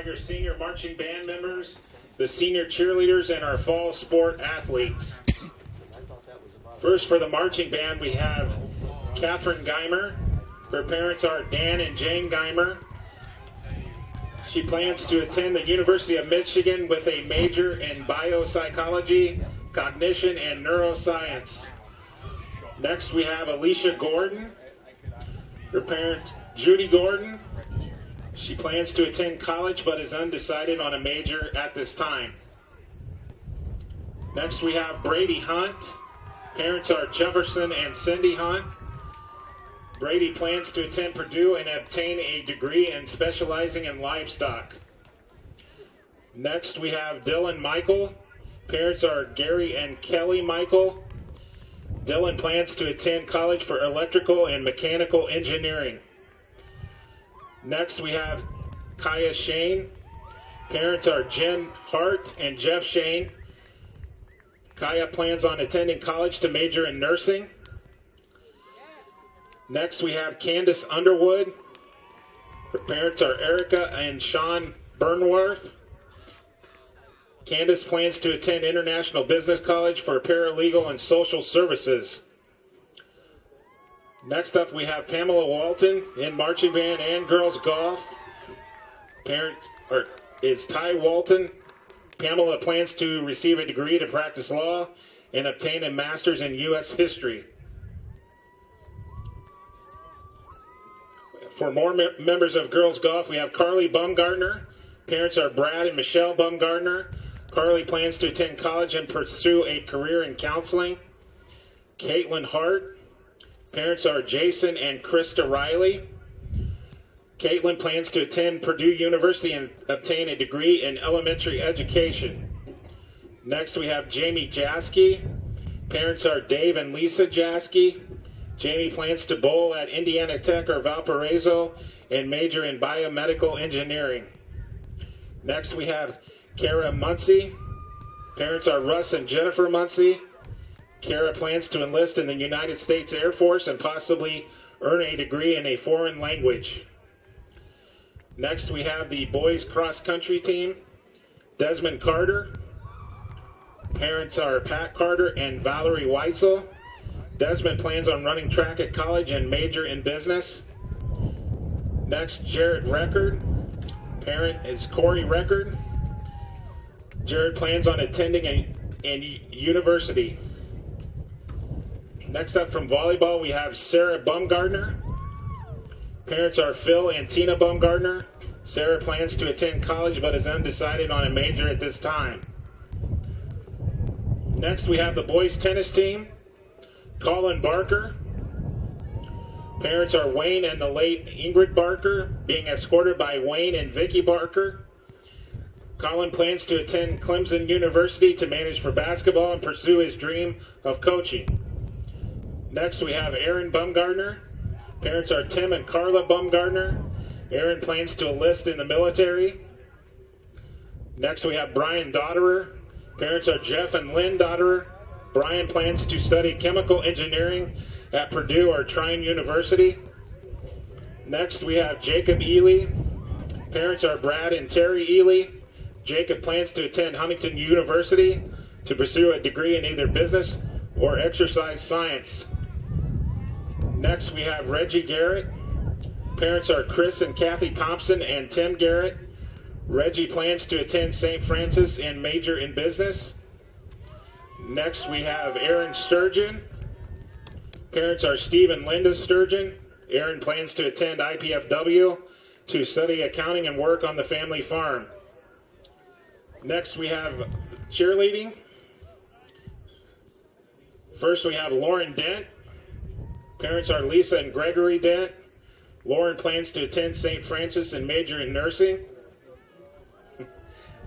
Tiger senior marching band members, the senior cheerleaders, and our fall sport athletes. First, for the marching band, we have Catherine Geimer. Her parents are Dan and Jane Geimer. She plans to attend the University of Michigan with a major in biopsychology, cognition, and neuroscience. Next, we have Alicia Gordon. Her parents, Judy Gordon. She plans to attend college but is undecided on a major at this time. Next, we have Brady Hunt. Parents are Jefferson and Cindy Hunt. Brady plans to attend Purdue and obtain a degree in specializing in livestock. Next, we have Dylan Michael. Parents are Gary and Kelly Michael. Dylan plans to attend college for electrical and mechanical engineering. Next, we have Kaya Shane. Parents are Jen Hart and Jeff Shane. Kaya plans on attending college to major in nursing. Next, we have Candace Underwood. Her parents are Erica and Sean Burnworth. Candace plans to attend International Business College for paralegal and social services. Next up, we have Pamela Walton in marching band and girls golf. Parents is Ty Walton. Pamela plans to receive a degree to practice law and obtain a master's in U.S. history. For more members of girls golf, we have Carly Bumgardner. Parents are Brad and Michelle Bumgardner. Carly plans to attend college and pursue a career in counseling. Caitlin Hart. Parents are Jason and Krista Riley. Caitlin plans to attend Purdue University and obtain a degree in elementary education. Next, we have Jamie Jaskey. Parents are Dave and Lisa Jaskey. Jamie plans to bowl at Indiana Tech or Valparaiso and major in biomedical engineering. Next, we have Kara Muncie. Parents are Russ and Jennifer Muncie. Kara plans to enlist in the United States Air Force and possibly earn a degree in a foreign language. Next, we have the boys cross-country team. Desmond Carter. Parents are Pat Carter and Valerie Weitzel. Desmond plans on running track at college and major in business. Next, Jared Record. Parent is Corey Record. Jared plans on attending a university. Next up from volleyball, we have Sarah Bumgardner. Parents are Phil and Tina Bumgardner. Sarah plans to attend college but is undecided on a major at this time. Next, we have the boys tennis team. Colin Barker. Parents are Wayne and the late Ingrid Barker, being escorted by Wayne and Vicky Barker. Colin plans to attend Clemson University to manage for basketball and pursue his dream of coaching. Next, we have Aaron Bumgardner. Parents are Tim and Carla Bumgardner. Aaron plans to enlist in the military. Next, we have Brian Dotterer. Parents are Jeff and Lynn Dotterer. Brian plans to study chemical engineering at Purdue or Trine University. Next, we have Jacob Ely. Parents are Brad and Terry Ely. Jacob plans to attend Huntington University to pursue a degree in either business or exercise science. Next, we have Reggie Garrett. Parents are Chris and Kathy Thompson and Tim Garrett. Reggie plans to attend St. Francis and major in business. Next, we have Aaron Sturgeon. Parents are Steve and Linda Sturgeon. Aaron plans to attend IPFW to study accounting and work on the family farm. Next, we have cheerleading. First, we have Lauren Dent. Parents are Lisa and Gregory Dent. Lauren plans to attend St. Francis and major in nursing.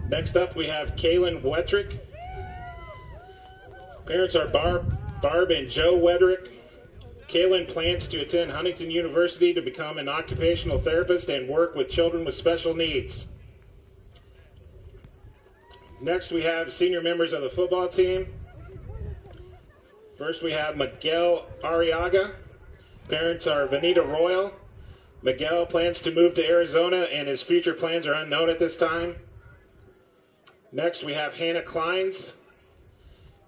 Next up, we have Kaylin Wettrick. Parents are Barb and Joe Wedrick. Kaylin plans to attend Huntington University to become an occupational therapist and work with children with special needs. Next, we have senior members of the football team. First, we have Miguel Arriaga. Parents are Vanita Royal. Miguel plans to move to Arizona, and his future plans are unknown at this time. Next, we have Hannah Kleins.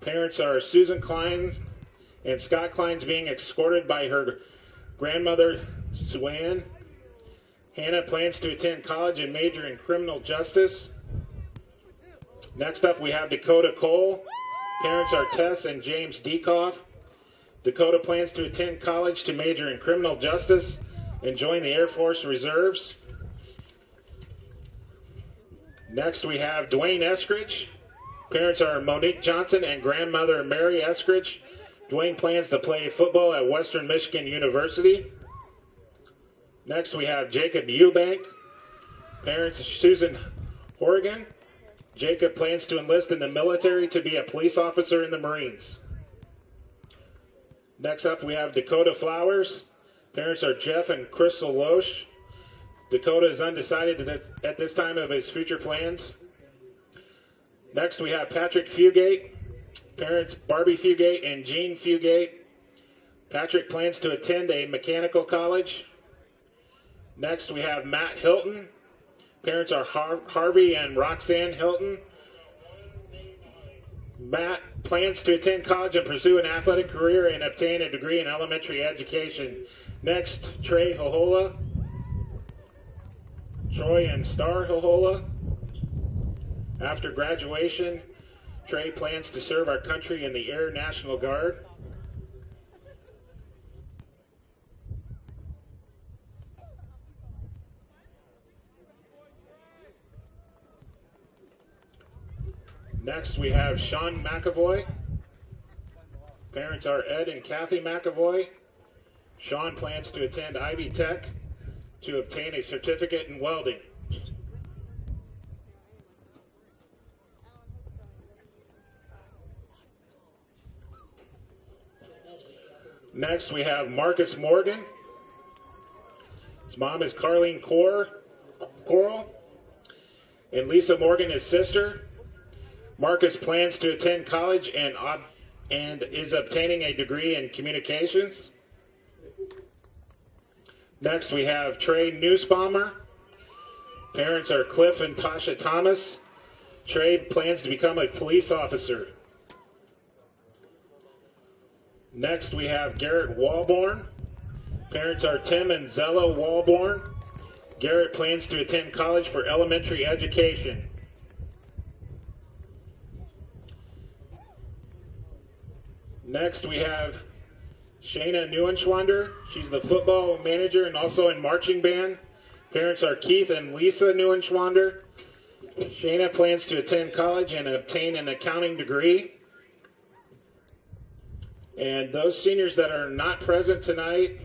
Parents are Susan Kleins and Scott Kleins, being escorted by her grandmother, Suanne. Hannah plans to attend college and major in criminal justice. Next up, we have Dakota Cole. Parents are Tess and James Dekoff. Dakota plans to attend college to major in criminal justice and join the Air Force Reserves. Next, we have Dwayne Eskridge. Parents are Monique Johnson and grandmother Mary Eskridge. Dwayne plans to play football at Western Michigan University. Next, we have Jacob Eubank. Parents Susan Horgan. Jacob plans to enlist in the military to be a police officer in the Marines. Next up, we have Dakota Flowers. Parents are Jeff and Crystal Loesch. Dakota is undecided at this time of his future plans. Next, we have Patrick Fugate. Parents Barbie Fugate and Jean Fugate. Patrick plans to attend a mechanical college. Next, we have Matt Hilton. Parents are Harvey and Roxanne Hilton. Matt plans to attend college and pursue an athletic career and obtain a degree in elementary education. Next, Trey Hohola. Troy and Star Hohola. After graduation, Trey plans to serve our country in the Air National Guard. Next, we have Sean McAvoy. Parents are Ed and Kathy McAvoy. Sean plans to attend Ivy Tech to obtain a certificate in welding. Next, we have Marcus Morgan. His mom is Carlene Coral, and Lisa Morgan, his sister. Marcus plans to attend college and is obtaining a degree in communications. Next, we have Trey Nussbaumer. Parents are Cliff and Tasha Thomas. Trey plans to become a police officer. Next, we have Garrett Walborn. Parents are Tim and Zella Walborn. Garrett plans to attend college for elementary education. Next, we have Shayna Neuenschwander. She's the football manager and also in marching band. Parents are Keith and Lisa Neuenschwander. Shayna plans to attend college and obtain an accounting degree. And those seniors that are not present tonight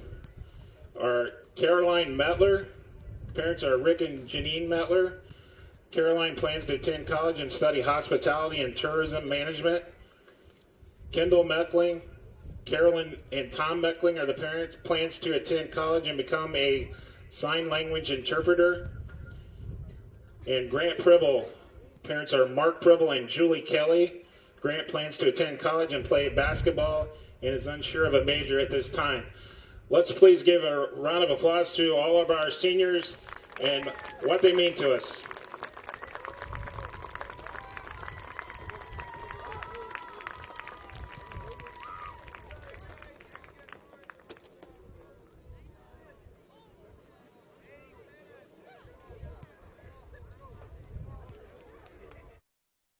are Caroline Metler. Parents are Rick and Janine Metler. Caroline plans to attend college and study hospitality and tourism management. Kendall Meckling, Carolyn and Tom Meckling are the parents. Plans to attend college and become a sign language interpreter. And Grant Pribble. Parents are Mark Pribble and Julie Kelly. Grant plans to attend college and play basketball and is unsure of a major at this time. Let's please give a round of applause to all of our seniors and what they mean to us.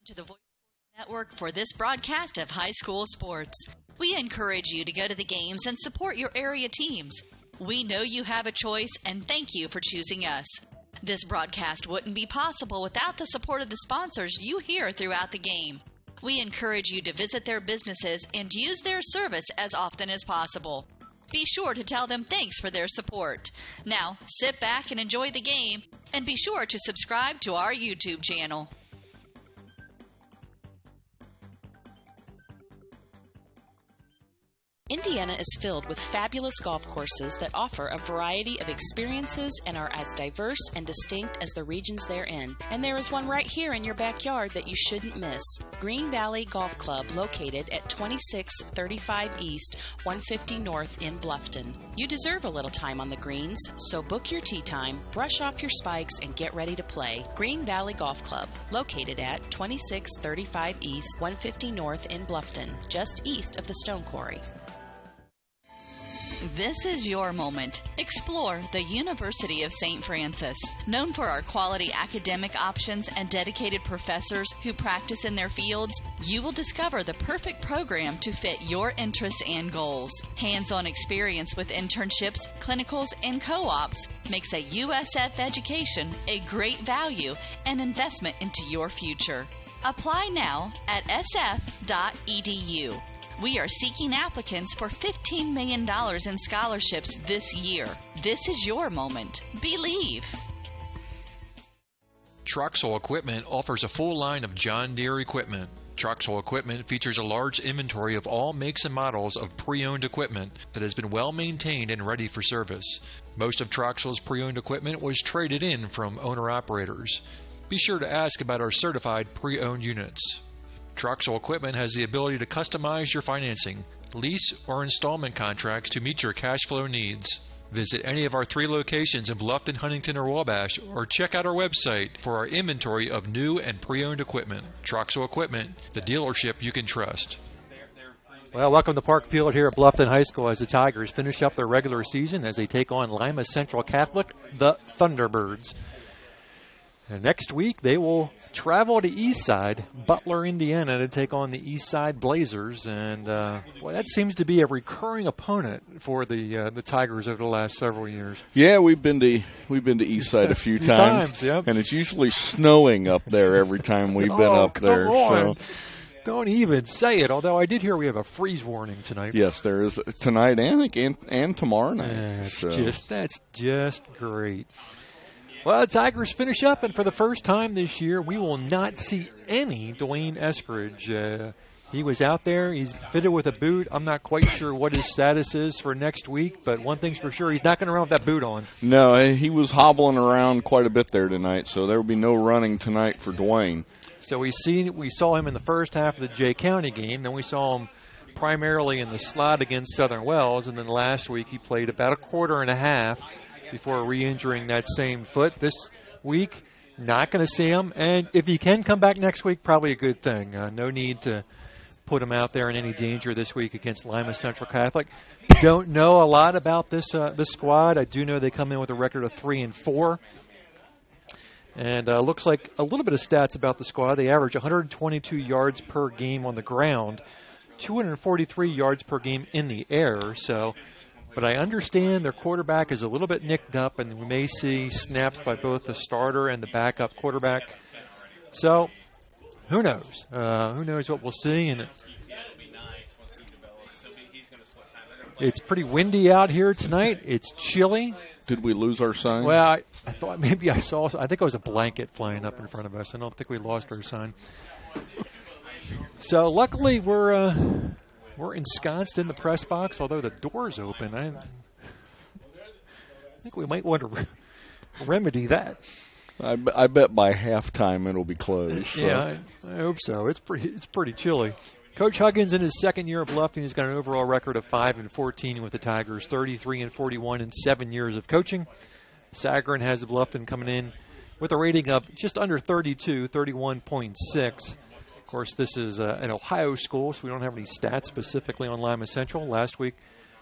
To the Voice Network for this broadcast of high school sports. We encourage you to go to the games and support your area teams. We know you have a choice, and thank you for choosing us. This broadcast wouldn't be possible without the support of the sponsors you hear throughout the game. We encourage you to visit their businesses and use their service as often as possible. Be sure to tell them thanks for their support. Now, sit back and enjoy the game, and be sure to subscribe to our YouTube channel. Indiana is filled with fabulous golf courses that offer a variety of experiences and are as diverse and distinct as the regions they're in. And there is one right here in your backyard that you shouldn't miss. Green Valley Golf Club, located at 2635 East, 150 North in Bluffton. You deserve a little time on the greens, so book your tee time, brush off your spikes, and get ready to play. Green Valley Golf Club, located at 2635 East, 150 North in Bluffton, just east of the Stone Quarry. This is your moment. Explore the University of St. Francis. Known for our quality academic options and dedicated professors who practice in their fields, you will discover the perfect program to fit your interests and goals. Hands-on experience with internships, clinicals, and co-ops makes a USF education a great value and investment into your future. Apply now at sf.edu. We are seeking applicants for $15 million in scholarships this year. This is your moment. Believe. Troxel Equipment offers a full line of John Deere equipment. Troxel Equipment features a large inventory of all makes and models of pre-owned equipment that has been well maintained and ready for service. Most of Troxel's pre-owned equipment was traded in from owner-operators. Be sure to ask about our certified pre-owned units. Troxel Equipment has the ability to customize your financing, lease, or installment contracts to meet your cash flow needs. Visit any of our 3 locations in Bluffton, Huntington, or Wabash, or check out our website for our inventory of new and pre-owned equipment. Troxel Equipment, the dealership you can trust. Well, welcome to Park Field here at Bluffton High School as the Tigers finish up their regular season as they take on Lima Central Catholic, the Thunderbirds. And next week, they will travel to Eastside, Butler, Indiana, to take on the Eastside Blazers. And well, that seems to be a recurring opponent for the Tigers over the last several years. Yeah, we've been to Eastside a few times, yep. And it's usually snowing up there every time we've been up there. Come on. So. Don't even say it, although I did hear we have a freeze warning tonight. Yes, there is tonight and tomorrow night. That's just great. Well, the Tigers finish up, and for the first time this year, we will not see any Dwayne Eskridge. He was out there. He's fitted with a boot. I'm not quite sure what his status is for next week, but one thing's for sure, he's not going to run with that boot on. No, he was hobbling around quite a bit there tonight, so there will be no running tonight for Dwayne. So we saw him in the first half of the Jay County game, then we saw him primarily in the slot against Southern Wells, and then last week he played about a quarter and a half before re-injuring that same foot. This week, not going to see him. And if he can come back next week, probably a good thing. No need to put him out there in any danger this week against Lima Central Catholic. Don't know a lot about this squad. I do know they come in with a record of 3-4. And looks like a little bit of stats about the squad. They average 122 yards per game on the ground, 243 yards per game in the air. But I understand their quarterback is a little bit nicked up, and we may see snaps by both the starter and the backup quarterback. So, who knows? Who knows what we'll see? And it's pretty windy out here tonight. It's chilly. Did we lose our sign? Well, I thought maybe I think it was a blanket flying up in front of us. I don't think we lost our sign. So, luckily, we're ensconced in the press box, although the door's open. I think we might want to remedy that. I bet by halftime it'll be closed. So. Yeah, I hope so. It's pretty chilly. Coach Huggins, in his second year of Bluffton, has got an overall record of 5-14 with the Tigers, 33-41 in 7 years of coaching. Sagarin has Bluffton coming in with a rating of just under 32, 31.6. Of course, this is an Ohio school, so we don't have any stats specifically on Lima Central. Last week,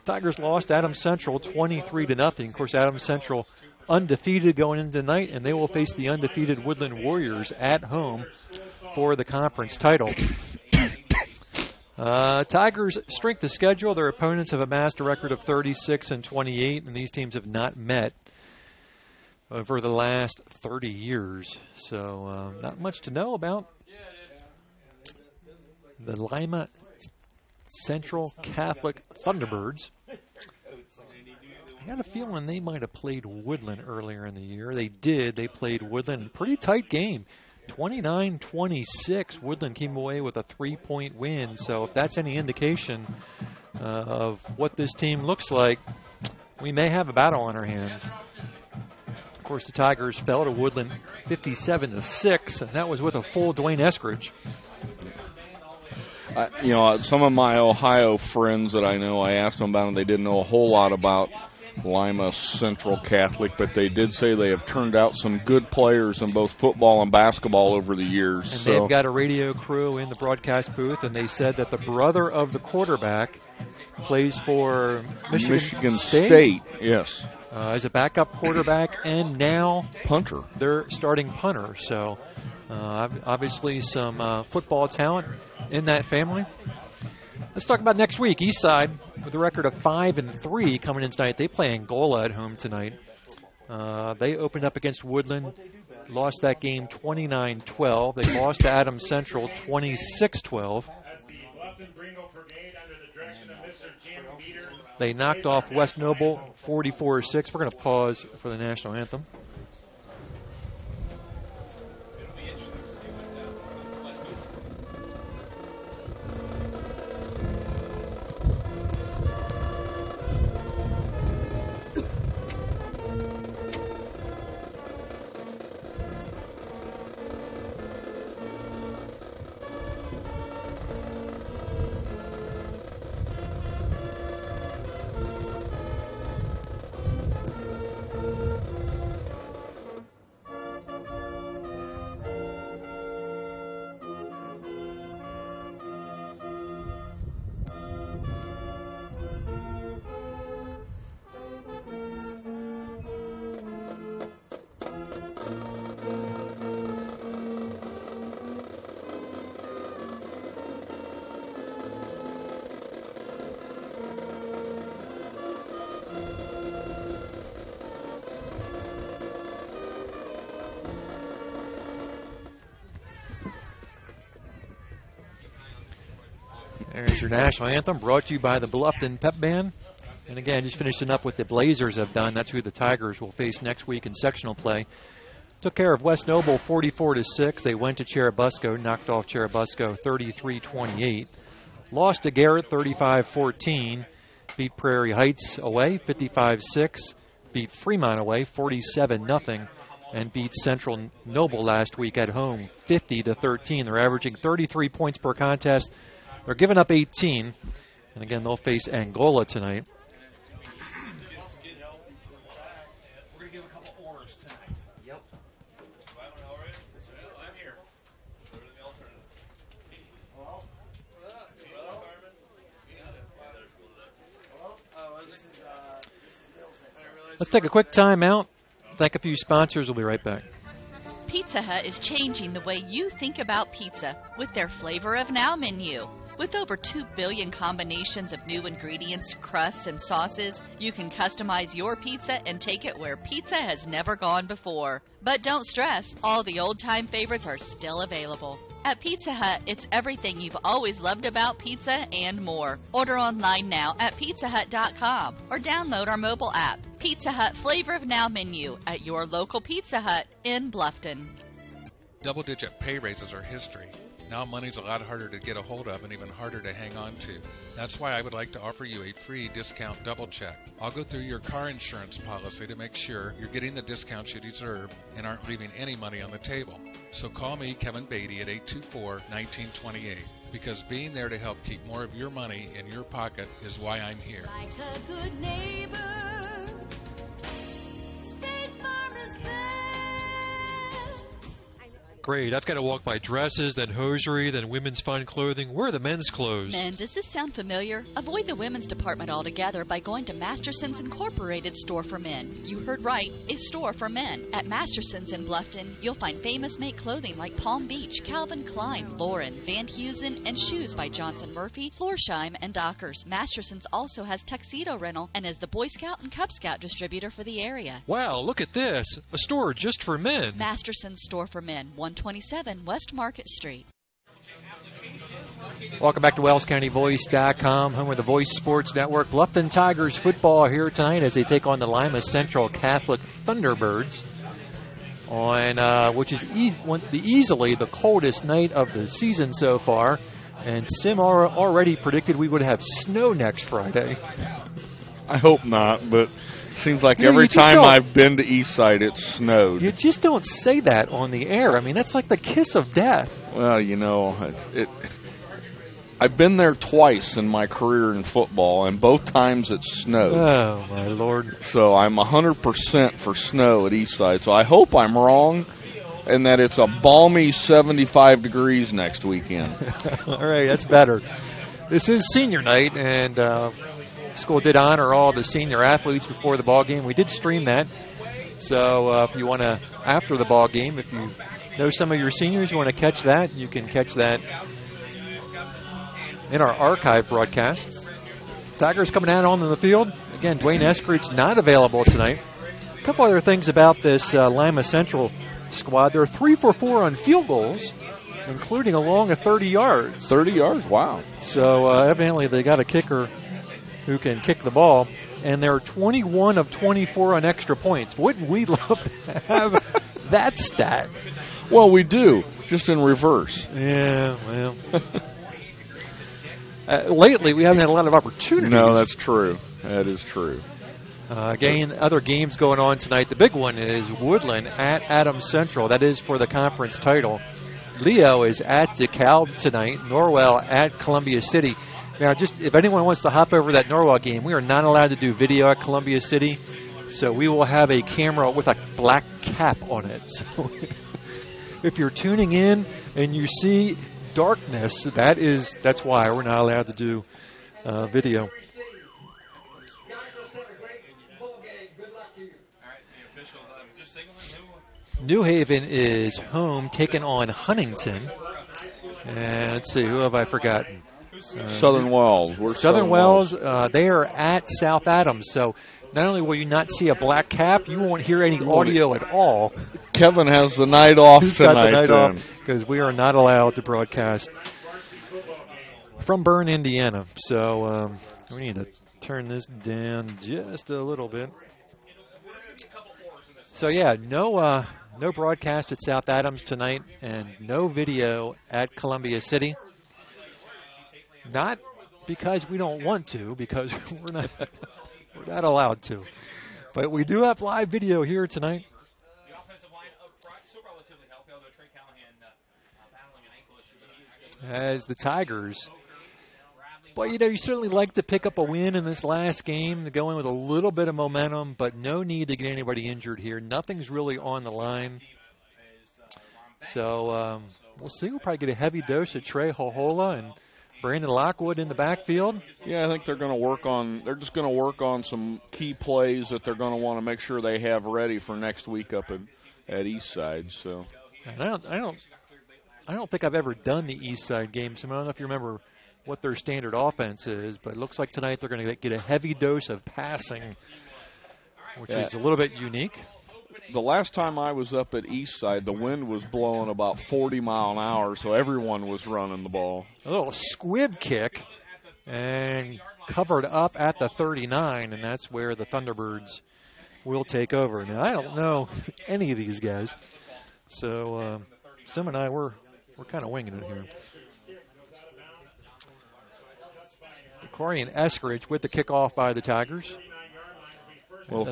Tigers lost Adams Central 23-0. Of course, Adams Central undefeated going into tonight, and they will face the undefeated Woodland Warriors at home for the conference title. Tigers' strength of schedule, their opponents have amassed a record of 36-28, and these teams have not met over the last 30 years. So not much to know about the Lima Central Catholic Thunderbirds. I got a feeling they might have played Woodland earlier in the year. They did. They played Woodland. Pretty tight game. 29-26. Woodland came away with a 3-point win. So if that's any indication of what this team looks like, we may have a battle on our hands. Of course, the Tigers fell to Woodland 57-6, and that was with a full Dwayne Eskridge. Some of my Ohio friends that I know, I asked them about it. They didn't know a whole lot about Lima Central Catholic, but they did say they have turned out some good players in both football and basketball over the years. And they've got a radio crew in the broadcast booth, and they said that the brother of the quarterback plays for Michigan State. Yes. As a backup quarterback and now punter. They're starting punter. So obviously some football talent in that family. Let's talk about next week. Eastside with a record of 5-3 coming in tonight. They play Angola at home tonight. They opened up against Woodland, lost that game 29-12. They lost to Adams Central 26-12. They knocked off West Noble 44-6. We're going to pause for the national anthem. There's your national anthem, brought to you by the Bluffton Pep Band. And again, just finishing up what the Blazers have done. That's who the Tigers will face next week in sectional play. Took care of West Noble 44-6. They went to Cherubusco, knocked off Cherubusco 33-28. Lost to Garrett 35-14. Beat Prairie Heights away 55-6. Beat Fremont away 47-0. And beat Central Noble last week at home 50-13. They're averaging 33 points per contest. They're giving up 18. And again, they'll face Angola tonight. We're going to give a couple oars tonight. Yep. Let's take a quick time out. Thank a few sponsors. We'll be right back. Pizza Hut is changing the way you think about pizza with their Flavor of Now menu. With over 2 billion combinations of new ingredients, crusts, and sauces, you can customize your pizza and take it where pizza has never gone before. But don't stress, all the old-time favorites are still available. At Pizza Hut, it's everything you've always loved about pizza and more. Order online now at pizzahut.com or download our mobile app. Pizza Hut Flavor of Now menu at your local Pizza Hut in Bluffton. Double-digit pay raises are history. Now money's a lot harder to get a hold of and even harder to hang on to. That's why I would like to offer you a free discount double check. I'll go through your car insurance policy to make sure you're getting the discounts you deserve and aren't leaving any money on the table. So call me, Kevin Beatty, at 824-1928, because being there to help keep more of your money in your pocket is why I'm here. Like a good neighbor, State Farm is there. Great. I've got to walk by dresses, then hosiery, then women's fine clothing. Where are the men's clothes? Men, does this sound familiar? Avoid the women's department altogether by going to Masterson's Incorporated Store for Men. You heard right, a store for men. At Masterson's in Bluffton, you'll find famous make clothing like Palm Beach, Calvin Klein, Lauren, Van Heusen, and shoes by Johnson Murphy, Florsheim, and Dockers. Masterson's also has tuxedo rental and is the Boy Scout and Cub Scout distributor for the area. Wow, look at this. A store just for men. Masterson's Store for Men, 127 West Market Street. Welcome back to WellsCountyVoice.com, home of the Voice Sports Network. Bluffton Tigers football here tonight as they take on the Lima Central Catholic Thunderbirds. on which is easily the coldest night of the season so far. And Sim already predicted we would have snow next Friday. I hope not, but it seems like every time I've been to Eastside, it's snowed. You just don't say that on the air. I mean, that's like the kiss of death. Well, I've been there twice in my career in football, and both times it snowed. Oh, my Lord. So I'm 100% for snow at Eastside. So I hope I'm wrong and that it's a balmy 75 degrees next weekend. All right, that's better. This is senior night, and school did honor all the senior athletes before the ball game. We did stream that. So if you want to, after the ball game, if you know some of your seniors, you want to catch that, you can catch that in our archive broadcast. Tigers coming out on the field. Again, Dwayne Eskridge not available tonight. A couple other things about this Lima Central squad. They're 3 for 4 on field goals, including along 30 yards. 30 yards, wow. So evidently they got a kicker who can kick the ball. And they're 21 of 24 on extra points. Wouldn't we love to have that stat? Well, we do, just in reverse. Yeah, well. Lately, we haven't had a lot of opportunities. No, that's true. That is true. Again, other games going on tonight. The big one is Woodland at Adams Central. That is for the conference title. Leo is at DeKalb tonight. Norwell at Columbia City. Now, just if anyone wants to hop over that Norwell game, we are not allowed to do video at Columbia City, so we will have a camera with a black cap on it. So if you're tuning in and you see darkness, that's why we're not allowed to do video. New Haven is home, taking on Huntington. And let's see, who have I forgotten? Southern Wells. Southern Wells, they are at South Adams. So not only will you not see a black cap, you won't hear any audio at all. Kevin has the night off tonight. Got the night off because we are not allowed to broadcast from Bern, Indiana. So we need to turn this down just a little bit. So yeah, no broadcast at South Adams tonight, and no video at Columbia City. Not because we don't want to, because we're not allowed to. But we do have live video here tonight. The offensive line up front, still relatively healthy, although Trey Callahan battling an ankle issue. As the Tigers. But, you certainly like to pick up a win in this last game, to go in with a little bit of momentum, but no need to get anybody injured here. Nothing's really on the line. So we'll see. We'll probably get a heavy dose of Trey Hohola and Brandon Lockwood in the backfield. Yeah, I think they're just going to work on some key plays that they're going to want to make sure they have ready for next week up at Eastside. So and I don't think I've ever done the Eastside game, so I don't know if you remember what their standard offense is, but it looks like tonight they're going to get a heavy dose of passing, which is a little bit unique. The last time I was up at Eastside, the wind was blowing about 40 mile an hour, so everyone was running the ball. A little squib kick and covered up at the 39, and that's where the Thunderbirds will take over. Now, I don't know any of these guys, so Sim and I, we're kind of winging it here. Corey and Eskridge with the kickoff by the Tigers. Well,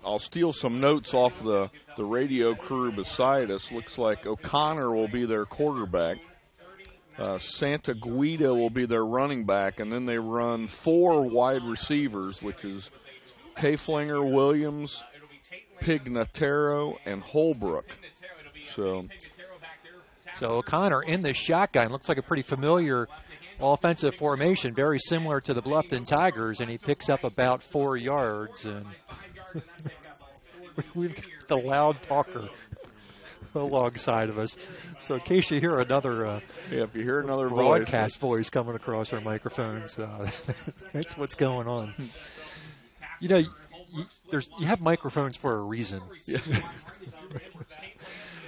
I'll steal some notes off the radio crew beside us. Looks like O'Connor will be their quarterback. Santa Guida will be their running back, and then they run 4 wide receivers, which is Taflinger, Williams, Pignataro, and Holbrook. So O'Connor in the shotgun. Looks like a pretty familiar offensive formation, very similar to the Bluffton Tigers, and he picks up about 4 yards. And we've got the loud talker alongside of us. So in case you hear another, if you hear another broadcast voice coming across our microphones, that's what's going on. You have microphones for a reason. Yeah.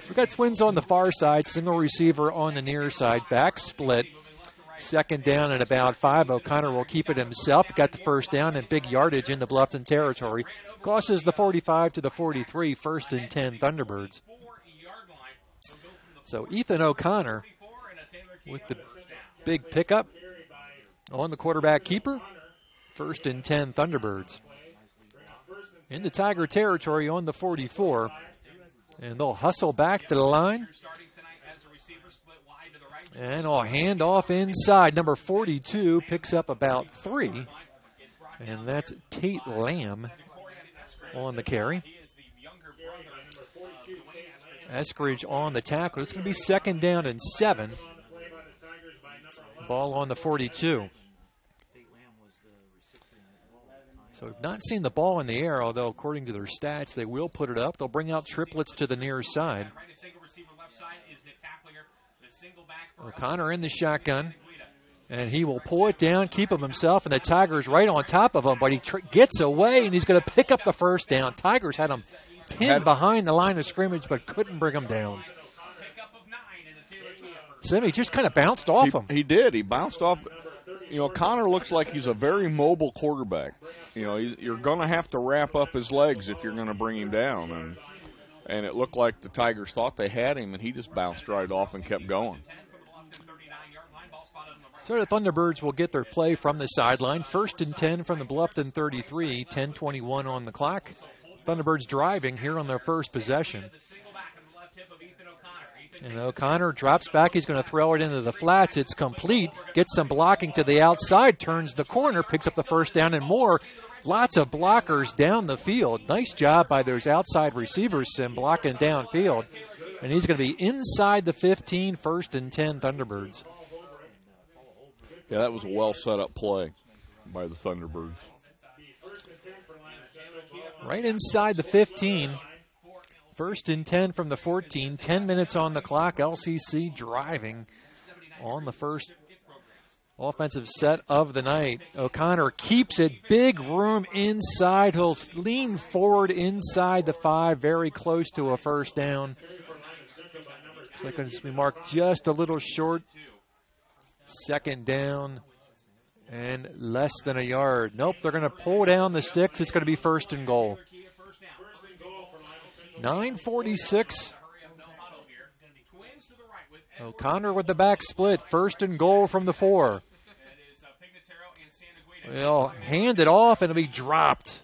We've got twins on the far side, single receiver on the near side, back split. Second down and about 5. O'Connor will keep it himself. Got the first down and big yardage in the Bluffton territory. Crosses the 45 to the 43. 1st and 10 Thunderbirds. So Ethan O'Connor with the big pickup on the quarterback keeper. 1st and 10 Thunderbirds. Into Tiger territory on the 44. And they'll hustle back to the line. And a handoff inside. Number 42 picks up about 3. And that's Tate Lamb on the carry. Eskridge on the tackle. It's going to be 2nd down and 7. Ball on the 42. So we've not seen the ball in the air, although according to their stats, they will put it up. They'll bring out triplets to the near side. O'Connor in the shotgun, and he will pull it down, keep him himself, and the Tigers right on top of him, but he gets away, and he's going to pick up the 1st down. Tigers had him pinned behind the line of scrimmage, but couldn't bring him down. Simmy just kind of bounced off him. He did. He bounced off. Connor looks like he's a very mobile quarterback. You're going to have to wrap up his legs if you're going to bring him down. And it looked like the Tigers thought they had him, and he just bounced right off and kept going. So the Thunderbirds will get their play from the sideline. 1st and 10 from the Bluffton 33, 10:21 on the clock. Thunderbirds driving here on their first possession. And O'Connor drops back. He's going to throw it into the flats. It's complete. Gets some blocking to the outside. Turns the corner. Picks up the 1st down and more. Lots of blockers down the field. Nice job by those outside receivers, Sim, blocking downfield. And he's going to be inside the 15, 1st and 10 Thunderbirds. Yeah, that was a well set up play by the Thunderbirds. Right inside the 15. 1st and 10 from the 14. 10 minutes on the clock. LCC driving on the first offensive set of the night. O'Connor keeps it. Big room inside. He'll lean forward inside the 5. Very close to a 1st down. Looks like it's going to be marked just a little short. 2nd down and less than a yard. Nope, they're going to pull down the sticks. It's going to be 1st and goal. 9:46. O'Connor with the back split. 1st and goal from the 4. They'll hand it off and it'll be dropped.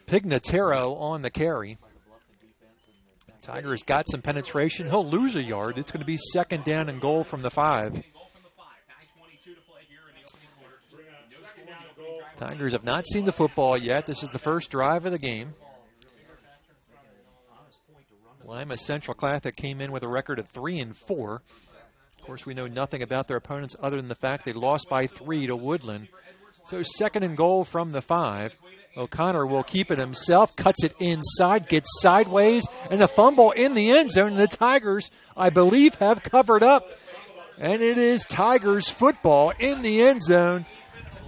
Pignataro on the carry. Tigers got some penetration. He'll lose a yard. It's going to be 2nd down and goal from the 5. Tigers have not seen the football yet. This is the first drive of the game. Lima Central Catholic came in with a record of 3-4. Of course, we know nothing about their opponents other than the fact they lost by 3 to Woodland. So 2nd and goal from the 5. O'Connor will keep it himself, cuts it inside, gets sideways, and a fumble in the end zone. And the Tigers, I believe, have covered up. And it is Tigers football in the end zone.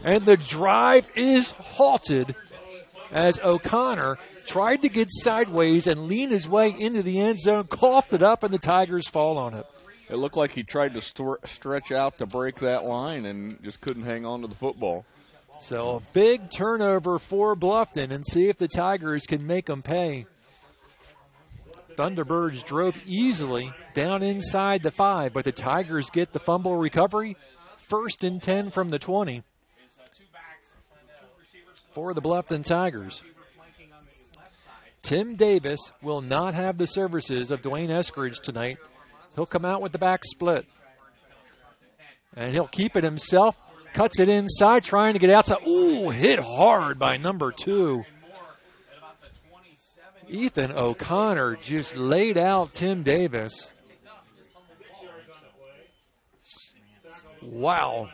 And the drive is halted as O'Connor tried to get sideways and lean his way into the end zone, coughed it up, and the Tigers fall on it. It looked like he tried to stretch out to break that line and just couldn't hang on to the football. So a big turnover for Bluffton, and see if the Tigers can make them pay. Thunderbirds drove easily down inside the 5, but the Tigers get the fumble recovery. 1st and 10 from the 20 for the Bluffton Tigers. Tim Davis will not have the services of Dwayne Eskridge tonight. He'll come out with the back split. And he'll keep it himself. Cuts it inside, trying to get outside. Ooh, hit hard by number 2. Ethan O'Connor just laid out Tim Davis. Wow.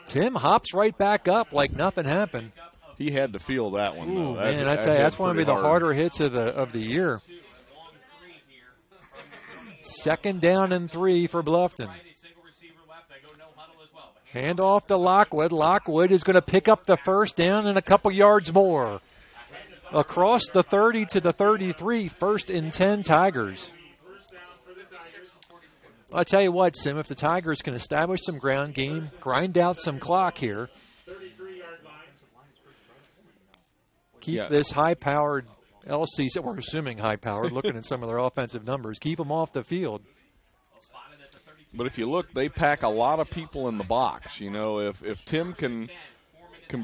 Tim hops right back up like nothing happened. He had to feel that one, though. Ooh, man, I tell you, that's one of the harder hits of the year. 2nd down and 3 for Bluffton. Hand off to Lockwood. Lockwood is going to pick up the 1st down and a couple yards more. Across the 30 to the 33, 1st and 10 Tigers. I'll tell you what, Sim, if the Tigers can establish some ground game, grind out some clock here, keep this high-powered LC, so we're assuming high-powered, looking at some of their offensive numbers. Keep them off the field. But if you look, they pack a lot of people in the box. You know, if Tim can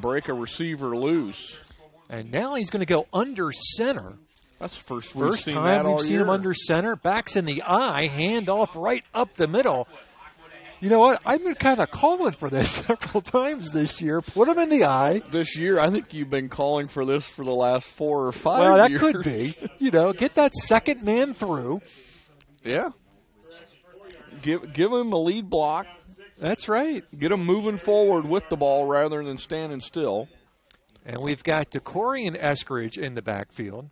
break a receiver loose. And now he's going to go under center. That's the first time we've seen him under center. Backs in the eye, handoff right up the middle. You know what? I've been kind of calling for this several times this year. Put him in the eye. This year, I think you've been calling for this for the last 4 or 5 years. Well, that could be. You know, get that second man through. Yeah. Give him a lead block. That's right. Get him moving forward with the ball rather than standing still. And we've got DeCorian Eskridge in the backfield.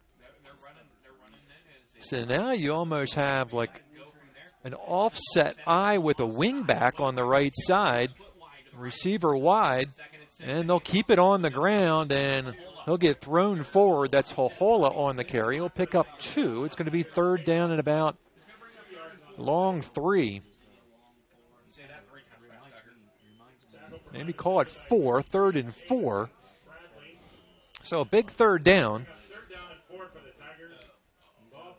So now you almost have like an offset eye with a wing back on the right side, receiver wide, and they'll keep it on the ground, and he'll get thrown forward. That's Hohola on the carry. He'll pick up 2. It's going to be 3rd down and about long 3. Maybe call it 4, 3rd and 4. So a big 3rd down.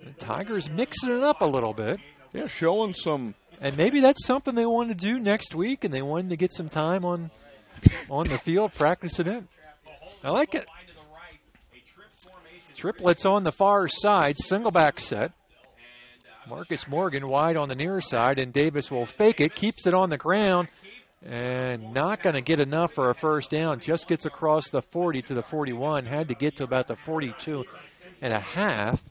The Tigers mixing it up a little bit. Yeah, showing some. And maybe that's something they want to do next week, and they wanted to get some time on the field, practicing it. I like it. Triplets on the far side, single back set. Marcus Morgan wide on the near side, and Davis will fake it, keeps it on the ground, and not going to get enough for a first down. Just gets across the 40 to the 41. Had to get to about the 42 and a half.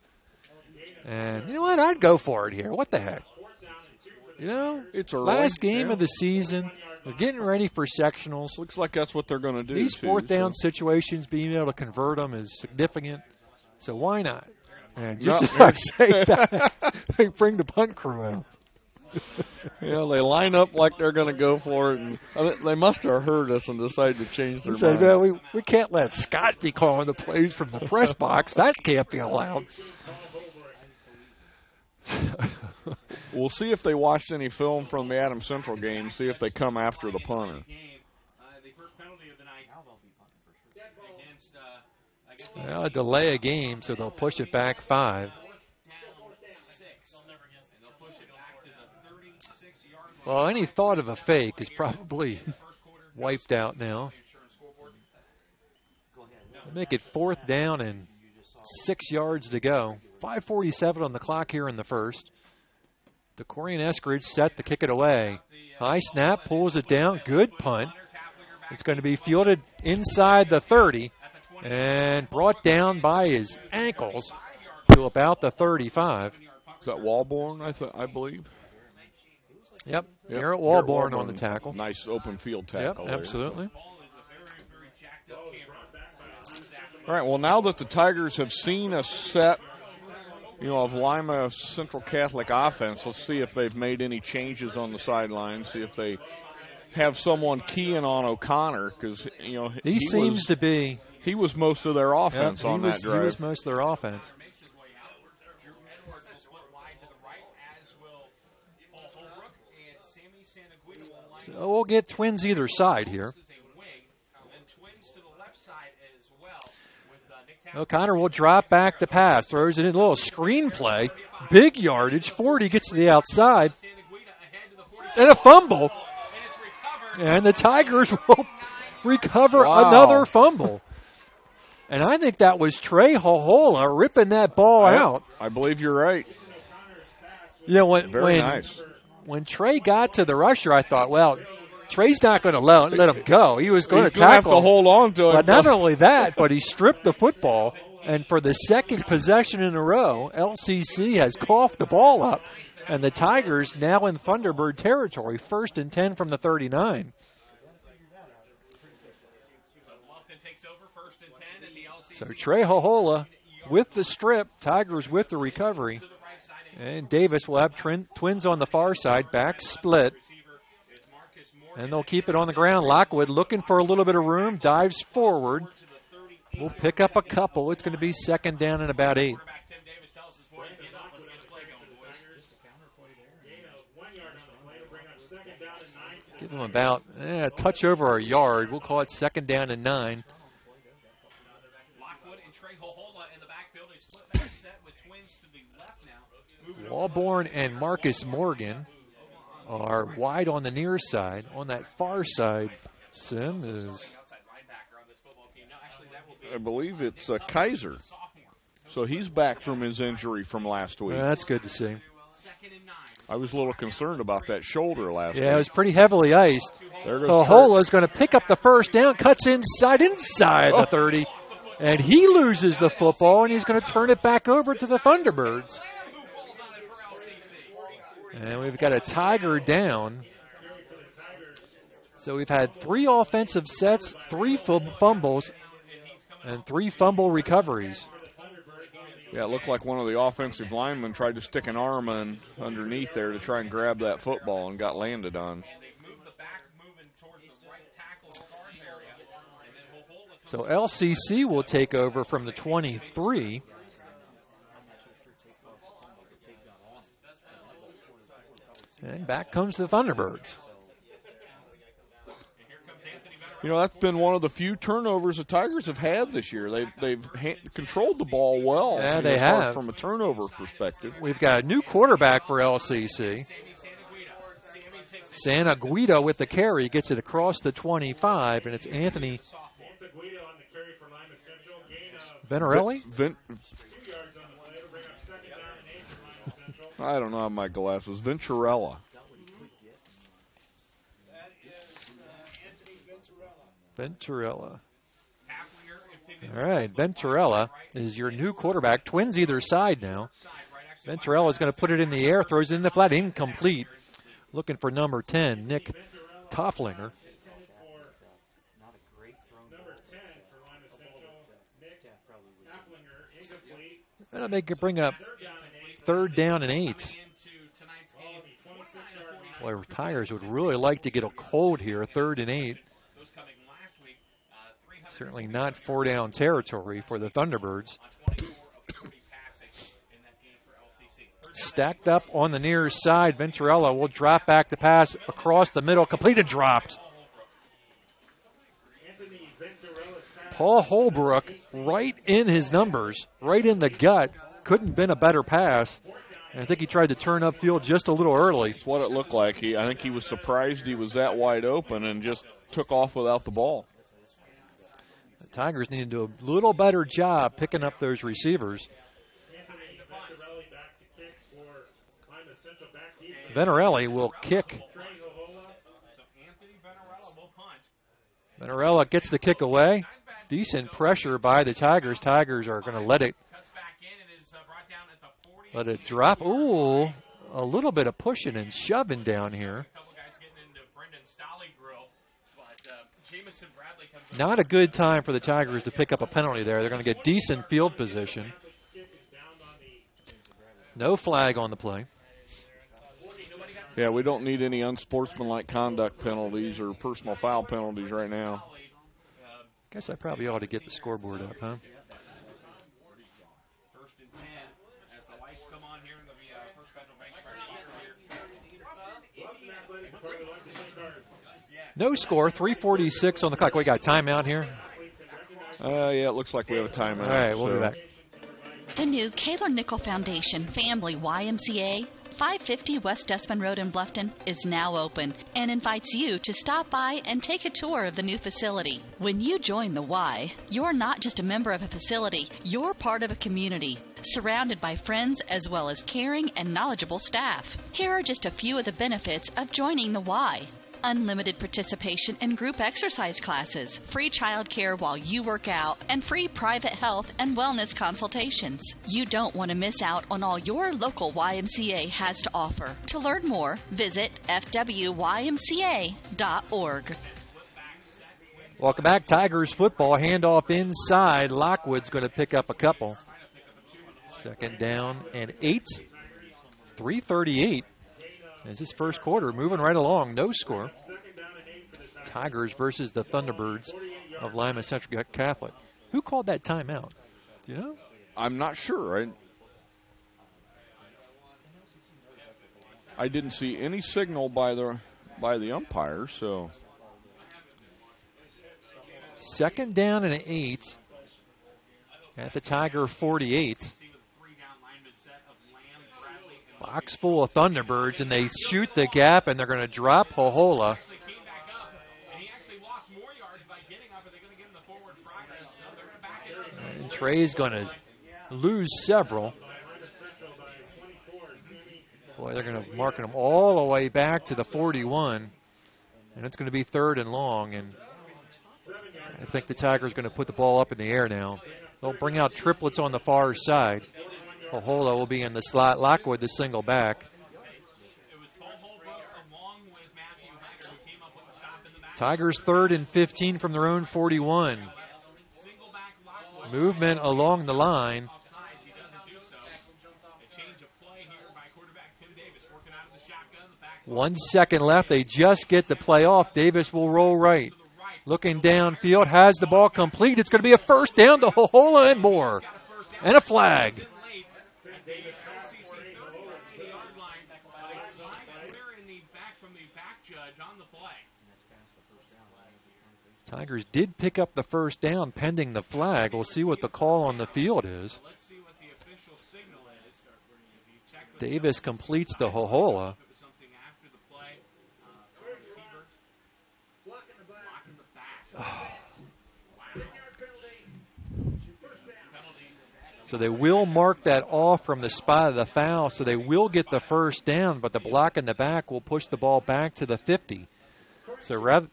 And you know what? I'd go for it here. What the heck? You know, it's last game of the season. They're getting ready for sectionals. Looks like that's what they're going to do. These 4th down situations, being able to convert them is significant. So why not? And just as I say that, they bring the punt crew out. Yeah, they line up like they're going to go for it. And they must have heard us and decided to change their mind. Well, we can't let Scott be calling the plays from the press box. That can't be allowed. We'll see if they watched any film from the Adams Central game, see if they come after the punter. Well, delay a game, so they'll push it back 5. Well, any thought of a fake is probably wiped out now. Make it 4th down and 6 yards to go. 5:47 on the clock here in the first. DeCorian Eskridge set to kick it away. High snap, pulls it down. Good punt. It's going to be fielded inside the 30 and brought down by his ankles to about the 35. Is that Walborn, I believe? Yep. Garrett Walborn on the tackle. Nice open field tackle. Yep, absolutely. All right, well, now that the Tigers have seen a set, of Lima Central Catholic offense, let's see if they've made any changes on the sideline, see if they have someone keying on O'Connor, because, he seems to be. He was most of their offense on that drive. He was most of their offense. So we'll get twins either side here. O'Connor will drop back the pass, throws it in a little screenplay, big yardage, 40, gets to the outside, and a fumble. And the Tigers will recover another fumble. And I think that was Trey Hohola ripping that ball out. I believe you're right. When Trey got to the rusher, I thought, well, Trey's not going to let him go. He was going to tackle. Have to hold on to him. But not only that, but he stripped the football, and for the second possession in a row, LCC has coughed the ball up, and the Tigers now in Thunderbird territory, 1st and 10 from the 39. So Trey Hohola with the strip, Tigers with the recovery, and Davis will have twins on the far side, back split. And they'll keep it on the ground. Lockwood looking for a little bit of room, dives forward. We'll pick up a couple. It's going to be 2nd down and about 8. Give them about a touch over a yard. We'll call it 2nd down and 9. Walborn and Marcus Morgan are wide on the near side. On that far side, Sim is... I believe it's Kaiser. So he's back from his injury from last week. Well, that's good to see. I was a little concerned about that shoulder last week. Yeah, it was pretty heavily iced. Kahola's going to pick up the first down, cuts inside the 30, and he loses the football, and he's going to turn it back over to the Thunderbirds. And we've got a Tiger down. So we've had 3 offensive sets, 3 fumbles, and 3 fumble recoveries. Yeah, it looked like one of the offensive linemen tried to stick an arm underneath there to try and grab that football and got landed on. So LCC will take over from the 23. And back comes the Thunderbirds. You know, that's been one of the few turnovers the Tigers have had this year. They've controlled the ball well. Yeah, they have. From a turnover perspective. We've got a new quarterback for LCC. Santa Guida with the carry, gets it across the 25, and it's Anthony Venarelli? I don't know my glasses. Venturella. Venturella. All right, Venturella is your new quarterback. Twins either side now. Venturella is going to put it in the air, throws it in the flat, incomplete. Looking for number 10, Nick Tofflinger. And they could bring up 3rd down and 8. Boy, Tigers would really like to get a cold here, 3rd and 8. Certainly not 4-down territory for the Thunderbirds. Stacked up on the near side, Venturella will drop back the pass across the middle, completed, dropped. Paul Holbrook right in his numbers, right in the gut. Couldn't have been a better pass. And I think he tried to turn upfield just a little early. It's what it looked like. I think he was surprised he was that wide open and just took off without the ball. The Tigers need to do a little better job picking up those receivers. Venarelli will kick. Venarella gets the kick away. Decent pressure by the Tigers. Tigers are going to let it drop. Ooh, a little bit of pushing and shoving down here. Not a good time for the Tigers to pick up a penalty there. They're going to get decent field position. No flag on the play. Yeah, we don't need any unsportsmanlike conduct penalties or personal foul penalties right now. Guess I probably ought to get the scoreboard up, huh? No score, 3:46 on the clock. We got timeout here. Yeah, it looks like we have a timeout. All right, we'll be back. The new Kaylor Nickel Foundation Family YMCA, 550 West Desmond Road in Bluffton, is now open and invites you to stop by and take a tour of the new facility. When you join the Y, you're not just a member of a facility, you're part of a community, surrounded by friends as well as caring and knowledgeable staff. Here are just a few of the benefits of joining the Y. Unlimited participation in group exercise classes, free childcare while you work out, and free private health and wellness consultations. You don't want to miss out on all your local YMCA has to offer. To learn more, visit fwymca.org. Welcome back. Tigers football. Handoff inside. Lockwood's going to pick up a couple. 2nd down and 8. 3:38. As this first quarter moving right along, no score. Tigers versus the Thunderbirds of Lima Central Catholic. Who called that timeout? Do you know? I'm not sure. I didn't see any signal by the umpire. So 2nd down and 8 at the Tiger 48. box full of Thunderbirds, and they shoot the gap, and they're going to drop Hohola. And Trey's going to lose several. Boy, they're going to mark them all the way back to the 41, and it's going to be 3rd and long, and I think the Tigers are going to put the ball up in the air now. They'll bring out triplets on the far side. Hohola will be in the slot. Lockwood the single back. Tigers 3rd and 15 from their own 41. Movement along the line. One second left. They just get the play off. Davis will roll right. Looking downfield, has the ball complete. It's going to be a first down to Hohola and more. And a flag. Tigers did pick up the first down pending the flag. We'll see what the call on the field is. Davis completes the Hohola. So they will mark that off from the spot of the foul, so they will get the first down, but the block in the back will push the ball back to the 50. So rather,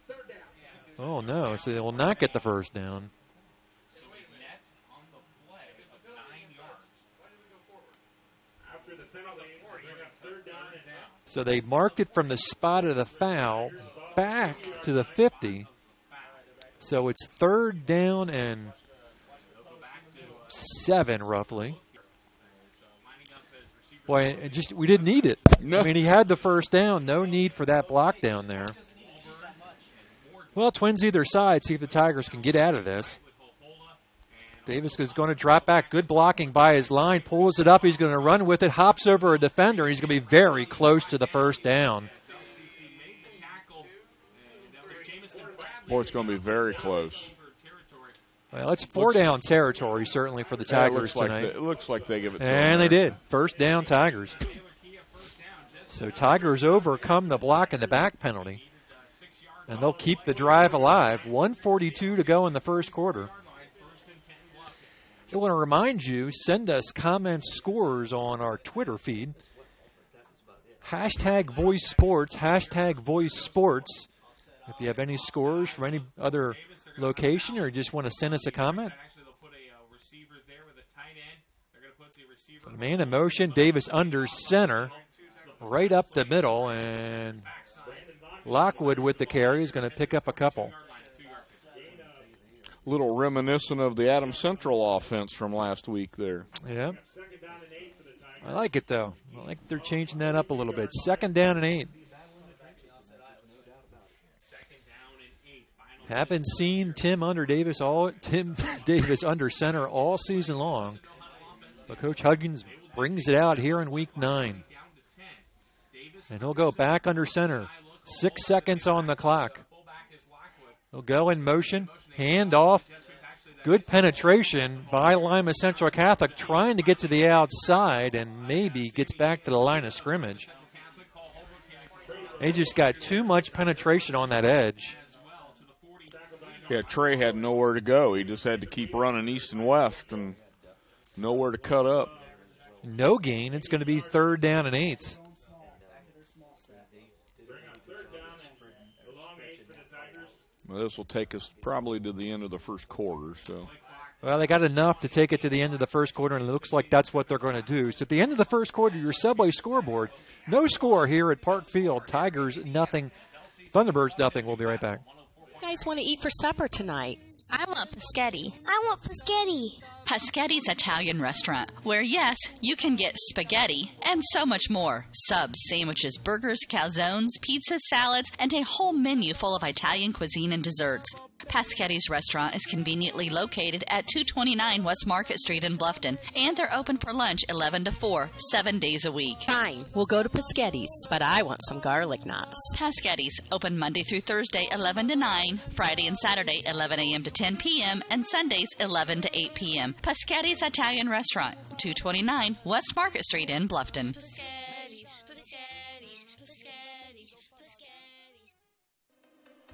oh no, so they will not get the first down. So they marked it from the spot of the foul back to the 50. So it's 3rd down and 7 roughly. Boy, we didn't need it. No. I mean, he had the first down. No need for that block down there. Well, Twins either side. See if the Tigers can get out of this. Davis is going to drop back. Good blocking by his line. Pulls it up. He's going to run with it. Hops over a defender. He's going to be very close to the first down. Boy, it's going to be very close. Well, it's 4-down territory, certainly, for the Tigers tonight. It looks like they give it to them. And they did. First down, Tigers. So Tigers overcome the block and the back penalty. And they'll keep the drive alive. 1:42 to go in the first quarter. I want to remind you, send us comments, scores on our Twitter feed. Hashtag Voice Sports, hashtag Voice Sports. If you have any scores from any other location or just want to send us a comment. Man in motion, Davis under center, right up the middle, and Lockwood with the carry is going to pick up a couple. Little reminiscent of the Adams Central offense from last week there. Yeah. I like it, though. I like they're changing that up a little bit. 2nd down and 8. Haven't seen Tim Davis under center all season long. But Coach Huggins brings it out here in week 9. And he'll go back under center. 6 seconds on the clock. He'll go in motion. Hand off. Good penetration by Lima Central Catholic, trying to get to the outside and maybe gets back to the line of scrimmage. They just got too much penetration on that edge. Yeah, Trey had nowhere to go. He just had to keep running east and west and nowhere to cut up. No gain. It's going to be 3rd down and 8. Well, this will take us probably to the end of the first quarter. So, well, they got enough to take it to the end of the first quarter, and it looks like that's what they're going to do. So at the end of the first quarter, your Subway scoreboard, no score here at Park Field. Tigers, nothing. Thunderbirds, nothing. We'll be right back. You guys want to eat for supper tonight? I want Paschetti. I want Paschetti. Paschetti's Italian restaurant, where yes, you can get spaghetti and so much more. Subs, sandwiches, burgers, calzones, pizzas, salads, and a whole menu full of Italian cuisine and desserts. Paschetti's restaurant is conveniently located at 229 West Market Street in Bluffton, and they're open for lunch 11 to 4, 7 days a week. Fine, we'll go to Paschetti's, but I want some garlic knots. Paschetti's, open Monday through Thursday 11 to 9, Friday and Saturday 11 a.m. to 10 p.m., and Sundays 11 to 8 p.m. Paschetti's Italian Restaurant, 229 West Market Street in Bluffton.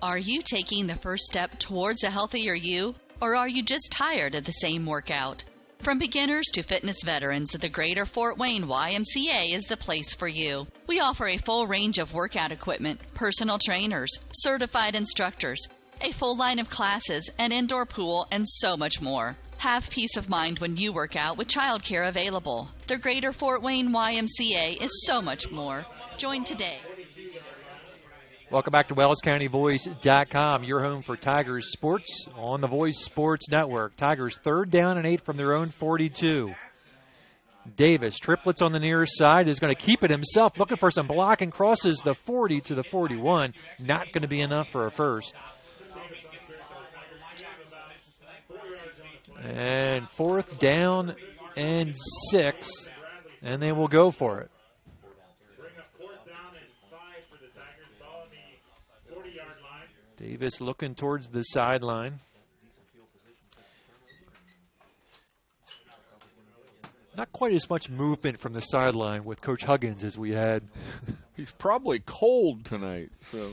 Are you taking the first step towards a healthier you, or are you just tired of the same workout? From beginners to fitness veterans, the Greater Fort Wayne YMCA is the place for you. We offer a full range of workout equipment, personal trainers, certified instructors, a full line of classes, an indoor pool, and so much more. Have peace of mind when you work out with childcare available. The Greater Fort Wayne YMCA is so much more. Join today. Welcome back to WellsCountyVoice.com, your home for Tigers sports on the Voice Sports Network. Tigers 3rd down and 8 from their own 42. Davis, triplets on the near side, is going to keep it himself, looking for some blocking, crosses the 40 to the 41. Not going to be enough for a first. And 4th down and 6, and they will go for it. Davis looking towards the sideline. Not quite as much movement from the sideline with Coach Huggins as we had. He's probably cold tonight. So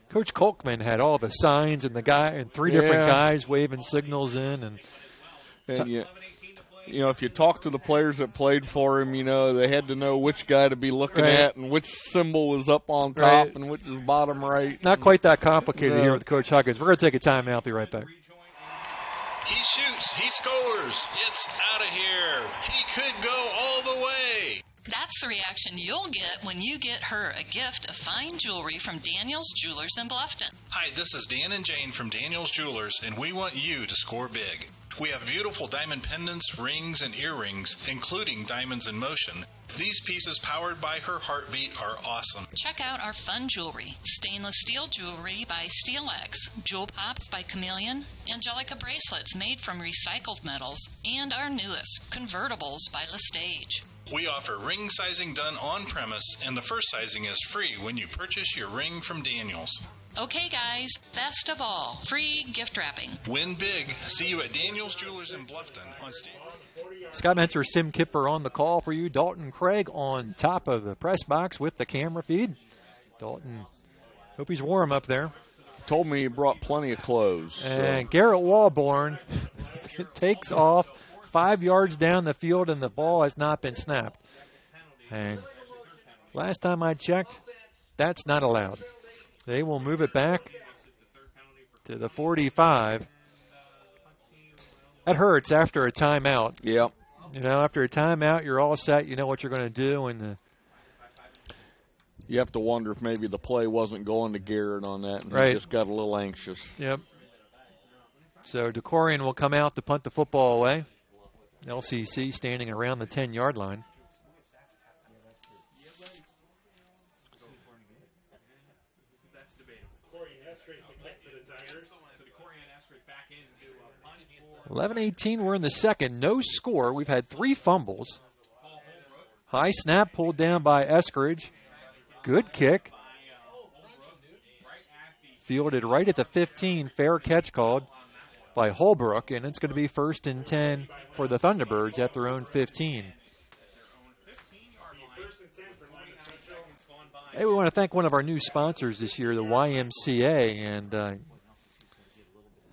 Coach Kolkman had all the signs and three different guys waving signals in, and you know, if you talk to the players that played for him, you know, they had to know which guy to be looking at and which symbol was up on top and which is bottom right. Not quite that complicated here with Coach Huggins. We're going to take a timeout. Be right back. He shoots. He scores. It's out of here. He could go all the way. That's the reaction you'll get when you get her a gift of fine jewelry from Daniel's Jewelers in Bluffton. Hi, this is Dan and Jane from Daniel's Jewelers, and we want you to score big. We have beautiful diamond pendants, rings, and earrings, including diamonds in motion. These pieces, powered by her heartbeat, are awesome. Check out our fun jewelry. Stainless steel jewelry by SteelX, Jewel Pops by Chameleon, Angelica bracelets made from recycled metals, and our newest, convertibles by Lestage. We offer ring sizing done on premise, and the first sizing is free when you purchase your ring from Daniel's. Okay, guys, best of all, free gift wrapping. Win big. See you at Daniel's Jewelers in Bluffton on Steve. Scott Mentzer, Tim Kipfer on the call for you. Dalton Craig on top of the press box with the camera feed. Dalton, hope he's warm up there. Told me he brought plenty of clothes. And Garrett Walborn takes off 5 yards down the field, and the ball has not been snapped. And last time I checked, that's not allowed. They will move it back to the 45. That hurts after a timeout. Yep. You know, after a timeout, you're all set. You know what you're going to do. And you have to wonder if maybe the play wasn't going to Garrett on that, and he just got a little anxious. Yep. So DeCorian will come out to punt the football away. LCC standing around the 10-yard line. That's debatable. 11-18, we're in the second. No score. We've had 3 fumbles. High snap pulled down by Eskridge. Good kick. Fielded right at the 15. Fair catch called by Holbrook, and it's going to be 1st and 10 for the Thunderbirds at their own 15. Hey, we want to thank one of our new sponsors this year, the YMCA, and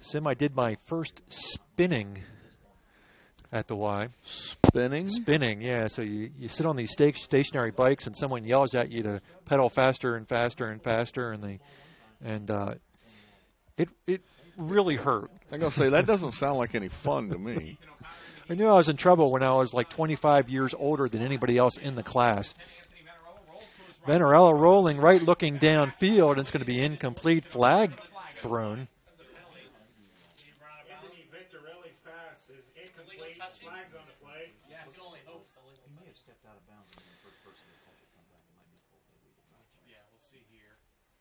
Sim, I did my first spinning at the Y. Spinning? Spinning, yeah. So you sit on these stationary bikes, and someone yells at you to pedal faster and faster and faster, and it really hurt. I'm going to say, that doesn't sound like any fun to me. I knew I was in trouble when I was like 25 years older than anybody else in the class. Venarella rolling right, looking downfield, and it's going to be incomplete. Flag thrown.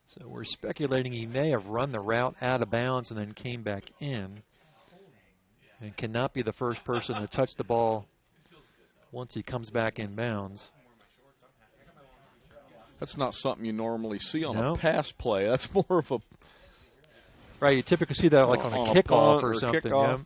So we're speculating he may have run the route out of bounds and then came back in, and cannot be the first person to touch the ball once he comes back in bounds. That's not something you normally see on a pass play. That's more of a... Right, you typically see that like on a kickoff or something. Kickoff. Yeah.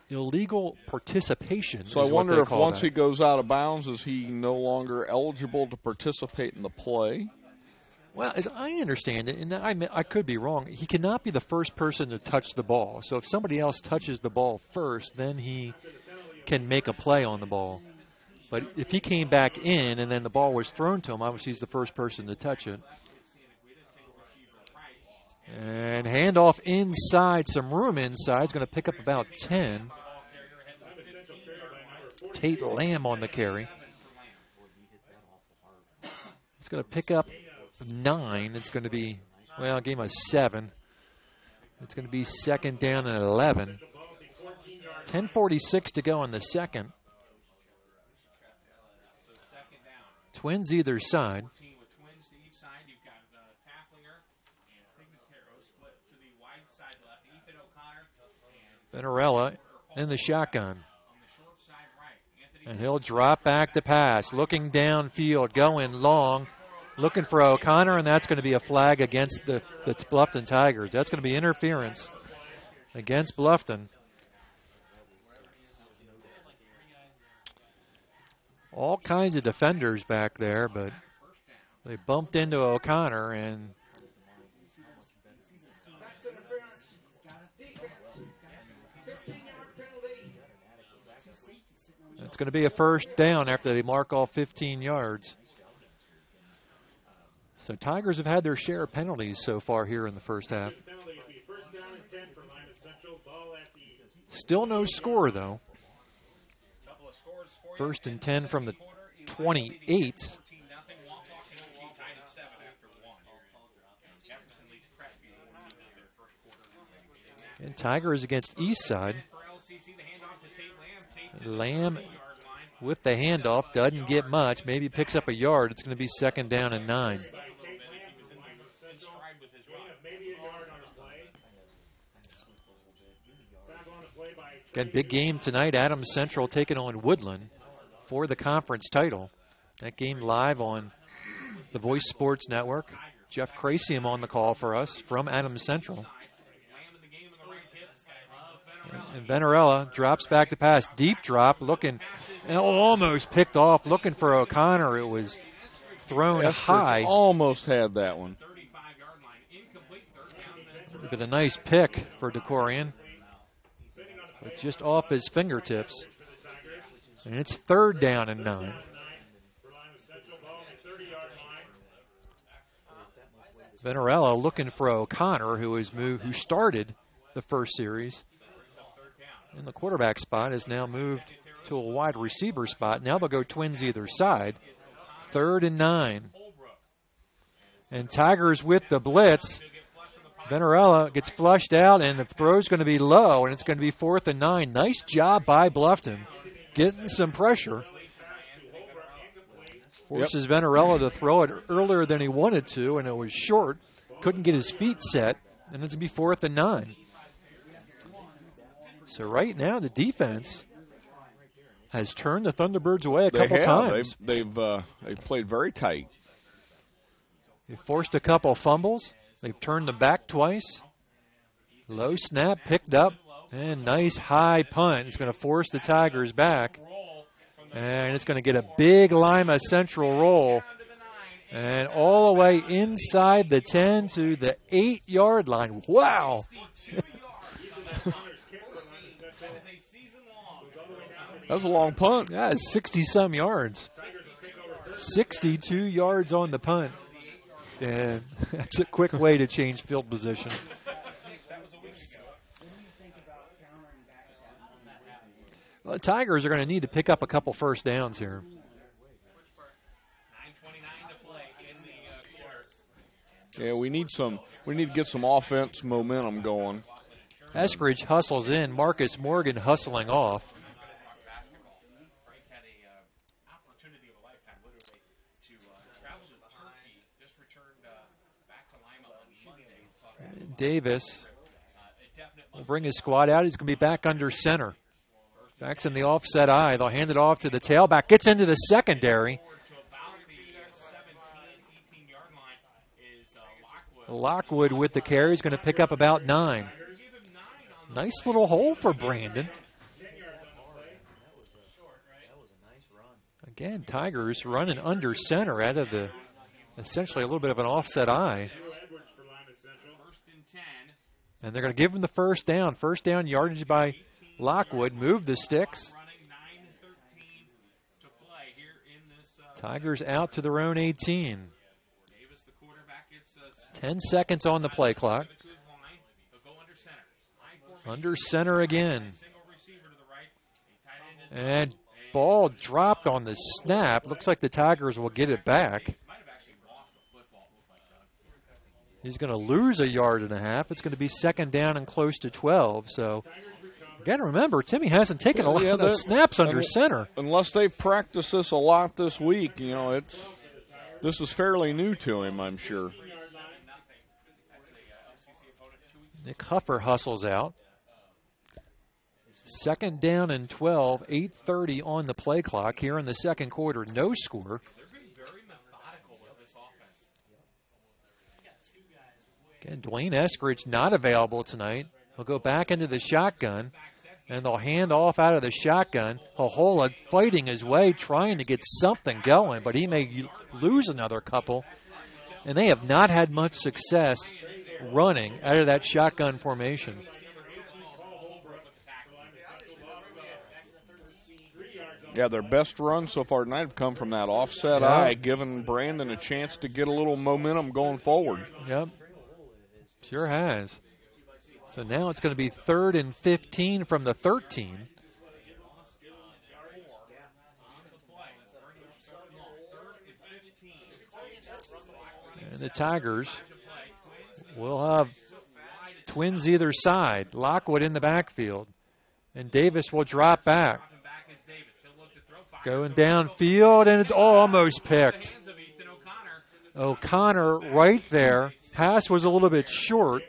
Illegal participation. So I wonder if once he goes out of bounds, is he no longer eligible to participate in the play? Well, as I understand it, and I could be wrong, he cannot be the first person to touch the ball. So if somebody else touches the ball first, then he can make a play on the ball. But if he came back in and then the ball was thrown to him, obviously he's the first person to touch it. And handoff inside, some room inside. He's going to pick up about 10. Tate Lamb on the carry. He's going to pick up 9. It's going to be, well, game of 7. It's going to be second down and 11. 10:46 to go in the second. Twins either side. Venarella in the shotgun. And he'll drop back the pass, looking downfield, going long, looking for O'Connor, and that's going to be a flag against the Bluffton Tigers. That's going to be interference against Bluffton. All kinds of defenders back there, but they bumped into O'Connor, and it's going to be a first down after they mark all 15 yards. So Tigers have had their share of penalties so far here in the first half. Still no score, though. First and 10 from the 28. And Tigers against Eastside. Lamb with the handoff, doesn't get much, maybe picks up a yard. It's going to be second down and 9. Again, big game tonight. Adams Central taking on Woodland for the conference title. That game live on the Voice Sports Network. Jeff Crasium on the call for us from Adams Central. And Venarella drops back the pass. Deep drop, looking, and almost picked off, looking for O'Connor. It was thrown high. Almost had that one. But a nice pick for DeCorian. But just off his fingertips. And it's third down and 9. Venarella looking for O'Connor, who started the first series. In the quarterback spot, has now moved to a wide receiver spot. Now they'll go Twins either side. Third and 9. And Tigers with the blitz. Venarella gets flushed out, and the throw's going to be low, and it's going to be 4th and 9. Nice job by Bluffton, getting some pressure. Forces Venarella to throw it earlier than he wanted to, and it was short. Couldn't get his feet set, and it's going to be 4th and 9. So right now, the defense has turned the Thunderbirds away a couple times. They've played very tight. They've forced a couple fumbles. They've turned them back twice. Low snap, picked up, and nice high punt. It's going to force the Tigers back. And it's going to get a big Lima Central roll. And all the way inside the 10 to the 8-yard line. Wow! That was a long punt. Yeah, it's 60-some yards. 62 yards on the punt. And that's a quick way to change field position. Well, the Tigers are going to need to pick up a couple first downs here. Yeah, we need to get some offense momentum going. Eskridge hustles in. Marcus Morgan hustling off. Davis will bring his squad out. He's going to be back under center. Back's in the offset eye. They'll hand it off to the tailback. Gets into the secondary. Lockwood with the carry is going to pick up about 9. Nice little hole for Brandon. Again, Tigers running under center out of the essentially a little bit of an offset eye. And they're going to give him the first down. First down yardage by Lockwood. Move the sticks. Tigers out to their own 18. 10 seconds on the play clock. Under center again. And ball dropped on the snap. Looks like the Tigers will get it back. He's going to lose a yard and a half. It's going to be second down and close to 12. So, again, remember, Timmy hasn't taken a lot of those snaps under center. Unless they've practiced this a lot this week, you know, this is fairly new to him, I'm sure. Nick Huffer hustles out. Second down and 12, 8:30 on the play clock here in the second quarter. No score. Again, Dwayne Eskridge not available tonight. He'll go back into the shotgun, and they'll hand off out of the shotgun. Hohola fighting his way, trying to get something going, but he may lose another couple. And they have not had much success running out of that shotgun formation. Yeah, their best runs so far tonight have come from that offset eye, giving Brandon a chance to get a little momentum going forward. Yep, sure has. So now it's going to be 3rd and 15 from the 13. And the Tigers will have twins either side. Lockwood in the backfield. And Davis will drop back. Going downfield, and it's almost picked. O'Connor right there. Pass was a little bit short.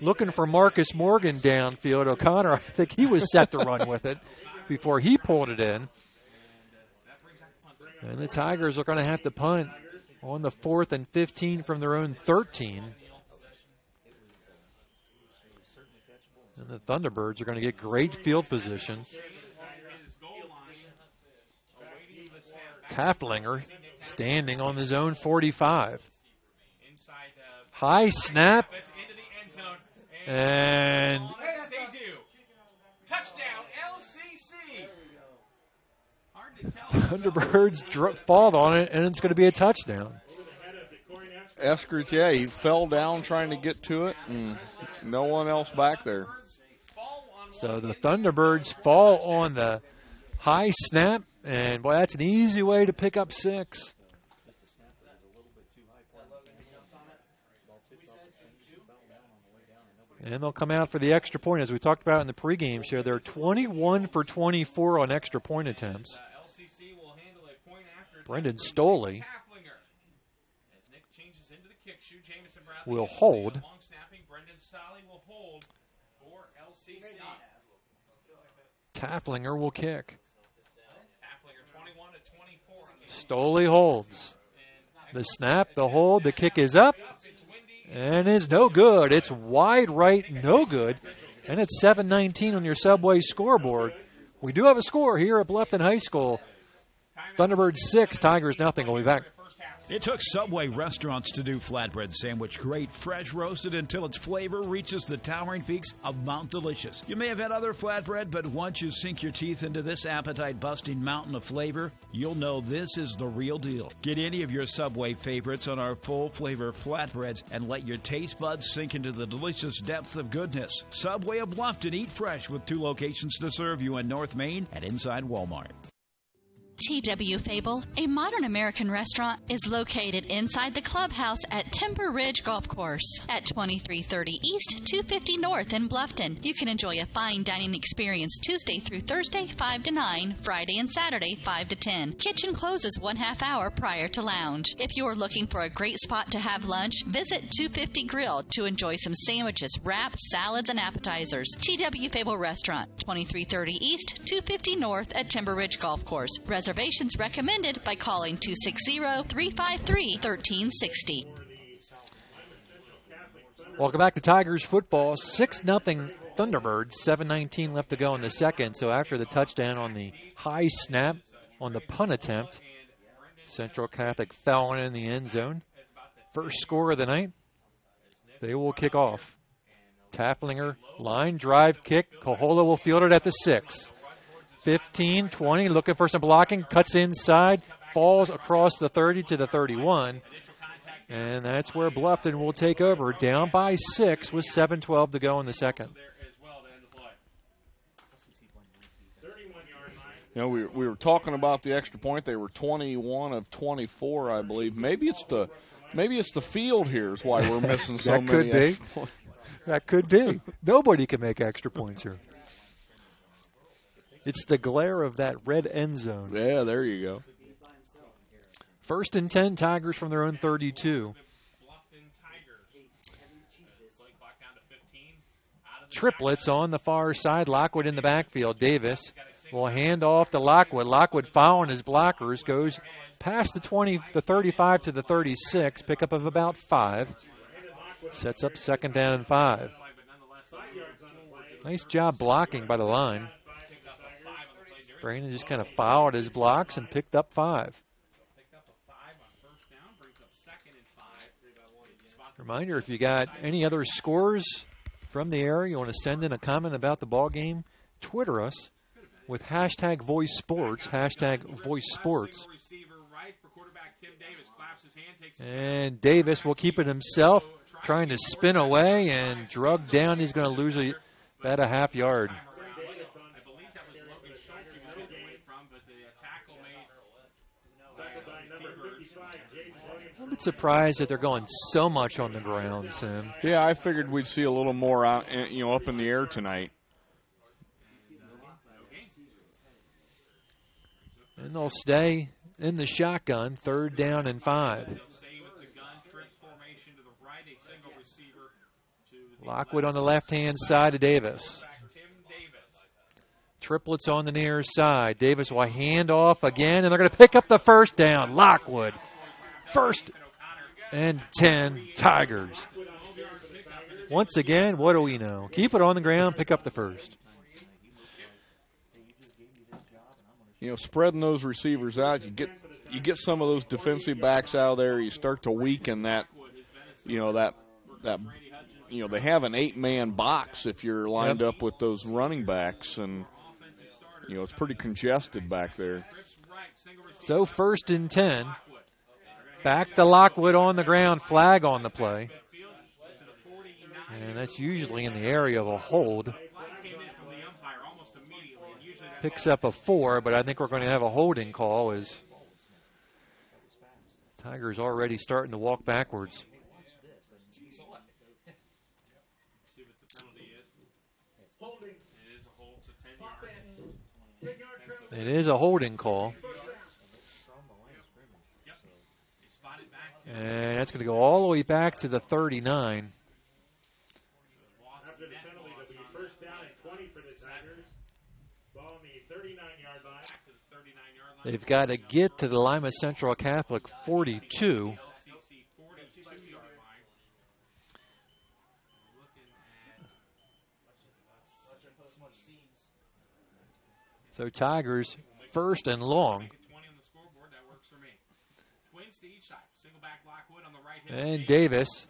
Looking for Marcus Morgan downfield. O'Connor, I think he was set to run with it before he pulled it in. And the Tigers are going to have to punt on the 4th and 15 from their own 13. And the Thunderbirds are going to get great field position. Taflinger standing on his own 45. High snap. And touchdown, LCC. Thunderbirds fall on it, and it's going to be a touchdown. Eskridge, yeah, he fell down trying to get to it, and no one else back there. So the Thunderbirds fall on the high snap, and boy, that's an easy way to pick up 6. And they'll come out for the extra point. As we talked about in the pregame show, they're 21 for 24 on extra point attempts. Brendan Stoley will hold. Taflinger will kick. Stoley holds. The snap, the hold, the kick is up. And it's no good. It's wide right, no good. And it's 7:19 on your Subway scoreboard. We do have a score here at Bluffton High School. Thunderbirds 6, Tigers nothing. We'll be back. It took Subway restaurants to do flatbread sandwich great, fresh roasted until its flavor reaches the towering peaks of Mount Delicious. You may have had other flatbread, but once you sink your teeth into this appetite-busting mountain of flavor, you'll know this is the real deal. Get any of your Subway favorites on our full-flavor flatbreads and let your taste buds sink into the delicious depth of goodness. Subway of Bluffton, eat fresh with 2 locations to serve you in North Main and inside Walmart. TW Fable, a modern American restaurant, is located inside the clubhouse at Timber Ridge Golf Course at 2330 East, 250 North in Bluffton. You can enjoy a fine dining experience Tuesday through Thursday, 5 to 9, Friday and Saturday, 5 to 10. Kitchen closes 1/2 hour prior to lounge. If you're looking for a great spot to have lunch, visit 250 Grill to enjoy some sandwiches, wraps, salads, and appetizers. TW Fable Restaurant, 2330 East, 250 North at Timber Ridge Golf Course. Reservations recommended by calling 260-353-1360. Welcome back to Tigers football. 6-0 Thunderbirds. 7:19 left to go in the second. So after the touchdown on the high snap on the punt attempt, Central Catholic fell in the end zone. First score of the night. They will kick off. Tafflinger, line drive kick. Kohola will field it at the 6. 15-20, looking for some blocking. Cuts inside, falls across the 30 to the 31. And that's where Bluffton will take over, down by 6 with 7:12 to go in the second. You know, we were talking about the extra point. They were 21 of 24, I believe. Maybe it's the field here is why we're missing so many. Could be. That could be. Nobody can make extra points here. It's the glare of that red end zone. Yeah, there you go. 1st and 10, Tigers from their own 32. Triplets on the far side. Lockwood in the backfield. Davis will hand off to Lockwood. Lockwood following his blockers. Goes past the 20, the 35 to the 36. Pickup of about 5. Sets up 2nd down and 5. Nice job blocking by the line. Brandon just kind of fouled his blocks and picked up 5. Reminder, if you got any other scores from the area, you want to send in a comment about the ball game, Twitter us with hashtag Voice Sports, hashtag Voice Sports. And Davis will keep it himself, trying to spin away and drug down. He's going to lose about a half yard. I'm a bit surprised that they're going so much on the ground, Sim. Yeah, I figured we'd see a little more out, up in the air tonight. And they'll stay in the shotgun, 3rd down and 5. Lockwood on the left-hand side of Davis. Triplets on the near side. Davis will hand off again, and they're going to pick up the 1st down. Lockwood. 1st and 10, Tigers. Once again, what do we know? Keep it on the ground, pick up the 1st. Spreading those receivers out, you get some of those defensive backs out there. You start to weaken that. They have an 8-man box if you're lined up with those running backs, and it's pretty congested back there. So 1st and 10. Back to Lockwood on the ground, flag on the play. And that's usually in the area of a hold. Picks up a 4, but I think we're going to have a holding call as Tigers already starting to walk backwards. It is a holding call. And that's going to go all the way back to the 39. After the penalty, it'll be 1st down and 20 for the Tigers. Ball on the 39-yard line. They've got to get to the Lima Central Catholic 42. So Tigers 1st and long. And Davis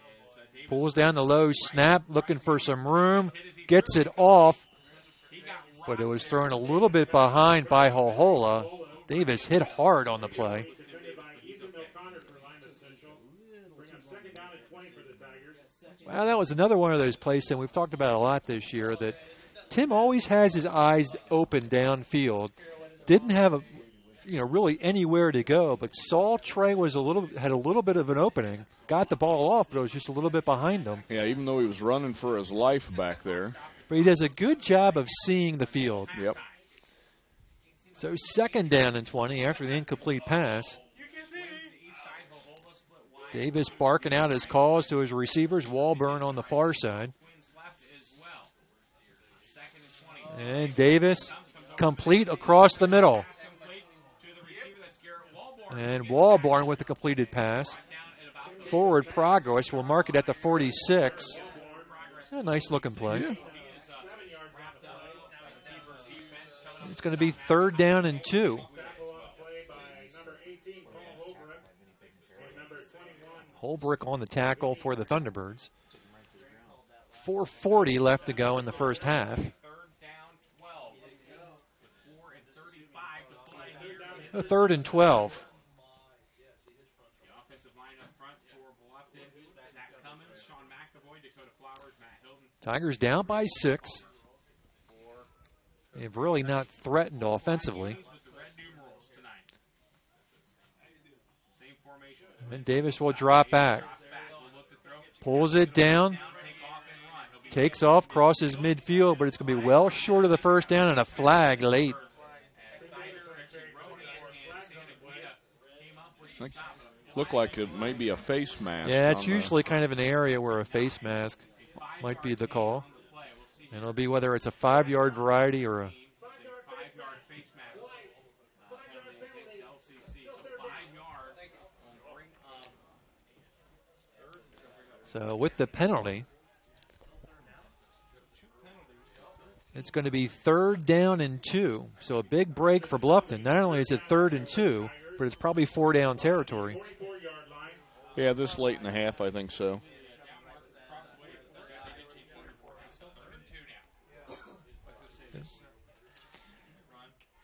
pulls down the low snap, looking for some room, gets it off, but it was thrown a little bit behind by Hohola. Davis hit hard on the play. Well, that was another one of those plays that we've talked about a lot this year, that Tim always has his eyes open downfield. Didn't have really anywhere to go, but saw Trey had a little bit of an opening, got the ball off, but it was just a little bit behind him. Yeah, even though he was running for his life back there. But he does a good job of seeing the field. Yep. So 2nd down and 20 after the incomplete pass. Davis barking out his calls to his receivers. Walburn on the far side. And Davis complete across the middle. And Walburn with a completed pass. Forward progress will mark it at the 46. A nice looking play. Yeah. It's going to be 3rd down and 2. Holbrook on the tackle for the Thunderbirds. 4:40 left to go in the first half. 3rd and 12. Tigers down by 6. They've really not threatened offensively. And Davis will drop back. Pulls it down. Takes off, crosses midfield, but it's going to be well short of the first down and a flag late. Look like it may be a face mask. Yeah, it's usually kind of an area where a face mask might be the call. And it'll be whether it's a 5-yard variety or a... So with the penalty, it's going to be 3rd down and 2. So a big break for Bluffton. Not only is it 3rd and 2, but it's probably 4-down territory. Yeah, this late in the half, I think so.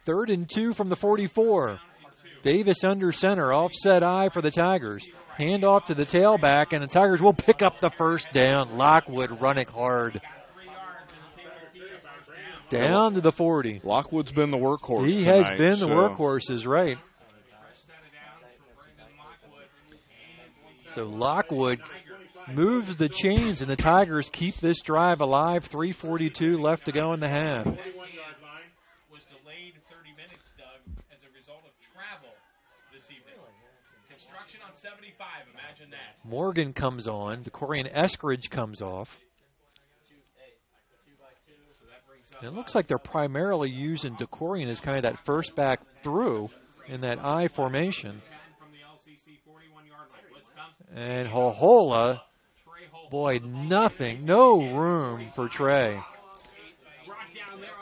Third and 2 from the 44. Davis under center, offset eye for the Tigers. Hand off to the tailback, and the Tigers will pick up the first down. Lockwood running hard. Down to the 40. Lockwood's been the workhorse He tonight, has been the workhorse, is right. So Lockwood moves the chains, and the Tigers keep this drive alive. 3:42 left to go in the half. Was delayed 30 minutes, Doug, as a result of travel this evening. Construction on 75, imagine that. Morgan comes on. DeCorian Eskridge comes off. And it looks like they're primarily using DeCorian as kind of that first back through in that I formation. And Hohola, boy, no room for Trey.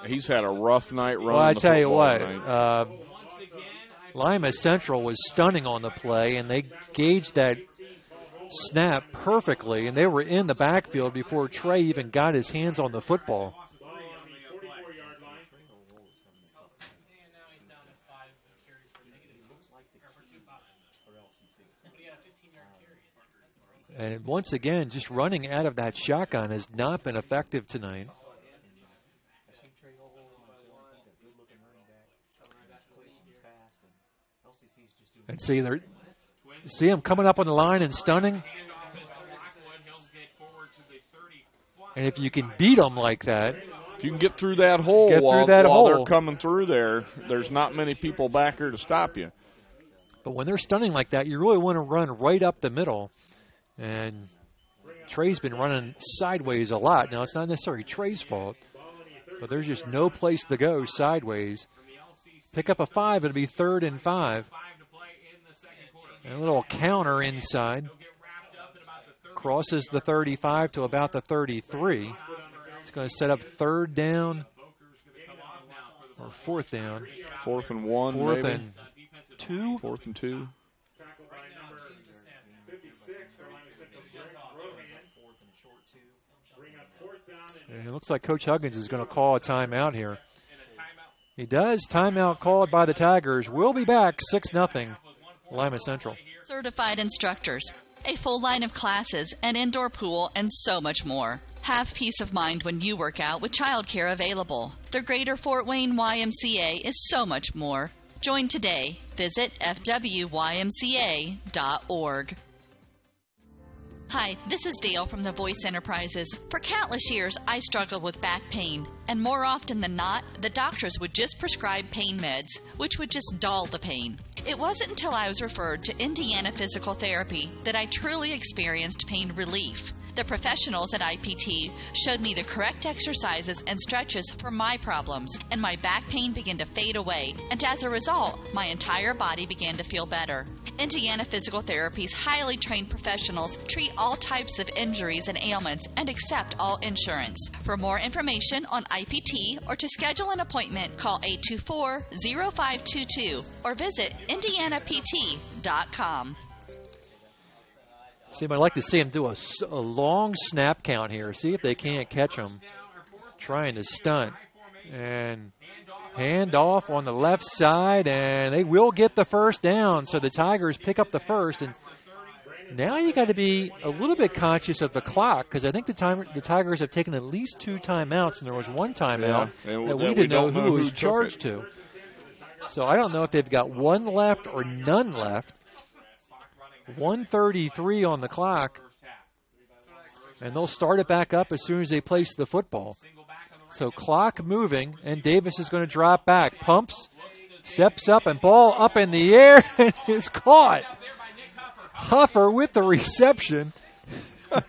He's had a rough night running. Well, I tell you what, Lima Central was stunning on the play, and they gauged that snap perfectly, and they were in the backfield before Trey even got his hands on the football. And once again, just running out of that shotgun has not been effective tonight. And see him coming up on the line and stunning. And if you can beat them like that, if you can get through that hole while they're coming through there, there's not many people back here to stop you. But when they're stunning like that, you really want to run right up the middle. And Trey's been running sideways a lot. Now, it's not necessarily Trey's fault, but there's just no place to go sideways. Pick up a 5, it'll be 3rd and 5. And a little counter inside. Crosses the 35 to about the 33. It's going to set up 3rd down or 4th down. 4th and 1, 4th maybe. and 2. 4th and 2. And it looks like Coach Huggins is going to call a timeout here. He does. Timeout called by the Tigers. We'll be back 6-0 Lima Central. Certified instructors, a full line of classes, an indoor pool, and so much more. Have peace of mind when you work out with childcare available. The Greater Fort Wayne YMCA is so much more. Join today. Visit fwymca.org. Hi, this is Dale from the Voice Enterprises. For countless years, I struggled with back pain, and more often than not, the doctors would just prescribe pain meds, which would just dull the pain. It wasn't until I was referred to Indiana Physical Therapy that I truly experienced pain relief. The professionals at IPT showed me the correct exercises and stretches for my problems, and my back pain began to fade away, and as a result, my entire body began to feel better. Indiana Physical Therapy's highly trained professionals treat all types of injuries and ailments and accept all insurance. For more information on IPT or to schedule an appointment, call 824-0522 or visit indianapt.com. See, I'd like to see him do a long snap count here. See if they can't catch him trying to stunt. And hand off on the left side, and they will get the first down. So the Tigers pick up the first. And now you got to be a little bit conscious of the clock, because I think the Tigers have taken at least 2 timeouts, and there was 1 timeout that we didn't know who was charged to. So I don't know if they've got 1 left or none left. 1:33 on the clock, and they'll start it back up as soon as they place the football. So clock moving, and Davis is going to drop back. Pumps, steps up, and ball up in the air, and is caught. Huffer with the reception.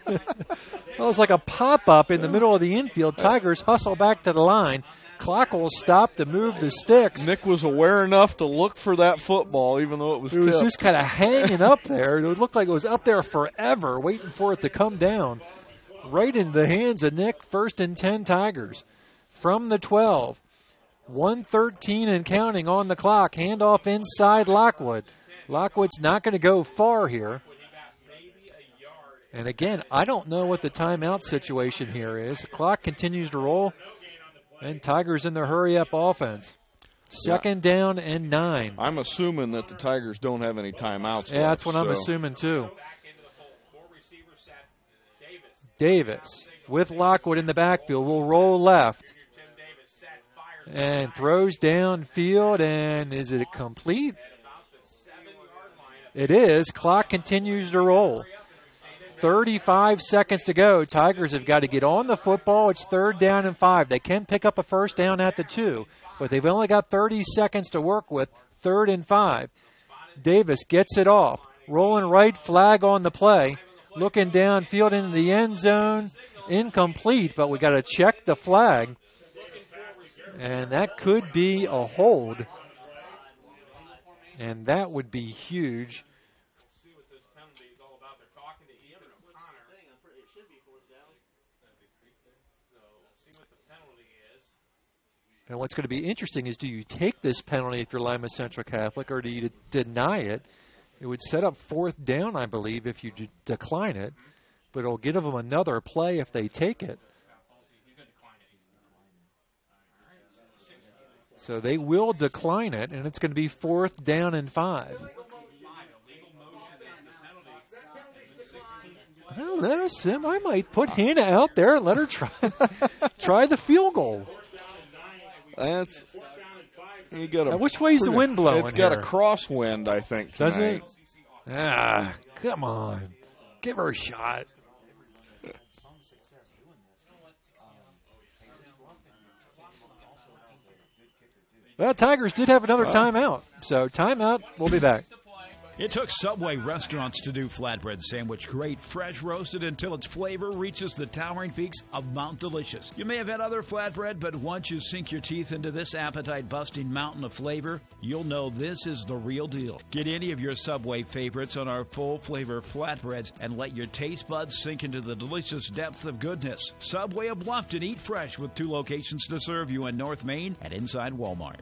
It was like a pop-up in the middle of the infield. Tigers hustle back to the line. Clock will stop to move the sticks. Nick was aware enough to look for that football, even though it was tipped. It was just kind of hanging up there. It looked like it was up there forever, waiting for it to come down. Right in the hands of Nick. 1st and 10 Tigers from the 12. 1:13 and counting on the clock. Handoff inside Lockwood. Lockwood's not going to go far here. And again, I don't know what the timeout situation here is. The clock continues to roll. And Tigers in their hurry-up offense. 2nd down and 9. I'm assuming that the Tigers don't have any timeouts. Yeah, that's what I'm assuming too. Davis with Lockwood in the backfield will roll left. And throws downfield, and is it complete? It is. Clock continues to roll. 35 seconds to go. Tigers have got to get on the football. It's 3rd down and 5. They can pick up a first down at the 2, but they've only got 30 seconds to work with. 3rd and 5. Davis gets it off. Rolling right, flag on the play. Looking downfield into the end zone. Incomplete, but we got to check the flag. And that could be a hold. And that would be huge. And what's going to be interesting is, do you take this penalty if you're Lima Central Catholic, or do you deny it? It would set up 4th down, I believe, if you decline it. But it'll give them another play if they take it. So they will decline it, and it's going to be 4th down and 5. Well, there's Sim. I might put Hannah out there and let her try the field goal. That's you got a. Now, which way's the wind blowing? It's got here? A crosswind, I think. Tonight. Does it? Ah, come on, give her a shot. Well, Tigers did have another timeout, so timeout. We'll be back. It took Subway restaurants to do flatbread sandwich great, fresh roasted until its flavor reaches the towering peaks of Mount Delicious. You may have had other flatbread, but once you sink your teeth into this appetite-busting mountain of flavor, you'll know this is the real deal. Get any of your Subway favorites on our full-flavor flatbreads and let your taste buds sink into the delicious depth of goodness. Subway of Bluffton, eat fresh with 2 locations to serve you in North Main and inside Walmart.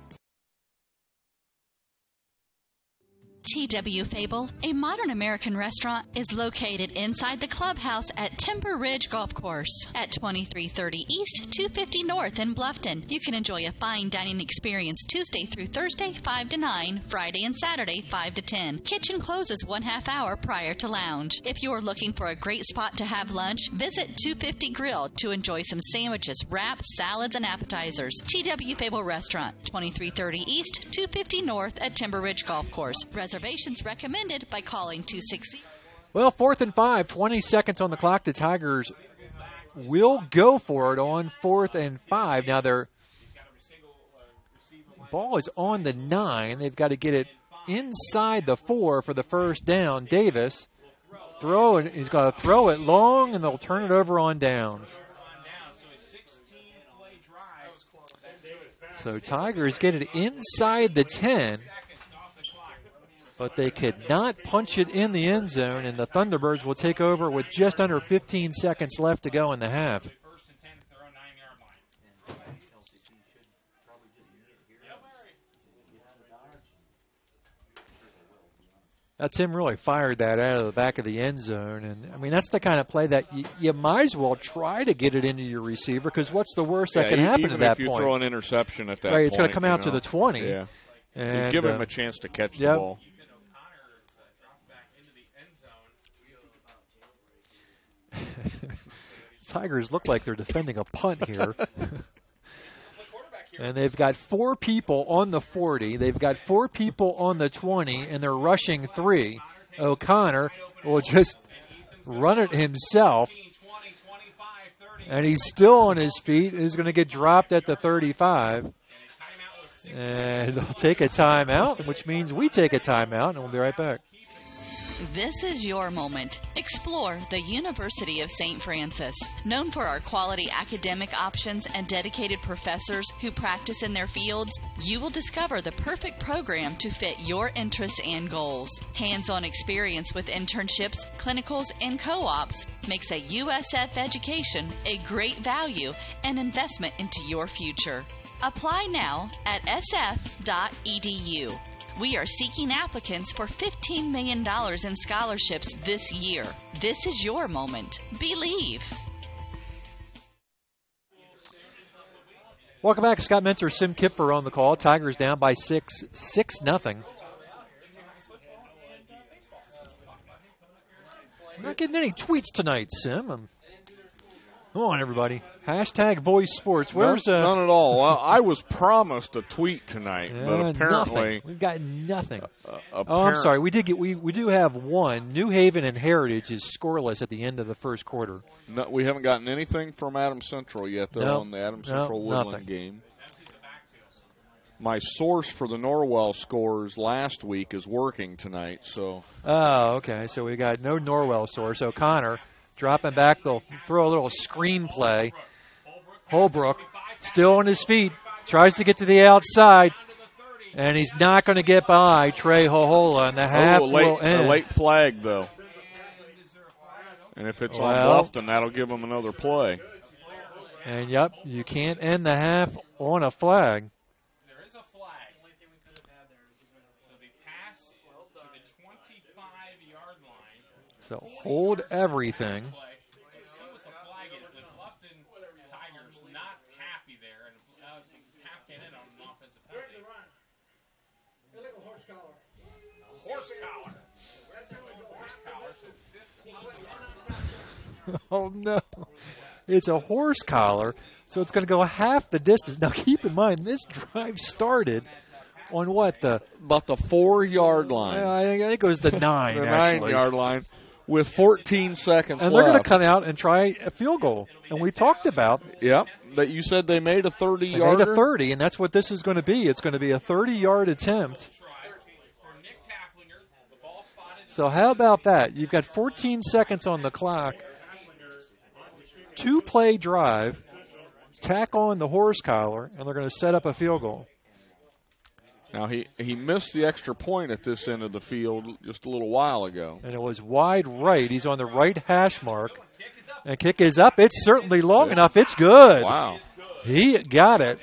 T.W. Fable, a modern American restaurant, is located inside the clubhouse at Timber Ridge Golf Course at 2330 East, 250 North in Bluffton. You can enjoy a fine dining experience Tuesday through Thursday, 5 to 9, Friday and Saturday, 5 to 10. Kitchen closes 1/2 hour prior to lounge. If you're looking for a great spot to have lunch, visit 250 Grill to enjoy some sandwiches, wraps, salads, and appetizers. T.W. Fable Restaurant, 2330 East, 250 North at Timber Ridge Golf Course. Reservations recommended by calling 260. Well, 4th and 5, 20 seconds on the clock. The Tigers will go for it on 4th and 5. Now their ball is on the 9. They've got to get it inside the 4 for the first down. Davis he's got to throw it long, and they'll turn it over on downs. So Tigers get it inside the 10. but they could not punch it in the end zone, and the Thunderbirds will take over with just under 15 seconds left to go in the half. Tim really fired that out of the back of the end zone. And, I mean, that's the kind of play that you might as well try to get it into your receiver, because what's the worst that can happen at that point? Even if you throw an interception at that point. Right, it's going to come out to the 20. Yeah. And give him a chance to catch the ball. Tigers look like they're defending a punt here. And they've got 4 people on the 40. They've got 4 people on the 20, and they're rushing 3. O'Connor will just run it himself. And he's still on his feet. He's going to get dropped at the 35. And they'll take a timeout, which means we take a timeout, and we'll be right back. This is your moment. Explore the University of St. Francis. Known for our quality academic options and dedicated professors who practice in their fields, you will discover the perfect program to fit your interests and goals. Hands-on experience with internships, clinicals, and co-ops makes a USF education a great value and investment into your future. Apply now at sf.edu. We are seeking applicants for $15 million in scholarships this year. This is your moment. Believe. Welcome back. Scott Mentor, Sim Kipfer on the call. Tigers down by 6-0. We're not getting any tweets tonight, Sim. Come on, everybody. Hashtag Voice Sports. Where's none at all. Well, I was promised a tweet tonight, but apparently nothing. We've got nothing. I'm sorry. We do have one. New Haven and Heritage is scoreless at the end of the first quarter. No, we haven't gotten anything from Adams Central yet. They're on the Adams Central Woodland game. My source for the Norwell scores last week is working tonight. So. Oh, okay. So we got no Norwell source. O'Connor dropping back. They'll throw a little screenplay. Holbrook still on his feet. Tries to get to the outside. And he's not going to get by Trey Hohola. And the half will end. A late flag, though. And if it's on Bluffton, that'll give them another play. And, yep, you can't end the half on a flag. There is a flag. So they pass to the 25-yard line. So hold everything. Let's see what the flag is. The Bluffton Tigers not happy there, and half came in on an offensive penalty. Horse collar. Oh, no. It's a horse collar, so it's going to go half the distance. Now, keep in mind, this drive started on what? About the 4-yard line. I think it was the 9, the actually. 9-yard line with 14 seconds and left. They're going to come out and try a field goal. And we talked about. Yep. That you said they made a 30-yarder? They made a 30, and that's what this is going to be. It's going to be a 30-yard attempt. So how about that? You've got 14 seconds on the clock. 2-play drive, tack on the horse collar, and they're going to set up a field goal. Now, he missed the extra point at this end of the field just a little while ago. And it was wide right. He's on the right hash mark. And kick is up. It's certainly long enough. It's good. Wow. He got it.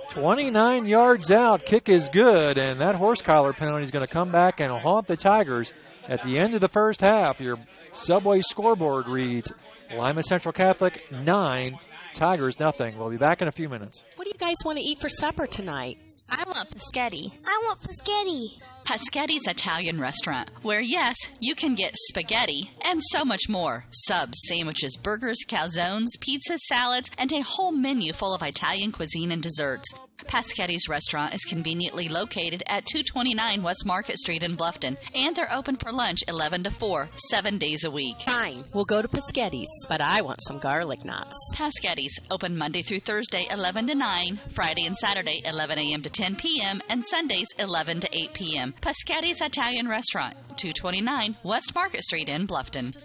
29 yards out. Kick is good. And that horse collar penalty is going to come back and haunt the Tigers at the end of the first half. Your Subway scoreboard reads Lima Central Catholic 9, Tigers nothing. We'll be back in a few minutes. What do you guys want to eat for supper tonight? I want Paschetti. I want Paschetti. Paschetti's Italian restaurant, where, yes, you can get spaghetti and so much more. Subs, sandwiches, burgers, calzones, pizzas, salads, and a whole menu full of Italian cuisine and desserts. Paschetti's restaurant is conveniently located at 229 West Market Street in Bluffton, and they're open for lunch 11 to 4, 7 days a week. Fine, we'll go to Paschetti's, but I want some garlic knots. Paschetti's, open Monday through Thursday 11 to 9, Friday and Saturday 11 a.m. to 10 p.m., and Sundays 11 to 8 p.m. Paschetti's Italian Restaurant, 229 West Market Street in Bluffton.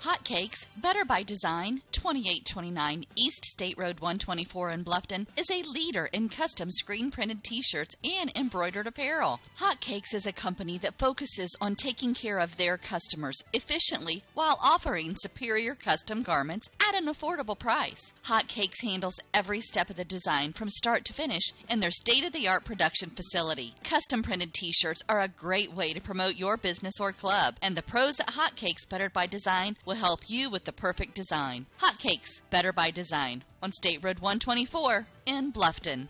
Hotcakes, Better by Design, 2829 East State Road 124 in Bluffton, is a leader in custom screen-printed t-shirts and embroidered apparel. Hotcakes is a company that focuses on taking care of their customers efficiently while offering superior custom garments at an affordable price. Hotcakes handles every step of the design from start to finish in their state-of-the-art production facility. Custom printed t-shirts are a great way to promote your business or club, and the pros at Hotcakes Better by Design will help you with the perfect design. Hotcakes Better by Design on State Road 124 in Bluffton.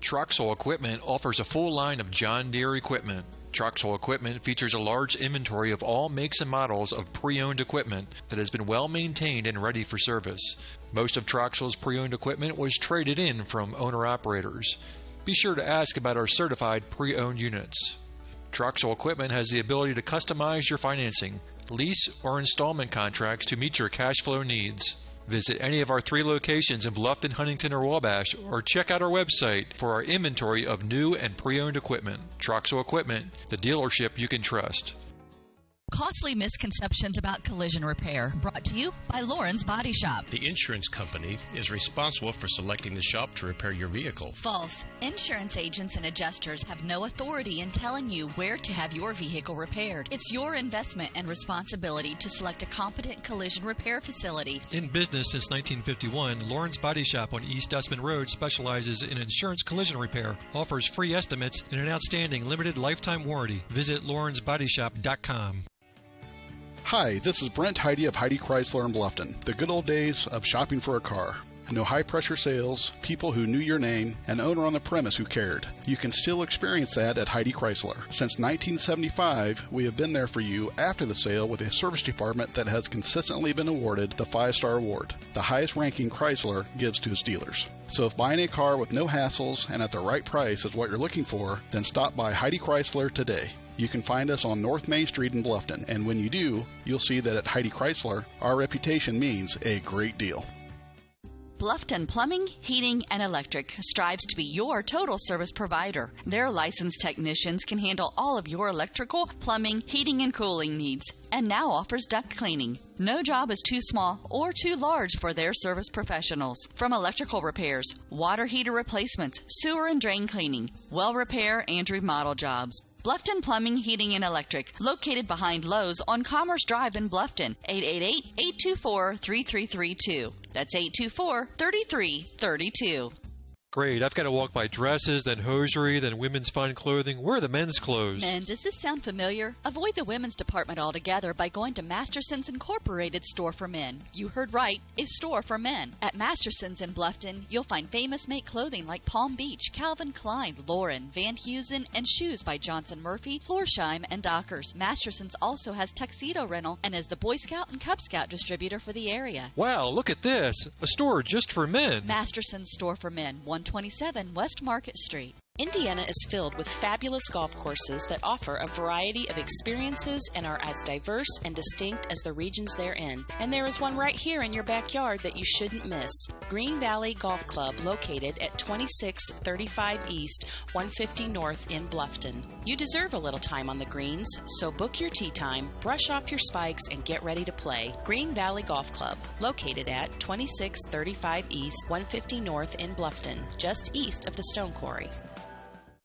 Troxel Equipment offers a full line of John Deere equipment. Troxel Equipment features a large inventory of all makes and models of pre-owned equipment that has been well maintained and ready for service. Most of Troxel's pre-owned equipment was traded in from owner-operators. Be sure to ask about our certified pre-owned units. Troxel Equipment has the ability to customize your financing, lease, or installment contracts to meet your cash flow needs. Visit any of our 3 locations in Bluffton, Huntington, or Wabash, or check out our website for our inventory of new and pre-owned equipment. Troxel Equipment, the dealership you can trust. Costly misconceptions about collision repair, brought to you by Lauren's Body Shop. The insurance company is responsible for selecting the shop to repair your vehicle. False. Insurance agents and adjusters have no authority in telling you where to have your vehicle repaired. It's your investment and responsibility to select a competent collision repair facility. In business since 1951, Lauren's Body Shop on East Dustman Road specializes in insurance collision repair, offers free estimates, and an outstanding limited lifetime warranty. Visit laurensbodyshop.com. Hi, this is Brent Heidi of Heidi Chrysler in Bluffton. The good old days of shopping for a car. No high-pressure sales, people who knew your name, an owner on the premise who cared. You can still experience that at Heidi Chrysler. Since 1975, we have been there for you after the sale with a service department that has consistently been awarded the 5-star award, the highest ranking Chrysler gives to its dealers. So if buying a car with no hassles and at the right price is what you're looking for, then stop by Heidi Chrysler today. You can find us on North Main Street in Bluffton, and when you do, you'll see that at Heidi Chrysler, our reputation means a great deal. Bluffton Plumbing, Heating, and Electric strives to be your total service provider. Their licensed technicians can handle all of your electrical, plumbing, heating, and cooling needs, and now offers duct cleaning. No job is too small or too large for their service professionals. From electrical repairs, water heater replacements, sewer and drain cleaning, well repair, and remodel jobs. Bluffton Plumbing, Heating, and Electric, located behind Lowe's on Commerce Drive in Bluffton, 888-824-3332. That's 824-3332. Great. I've got to walk by dresses, then hosiery, then women's fine clothing. Where are the men's clothes? Men, does this sound familiar? Avoid the women's department altogether by going to Masterson's Incorporated Store for Men. You heard right, a store for men. At Masterson's in Bluffton, you'll find famous make clothing like Palm Beach, Calvin Klein, Lauren, Van Heusen, and shoes by Johnson Murphy, Florsheim, and Dockers. Masterson's also has tuxedo rental and is the Boy Scout and Cub Scout distributor for the area. Wow, look at this. A store just for men. Masterson's Store for Men, 127 West Market Street. Indiana is filled with fabulous golf courses that offer a variety of experiences and are as diverse and distinct as the regions they're in. And there is one right here in your backyard that you shouldn't miss. Green Valley Golf Club, located at 2635 East, 150 North in Bluffton. You deserve a little time on the greens, so book your tee time, brush off your spikes, and get ready to play. Green Valley Golf Club, located at 2635 East, 150 North in Bluffton, just east of the Stone Quarry.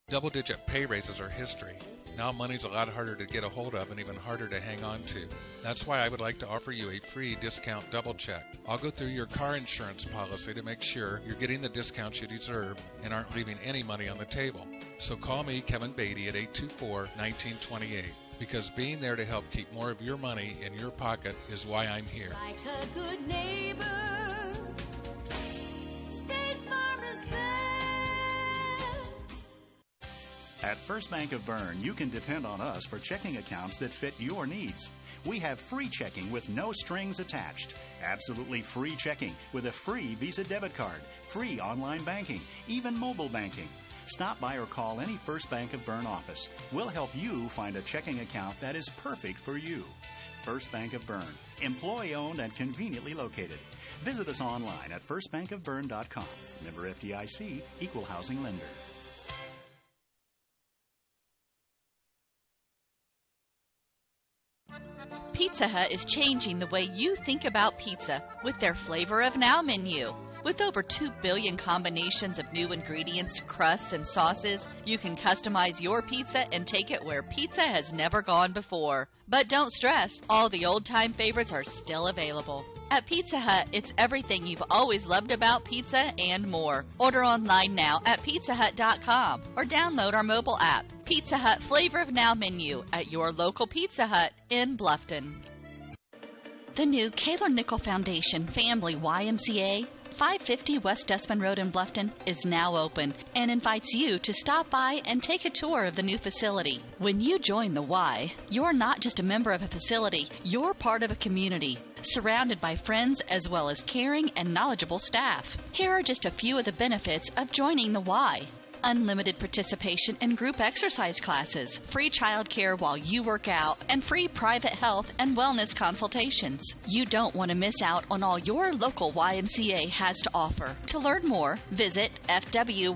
Double-digit pay raises are history. Now money's a lot harder to get a hold of and even harder to hang on to. That's why I would like to offer you a free discount double check. I'll go through your car insurance policy to make sure you're getting the discounts you deserve and aren't leaving any money on the table. So call me, Kevin Beatty, at 824-1928. Because being there to help keep more of your money in your pocket is why I'm here. Like a good neighbor, State Farm is there. At First Bank of Bern, you can depend on us for checking accounts that fit your needs. We have free checking with no strings attached. Absolutely free checking with a free Visa debit card, free online banking, even mobile banking. Stop by or call any First Bank of Bern office. We'll help you find a checking account that is perfect for you. First Bank of Bern, employee-owned and conveniently located. Visit us online at firstbankofbern.com. Member FDIC, Equal Housing Lender. Pizza Hut is changing the way you think about pizza with their Flavor of Now menu. With over 2 billion combinations of new ingredients, crusts, and sauces, you can customize your pizza and take it where pizza has never gone before. But don't stress, all the old-time favorites are still available. At Pizza Hut, it's everything you've always loved about pizza and more. Order online now at pizzahut.com or download our mobile app. Pizza Hut Flavor of Now menu at your local Pizza Hut in Bluffton. The new Kaler Nickel Foundation Family YMCA, 550 West Dustman Road in Bluffton, is now open and invites you to stop by and take a tour of the new facility. When you join the Y, you're not just a member of a facility, you're part of a community, surrounded by friends as well as caring and knowledgeable staff. Here are just a few of the benefits of joining the Y. Unlimited participation in group exercise classes, free childcare while you work out, and free private health and wellness consultations. You don't want to miss out on all your local YMCA has to offer. To learn more, visit fwymca.org.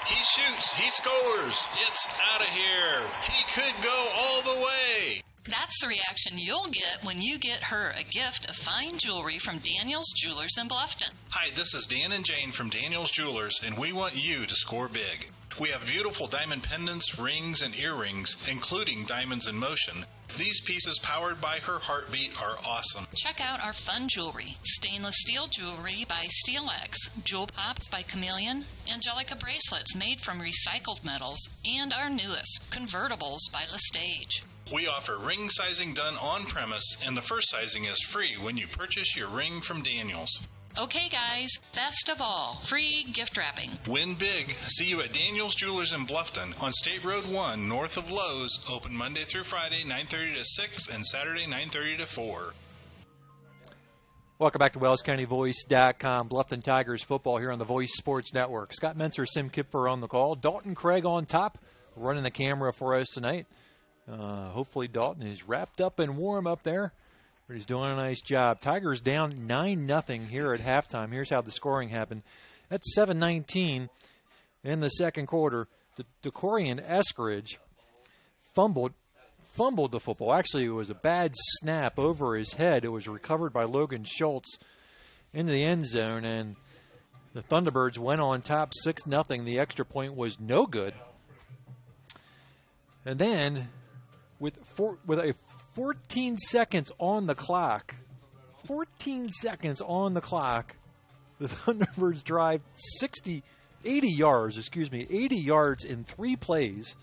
He shoots, he scores, it's out of here. He could go all the way. That's the reaction you'll get when you get her a gift of fine jewelry from Daniel's Jewelers in Bluffton. Hi, this is Dan and Jane from Daniel's Jewelers, and we want you to score big. We have beautiful diamond pendants, rings, and earrings, including diamonds in motion. These pieces, powered by her heartbeat, are awesome. Check out our fun jewelry. Stainless steel jewelry by SteelX, jewel pops by Chameleon, Angelica bracelets made from recycled metals, and our newest, convertibles by Lestage. We offer ring sizing done on premise, and the first sizing is free when you purchase your ring from Daniel's. Okay, guys, best of all, free gift wrapping. Win big. See you at Daniel's Jewelers in Bluffton on State Road 1, north of Lowe's. Open Monday through Friday, 9:30 to 6, and Saturday, 9:30 to 4. Welcome back to WellsCountyVoice.com. Bluffton Tigers football here on the Voice Sports Network. Scott Menser, Sim Kipfer on the call. Dalton Craig on top, running the camera for us tonight. Hopefully Dalton is wrapped up and warm up there, but he's doing a nice job. Tigers down 9-0 here at halftime. Here's how the scoring happened. At 7:19 in the second quarter, DeCorian Eskridge fumbled the football. Actually, it was a bad snap over his head. It was recovered by Logan Schultz into the end zone, and the Thunderbirds went on top 6-0. The extra point was no good. And then with 14 seconds on the clock, the Thunderbirds drive 80 yards in 3 plays.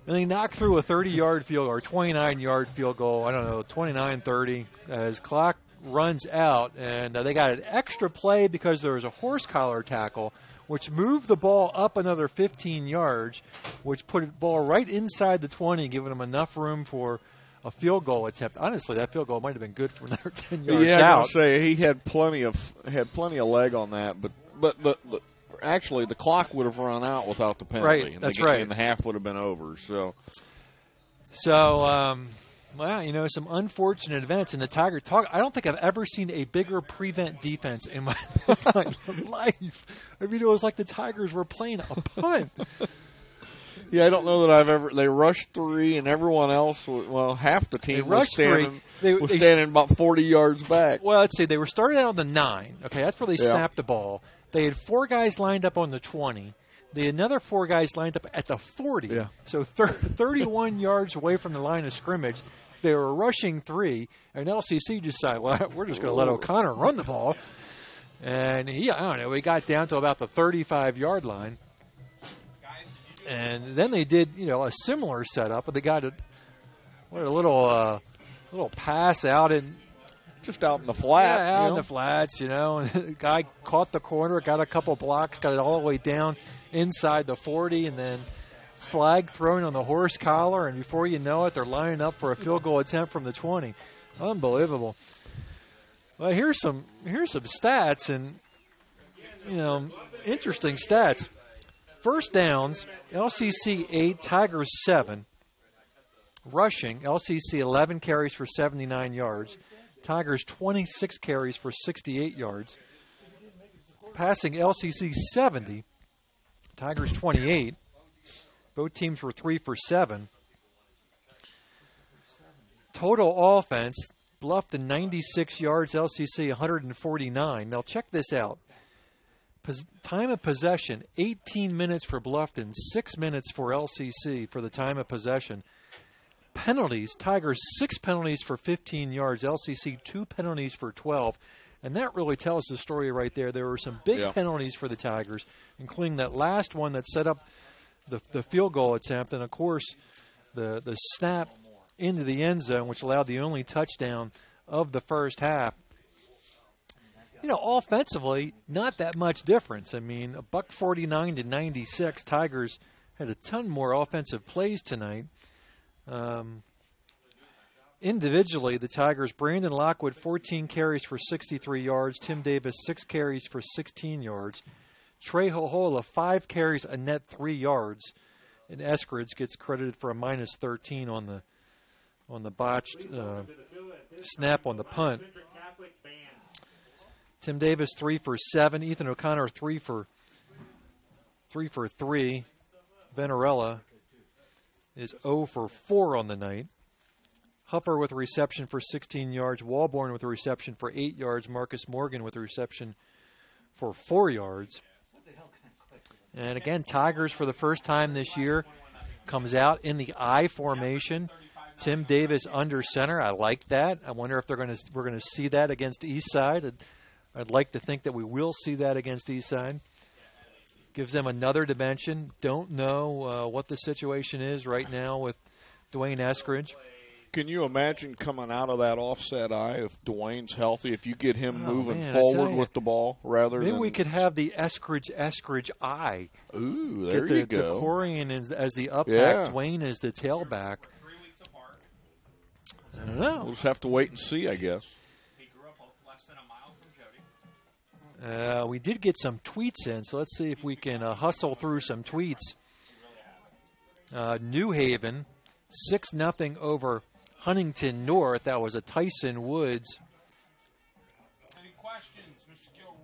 And they knock through a 30-yard field or 29-yard field goal, 29-30, as clock runs out. And they got an extra play because there was a horse collar tackle, which moved the ball up another 15 yards, which put the ball right inside the 20, giving them enough room for a field goal attempt. Honestly, that field goal might have been good for another 10 yards out. I was say he had plenty of leg on that, but actually the clock would have run out without the penalty. Right, and that's right. And the half would have been over. So well, some unfortunate events in the Tiger talk. I don't think I've ever seen a bigger prevent defense in my life. I mean, it was like the Tigers were playing a punt. Yeah, I don't know that they rushed 3, and everyone else, half the team was standing about 40 yards back. Well, let's see, they were started out on the 9. Okay, that's where they snapped the ball. They had 4 guys lined up on the 20. They had another 4 guys lined up at the 40. Yeah. So 31 yards away from the line of scrimmage. They were rushing 3, and LCC decided, we're just going to let O'Connor run the ball. And we got down to about the 35-yard line. And then they did, a similar setup, but they got a little pass out in just out in the flat. Yeah, out in the flats, and the guy caught the corner, got a couple blocks, got it all the way down inside the 40, and then flag thrown on the horse collar, and before you know it, they're lining up for a field goal attempt from the 20. Unbelievable. Well, here's some stats, and interesting stats. First downs, LCC 8, Tigers 7. Rushing, LCC 11 carries for 79 yards. Tigers 26 carries for 68 yards. Passing, LCC 70. Tigers 28. Both teams were 3 for 7. Total offense, Bluffton 96 yards, LCC 149. Now check this out. Time of possession, 18 minutes for Bluffton, 6 minutes for LCC for the time of possession. Penalties, Tigers 6 penalties for 15 yards, LCC 2 penalties for 12. And that really tells the story right there. There were some big penalties for the Tigers, including that last one that set up the field goal attempt, and, of course, the snap into the end zone, which allowed the only touchdown of the first half. You know, offensively, not that much difference. I mean, $149 to 96. Tigers had a ton more offensive plays tonight. Individually, the Tigers, Brandon Lockwood, 14 carries for 63 yards. Tim Davis, 6 carries for 16 yards. Trey Hohola, 5 carries, a net 3 yards. And Eskridge gets credited for a minus 13 on the botched snap on the punt. Tim Davis, 3 for 7. Ethan O'Connor, 3 for 3. Venarella is 0 for 4 on the night. Huffer with a reception for 16 yards. Walborn with a reception for 8 yards. Marcus Morgan with a reception for 4 yards. And again, Tigers for the first time this year comes out in the I formation. Tim Davis under center. I like that. I wonder if we're going to see that against Eastside. I'd like to think that we will see that against Eastside. Gives them another dimension. Don't know what the situation is right now with Dwayne Eskridge. Can you imagine coming out of that offset eye if Dwayne's healthy, if you get him moving forward with the ball rather than... Maybe we could have the Eskridge eye. Ooh, there you go. Get the Corian as the up back, Dwayne as the tailback. I don't know. We'll just have to wait and see, I guess. We did get some tweets in, so let's see if we can hustle through some tweets. New Haven, 6-0 over Huntington North. That was a Tyson Woods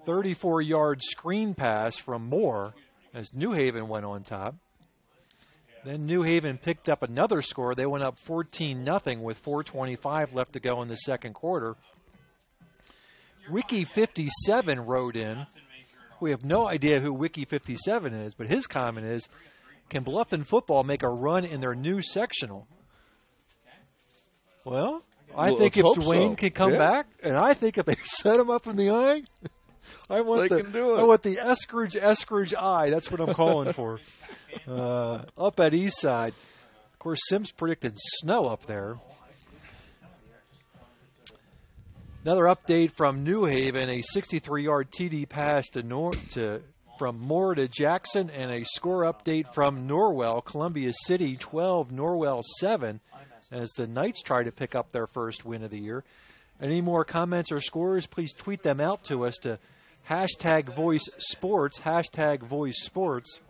34-yard screen pass from Moore as New Haven went on top. Then New Haven picked up another score. They went up 14-0 with 4:25 left to go in the second quarter. Wiki 57 wrote in. We have no idea who Wiki 57 is, but his comment is, can Bluffton football make a run in their new sectional? Well, I think if Dwayne can come back, and I think if they set him up in the eye, I want the Eskridge eye. That's what I'm calling for. Up at Eastside. Of course, Sims predicted snow up there. Another update from New Haven, a 63-yard TD pass from Moore to Jackson, and a score update from Norwell, Columbia City 12, Norwell 7, as the Knights try to pick up their first win of the year. Any more comments or scores, please tweet them out to us to #VoiceSports, #VoiceSports.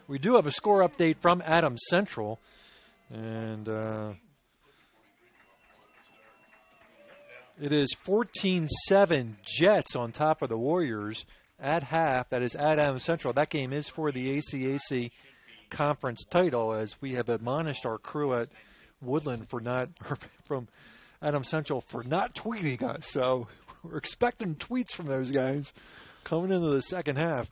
We do have a score update from Adams Central, and it is 14-7 Jets on top of the Warriors at half. That is at Adams Central. That game is for the ACAC conference title, as we have admonished our crew at Woodland from Adams Central for not tweeting us. So we're expecting tweets from those guys coming into the second half.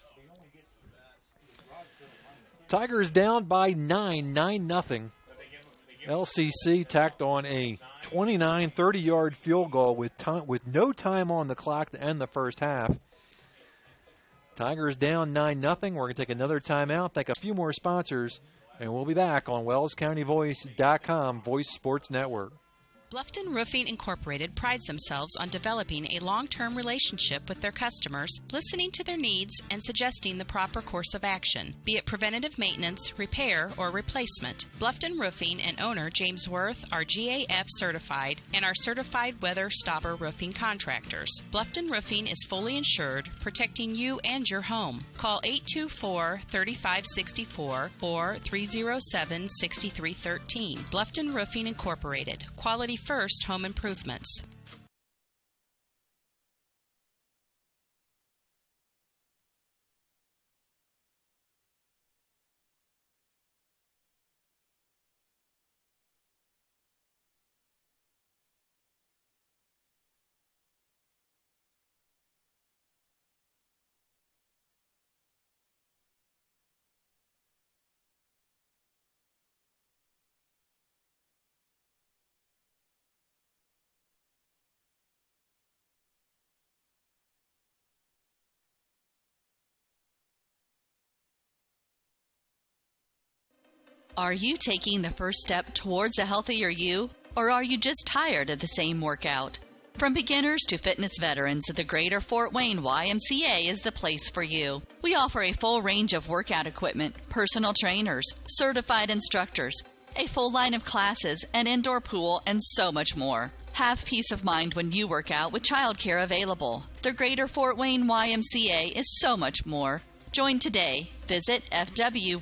Tigers down by 9-0. LCC tacked on a 30-yard field goal with no time on the clock to end the first half. Tigers down 9-0. We're going to take another timeout, thank a few more sponsors, and we'll be back on WellsCountyVoice.com, Voice Sports Network. Bluffton Roofing Incorporated prides themselves on developing a long-term relationship with their customers, listening to their needs, and suggesting the proper course of action, be it preventative maintenance, repair, or replacement. Bluffton Roofing and owner James Worth are GAF certified and are certified weather stopper roofing contractors. Bluffton Roofing is fully insured, protecting you and your home. Call 824-3564 or 307-6313. Bluffton Roofing Incorporated. Quality first home improvements. Are you taking the first step towards a healthier you, or are you just tired of the same workout? From beginners to fitness veterans, the Greater Fort Wayne YMCA is the place for you. We offer a full range of workout equipment, personal trainers, certified instructors, a full line of classes, an indoor pool, and so much more. Have peace of mind when you work out with childcare available. The Greater Fort Wayne YMCA is so much more. Join today. Visit fwymca.org.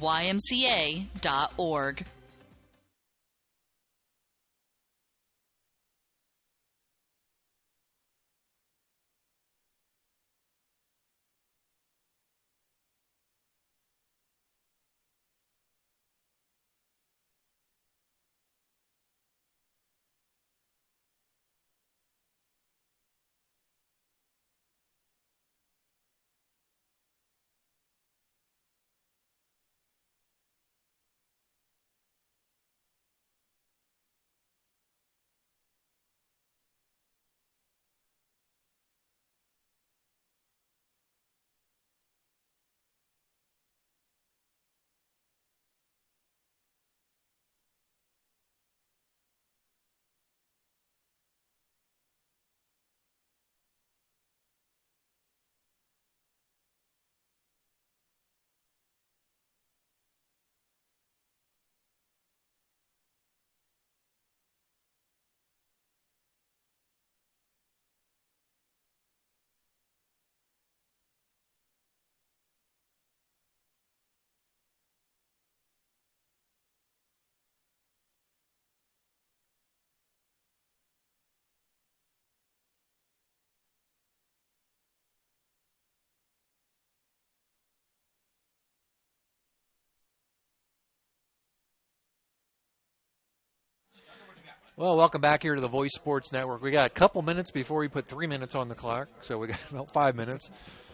Well, welcome back here to the Voice Sports Network. We got a couple minutes before we put 3 minutes on the clock, so we got about 5 minutes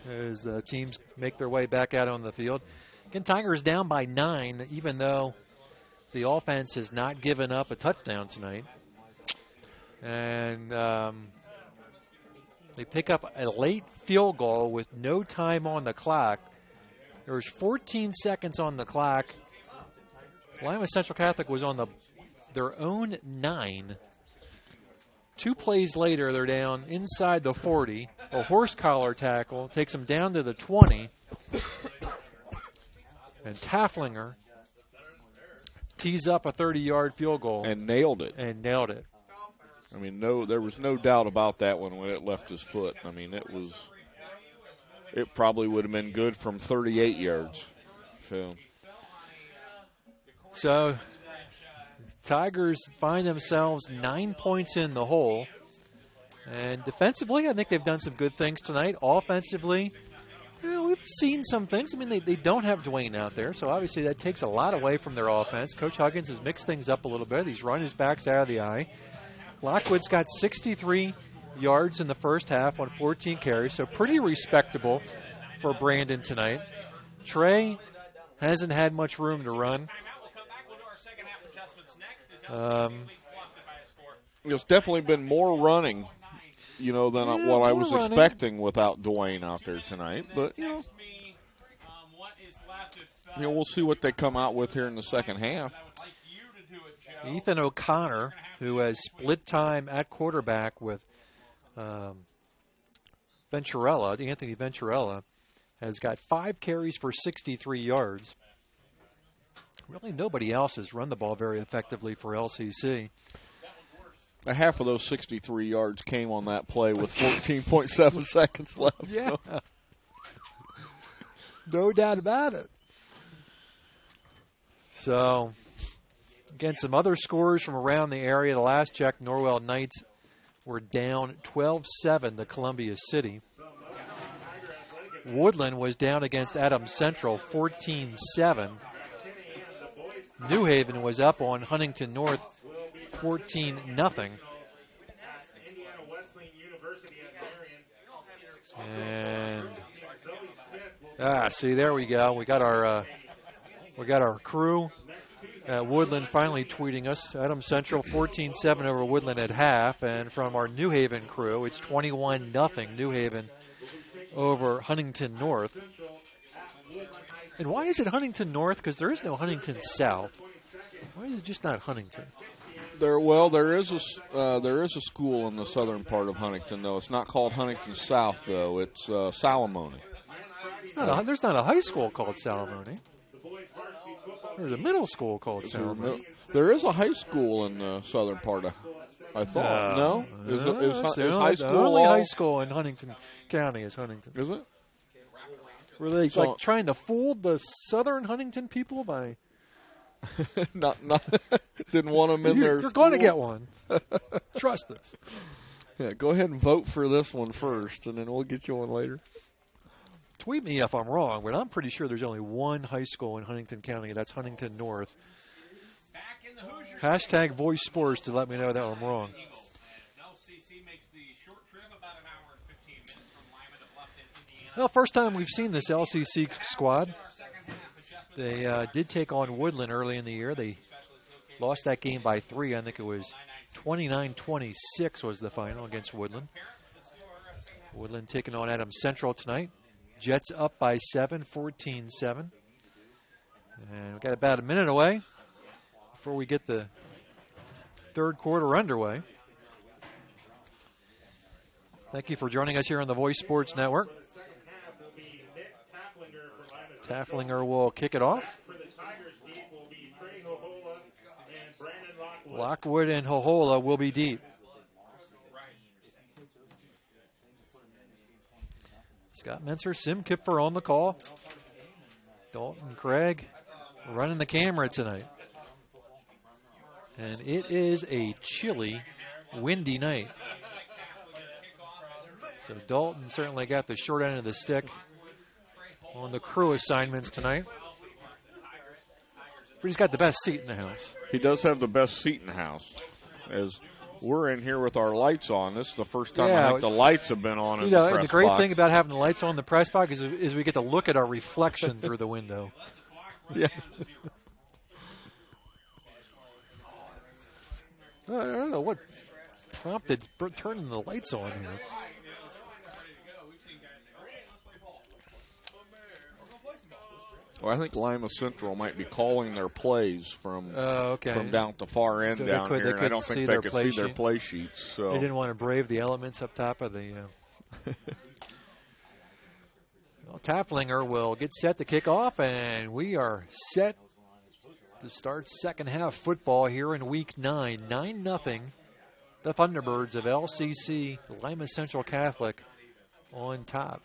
as the teams make their way back out on the field. Again, Tigers down by 9, even though the offense has not given up a touchdown tonight. And they pick up a late field goal with no time on the clock. There's 14 seconds on the clock. Lima Central Catholic was on their own 9. 2 plays later, they're down inside the 40. A horse collar tackle takes them down to the 20. And Tafflinger tees up a 30-yard field goal. And nailed it. I mean, there was no doubt about that one when it left his foot. I mean, it probably would have been good from 38 yards. So Tigers find themselves 9 points in the hole. And defensively, I think they've done some good things tonight. Offensively, we've seen some things. I mean, they don't have Dwayne out there, so obviously that takes a lot away from their offense. Coach Huggins has mixed things up a little bit. He's run his backs out of the eye. Lockwood's got 63 yards in the first half on 14 carries, so pretty respectable for Brandon tonight. Trey hasn't had much room to run. It's definitely been more running, than what I was expecting without Dwayne out there tonight. But, we'll see what they come out with here in the second half. Ethan O'Connor, who has split time at quarterback with Anthony Venturella, has got 5 carries for 63 yards. Really nobody else has run the ball very effectively for LCC. A half of those 63 yards came on that play with 14.7 seconds left. Yeah. So. No doubt about it. So, again, some other scores from around the area. The last check, Norwell Knights were down 12-7 to Columbia City. Woodland was down against Adams Central 14-7. New Haven was up on Huntington North 14-0. And see, there we go. We got our crew at Woodland finally tweeting us. Adams Central 14-7 over Woodland at half, and from our New Haven crew, it's 21-0 New Haven over Huntington North. And why is it Huntington North? Because there is no Huntington South. Why is it just not Huntington? There is a school in the southern part of Huntington, though. It's not called Huntington South, though. It's Salamone. There's not a high school called Salamone. There's a middle school called Salamone. There is a high school in the southern part of, I thought. No? Is high school? The only high school in Huntington County is Huntington. Is it? Were they trying to fool the southern Huntington people by... not didn't want them in there. You're going to get one. Trust us. Yeah, go ahead and vote for this one first, and then we'll get you one later. Tweet me if I'm wrong, but I'm pretty sure there's only one high school in Huntington County. That's Huntington North. Hashtag Voice Sports to let me know that I'm wrong. Well, first time we've seen this LCC squad. They did take on Woodland early in the year. They lost that game by 3. I think it was 29-26 was the final against Woodland. Woodland taking on Adams Central tonight. Jets up by 7, 14-7. And we've got about a minute away before we get the third quarter underway. Thank you for joining us here on the Voice Sports Network. Tafflinger will kick it off. Lockwood and Hohola will be deep. Scott Menser, Sim Kipfer on the call. Dalton Craig running the camera tonight. And it is a chilly, windy night. So Dalton certainly got the short end of the stick on the crew assignments tonight. But he's got the best seat in the house. He does have the best seat in the house. As we're in here with our lights on, this is the first time I think the lights have been on in the press and the great box. thing about having the lights on in the press box is we get to look at our reflection through the window. Yeah. I don't know what prompted turning the lights on here. Well, I think Lima Central might be calling their plays from down at the far end so down here. I don't think they could see their play sheets. So they didn't want to brave the elements up top of the. Well, Tafflinger will get set to kick off, and we are set to start second half football here in Week 9. 9-0. The Thunderbirds of LCC Lima Central Catholic on top.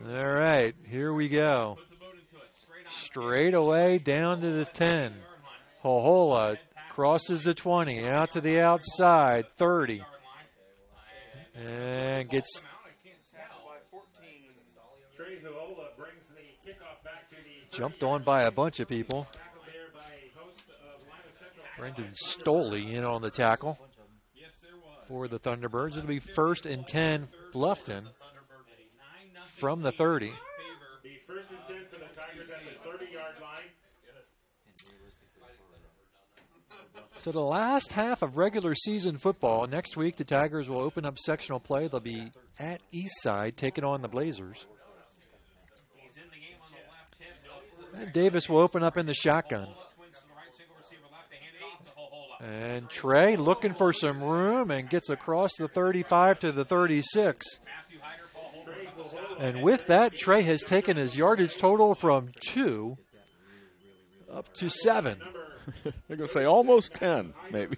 All right, here we go. Straight away down to the 10. Hohola crosses the 20, out to the outside, 30. And gets jumped on by a bunch of people. Brendan Stoley in on the tackle for the Thunderbirds. It'll be 1st and 10, Bluffton. From the 30. The 1st and 10 for the Tigers at the 30-yard line. So the last half of regular season football. Next week, the Tigers will open up sectional play. They'll be at Eastside taking on the Blazers. And Davis will open up in the shotgun. And Trey looking for some room and gets across the 35 to the 36. And with that, Trey has taken his yardage total from 2 up to 7. They're going to say almost 10, maybe.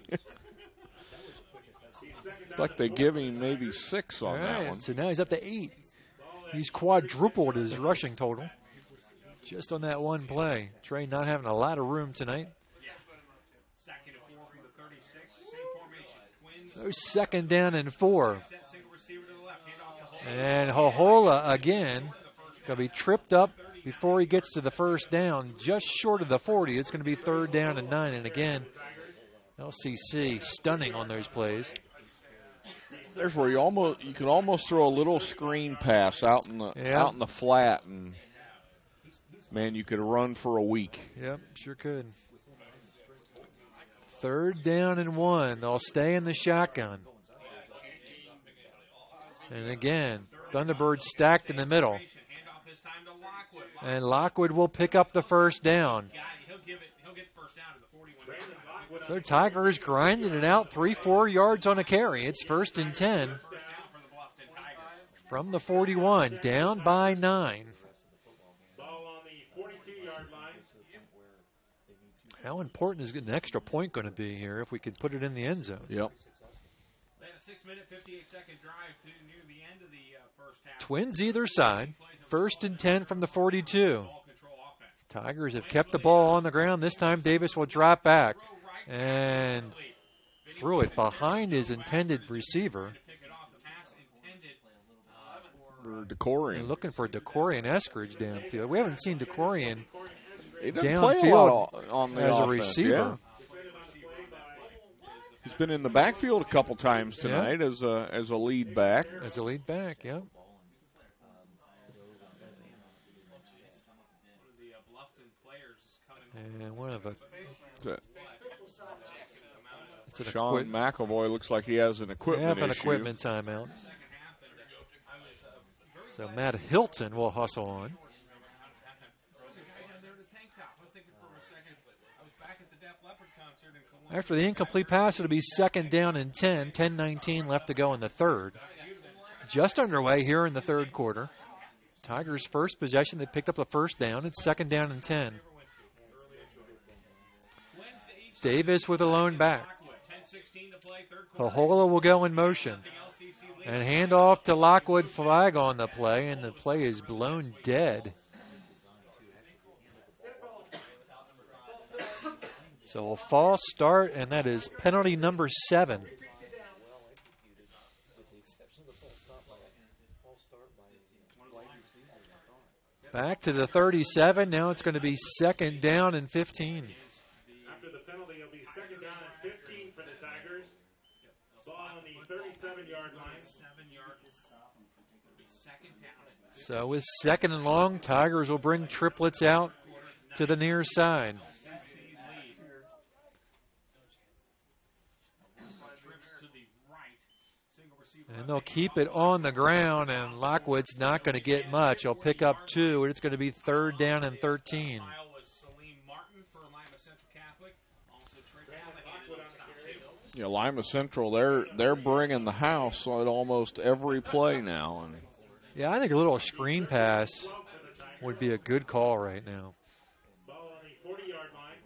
It's like they give him maybe 6 on that one. So now he's up to 8. He's quadrupled his rushing total just on that one play. Trey not having a lot of room tonight. So 2nd down and 4. And Hohola again going to be tripped up before he gets to the 1st down, just short of the 40. It's going to be 3rd down and 9. And again, LCC stunning on those plays. There's where you can almost throw a little screen pass out in the flat, and man, you could run for a week. Yep, sure could. 3rd down and 1. They'll stay in the shotgun. And again, Thunderbirds stacked in the middle. this time to Lockwood. And Lockwood will pick up the first down. He'll get the first down to the 41. So Tigers grinding it out 3-4 yards on a carry. It's 1st and 10 from the 41, down by 9. Ball on the 42-yard line. How important is an extra point going to be here if we could put it in the end zone? Yep. They had a 6-minute, 58-second drive to near the end of the first half. Twins either side. 1st and 10 from the 42. Tigers have kept the ball on the ground. This time Davis will drop back and threw it behind his intended receiver. Decorian. Looking for Decorian Eskridge downfield. We haven't seen Decorian downfield on as a receiver. Yeah. He's been in the backfield a couple times tonight as a lead back. As a lead back, yeah. And one of the Sean McAvoy looks like he has an equipment issue. An equipment timeout. So Matt Hilton will hustle on. After the incomplete pass, it'll be 2nd down and 10. 10-19 left to go in the third. Just underway here in the third quarter. Tigers' first possession, they picked up the first down. It's 2nd down and 10. Davis with a lone back. Hohola will go in motion. And hand off to Lockwood, flag on the play, and the play is blown dead. So a false start, and that is penalty number 7. Back to the 37. Now it's going to be 2nd down and 15. After the penalty, it'll be 2nd down and 15 for the Tigers. Ball on the 37-yard line. So with 2nd and long, Tigers will bring triplets out to the near side. And they'll keep it on the ground, and Lockwood's not going to get much. He'll pick up 2, and it's going to be 3rd down and 13. Yeah, Lima Central, they're bringing the house on almost every play now. And yeah, I think a little screen pass would be a good call right now. Ball on the 40-yard line.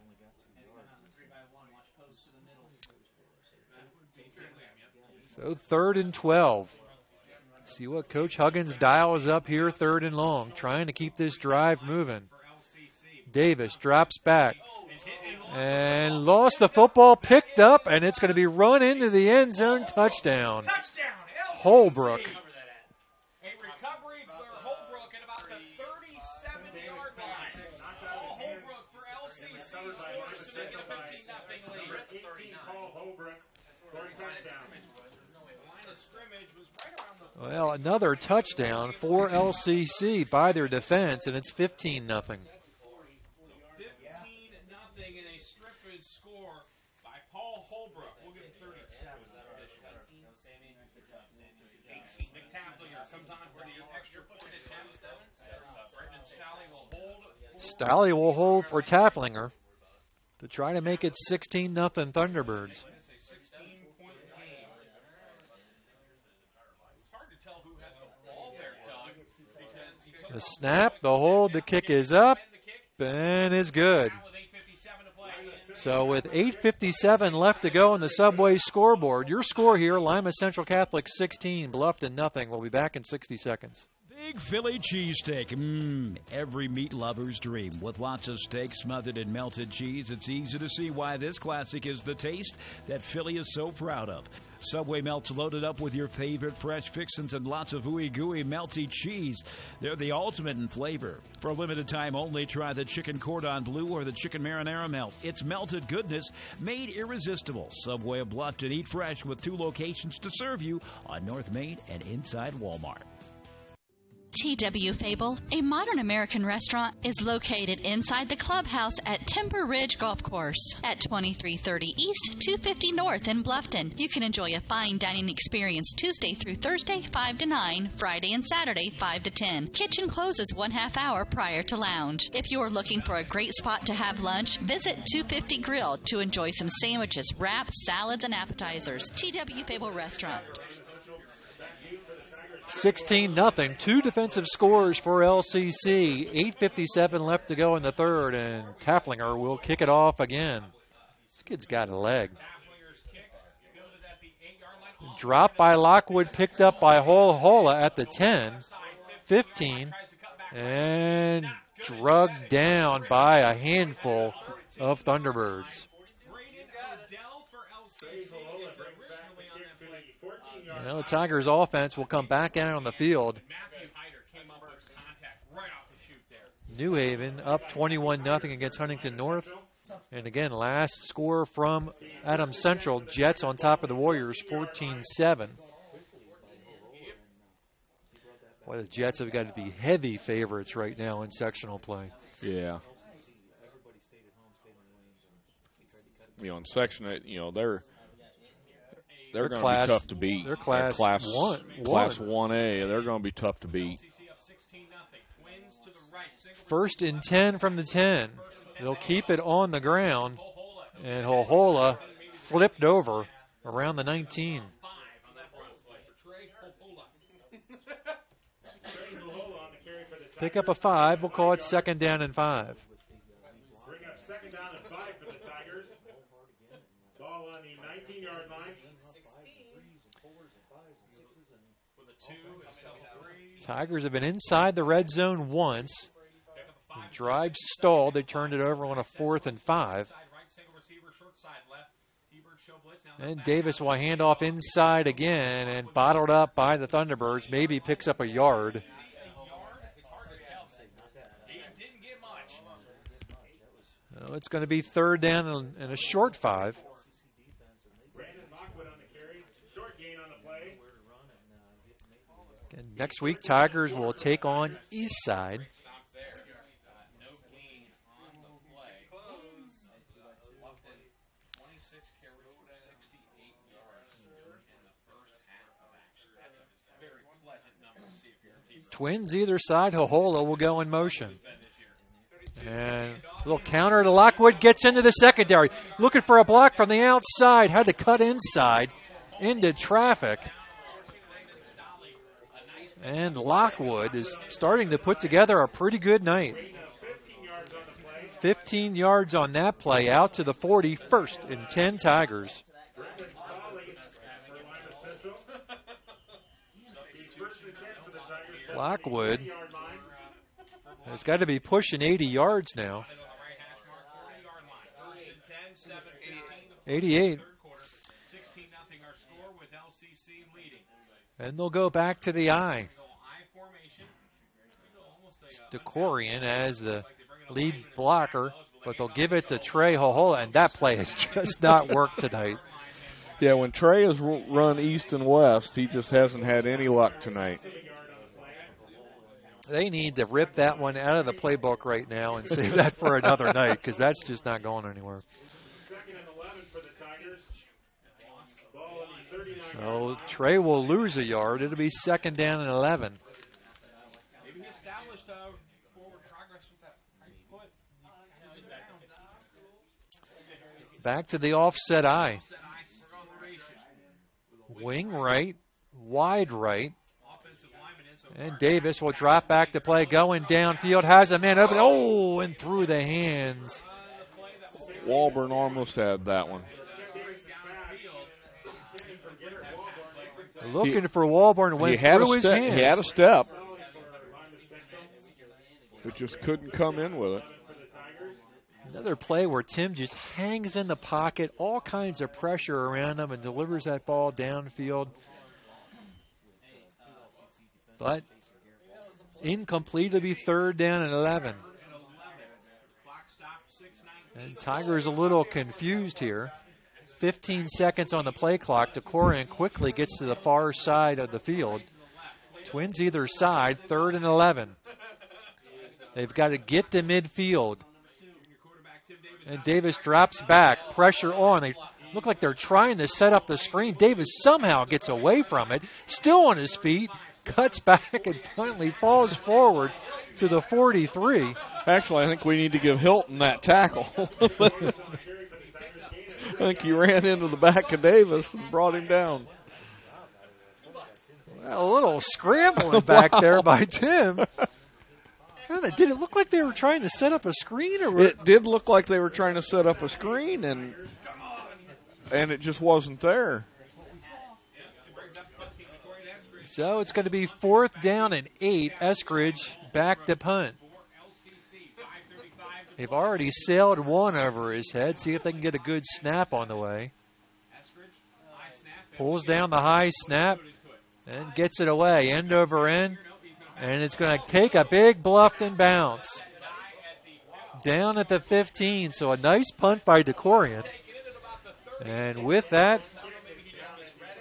So 3rd and 12. See what Coach Huggins dials up here, 3rd and long, trying to keep this drive moving. Davis drops back and lost the football, picked up, and it's going to be run into the end zone, touchdown. Holbrook. Well, another touchdown for LCC by their defense, and it's 15-0. 15-0 in a strippage score by Paul Holbrook. We'll give him 32. 18. McTafflinger comes on for the extra point attempt. Brendan Stalley will hold for Tafflinger to try to make it 16-0 Thunderbirds. The snap, the hold, the kick is up, and is good. So with 8:57 left to go in the Subway scoreboard, your score here, Lima Central Catholic 16, Bluffton nothing. We'll be back in 60 seconds. Big Philly cheesesteak. Every meat lover's dream. With lots of steak smothered in melted cheese, it's easy to see why this classic is the taste that Philly is so proud of. Subway melts loaded up with your favorite fresh fixins and lots of ooey gooey melty cheese. They're the ultimate in flavor. For a limited time only, try the chicken cordon bleu or the chicken marinara melt. It's melted goodness made irresistible. Subway of Bluffton. Eat fresh with 2 locations to serve you on North Main and inside Walmart. TW Fable, a modern American restaurant, is located inside the clubhouse at Timber Ridge Golf Course at 2330 East, 250 North in Bluffton. You can enjoy a fine dining experience Tuesday through Thursday, 5 to 9, Friday and Saturday, 5 to 10. Kitchen closes 1/2 hour prior to lounge. If you are looking for a great spot to have lunch, visit 250 Grill to enjoy some sandwiches, wraps, salads, and appetizers. TW Fable Restaurant. 16-0. 2 defensive scores for LCC. 8:57 left to go in the third, and Tafflinger will kick it off again. This kid's got a leg. Dropped by Lockwood, picked up by Hola at the 10, 15, and drugged down by a handful of Thunderbirds. Well, the Tigers offense will come back out on the field. New Haven up 21-0 against Huntington North. And again, last score from Adams Central, Jets on top of the Warriors, 14-7. Boy, the Jets have got to be heavy favorites right now in sectional play. Yeah. In section, they're going to be tough to beat. They're class 1A. They're going to be tough to beat. 1st and 10 from the 10. They'll keep it on the ground, and Hohola flipped over around the 19. Pick up a 5. We'll call it 2nd down and 5. Bring up 2nd down and 5 for the Tigers. Ball on the 19-yard line. Tigers have been inside the red zone once. The drive stalled. They turned it over on a 4th and 5. And Davis will hand off inside again and bottled up by the Thunderbirds. Maybe picks up a yard. So it's going to be 3rd down and a short 5. And next week, Tigers will take on Eastside. Twins either side. Hohola will go in motion. And a little counter to Lockwood, gets into the secondary. Looking for a block from the outside. Had to cut inside into traffic. And Lockwood is starting to put together a pretty good night. 15 yards on that play, out to the 40, 1st and 10 Tigers. Lockwood has got to be pushing 80 yards now. 88. And they'll go back to the I. Decorian as the lead blocker, but they'll give it to Trey Hohola, and that play has just not worked tonight. Yeah, when Trey has run east and west, he just hasn't had any luck tonight. They need to rip that one out of the playbook right now and save that for another night, because that's just not going anywhere. So Trey will lose a yard. It'll be 2nd down and 11. Back to the offset I. Wing right, wide right. And Davis will drop back to play, going downfield, has a man open. Oh, and through the hands. Walburn almost had that one. Looking for Walburn, went through his hands. He had a step. It just couldn't come in with it. Another play where Tim just hangs in the pocket, all kinds of pressure around him, and delivers that ball downfield. But incomplete to be 3rd down and 11. And Tigers a little confused here. 15 seconds on the play clock. Decorian quickly gets to the far side of the field. Twins either side, 3rd and 11. They've got to get to midfield. And Davis drops back. Pressure on. They look like they're trying to set up the screen. Davis somehow gets away from it. Still on his feet. Cuts back and finally falls forward to the 43. Actually, I think we need to give Hilton that tackle. I think he ran into the back of Davis and brought him down. Well, a little scrambling back there by Tim. Did it look like they were trying to set up a screen? Or it did look like they were trying to set up a screen, and it just wasn't there. So it's going to be 4th down and 8. Eskridge back to punt. They've already sailed one over his head. See if they can get a good snap on the way. Pulls down the high snap and gets it away, end over end. And it's going to take a big Bluffton bounce. Down at the 15, so a nice punt by DeCorian. And with that,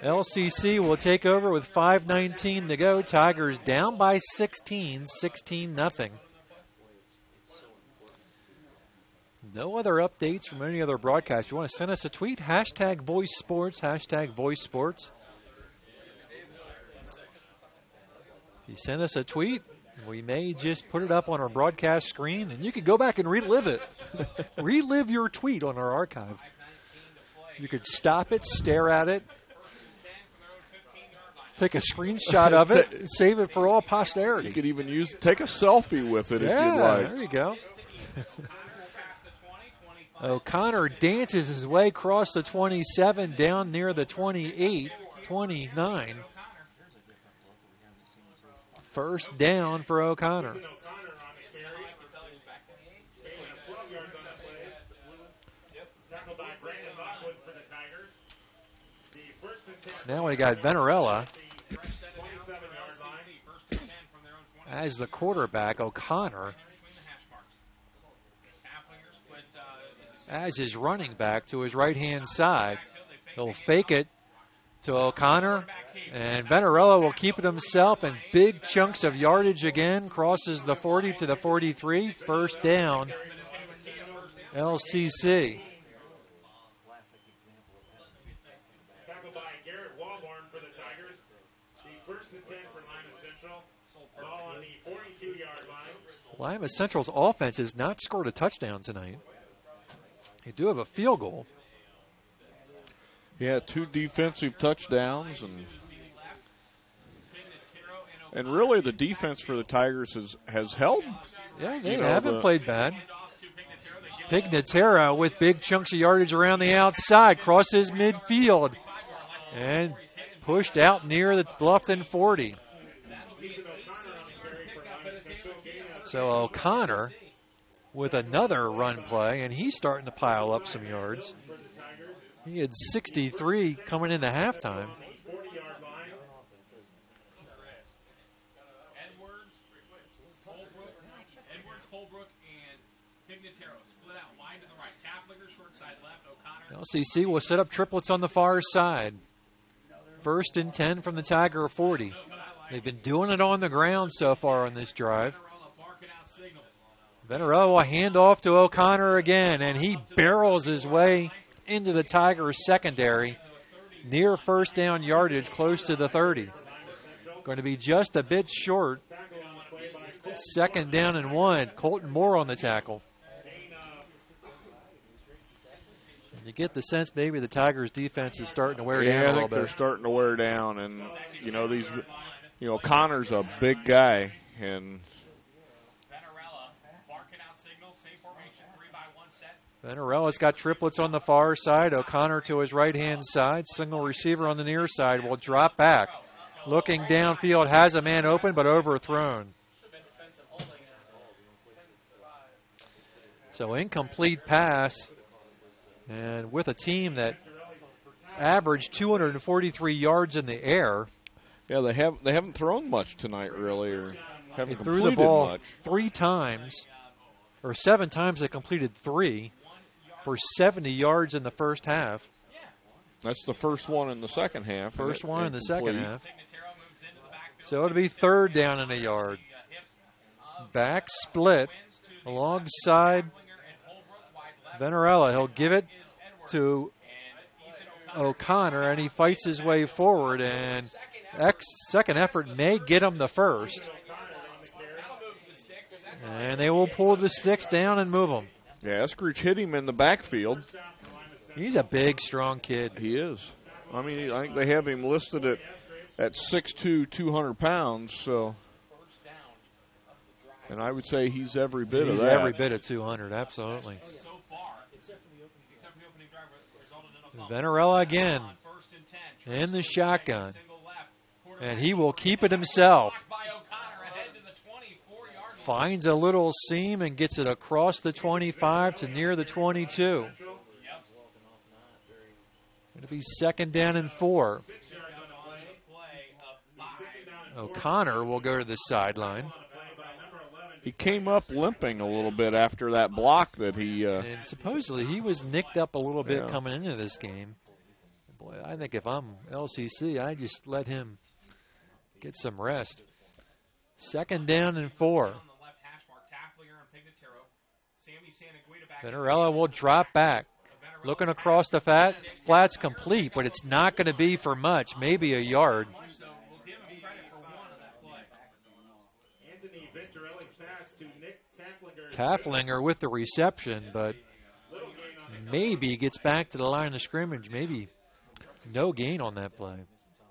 LCC will take over with 5:19 to go. Tigers down by 16, 16-0. No other updates from any other broadcast. If you want to send us a tweet, hashtag Voice Sports, hashtag Voice Sports. You send us a tweet, we may just put it up on our broadcast screen, and you can go back and relive it. Relive your tweet on our archive. You could stop it, stare at it, take a screenshot of it, and save it for all posterity. You could even take a selfie with it if you'd like. There you go. O'Connor dances his way across the 27, down near the 28, 29. First down for O'Connor. So now we got Venarella as the quarterback. O'Connor as his running back to his right-hand side. He'll fake it to O'Connor, and Venarella will keep it himself, and big chunks of yardage again. Crosses the 40 to the 43. First down, LCC. Tackled by Garrett Walborn for the Tigers. The 1st and 10 for Lima Central. Ball on the 42-yard line. Lima Central's offense has not scored a touchdown tonight. They do have a field goal. Yeah, 2 defensive touchdowns, and really the defense for the Tigers has held. Yeah, they haven't played bad. Pignatera with big chunks of yardage around the outside, crosses midfield, and pushed out near the Bluffton 40. So O'Connor with another run play, and he's starting to pile up some yards. He had 63 coming into halftime. LCC will set up triplets on the far side. 1st and 10 from the Tiger 40. They've been doing it on the ground so far on this drive. Venarella will hand off to O'Connor again, and he barrels his way into the Tigers secondary near first down yardage, close to the 30. Going to be just a bit short. 2nd down and 1. Colton Moore on the tackle. And you get the sense maybe the Tigers defense is starting to wear down a little bit. I think they're starting to wear down, and Connor's a big guy, and Venarella's got triplets on the far side. O'Connor to his right-hand side. Single receiver on the near side will drop back. Looking downfield, has a man open, but overthrown. So incomplete pass. And with a team that averaged 243 yards in the air. Yeah, they haven't thrown much tonight, really, or haven't they threw the ball much. 3 times, or 7 times they completed 3 for 70 yards in the first half. That's the first one in the second half. First one in the second half. So it'll be third down in a yard. Back split alongside Venerella. He'll give it to O'Connor, and he fights his way forward, and second effort may get him the first. And they will pull the sticks down and move them. Yeah, Eskridge hit him in the backfield. He's a big, strong kid. He is. I mean, I think they have him listed at 6'2", 200 pounds, so. And I would say he's every bit of that. He's every bit of 200, absolutely. Venerella again in the shotgun. And he will keep it himself. Finds a little seam and gets it across the 25 to near the 22. It'll be second down and 4. O'Connor will go to the sideline. He came up limping a little bit after that block that he... and supposedly he was nicked up a little bit coming into this game. Boy, I think if I'm LCC, I just let him get some rest. Second down and 4. Venerella will drop back. Looking across the flat's complete, but it's not going to be for much, maybe a yard. Tafflinger with the reception, but maybe gets back to the line of scrimmage. Maybe no gain on that play.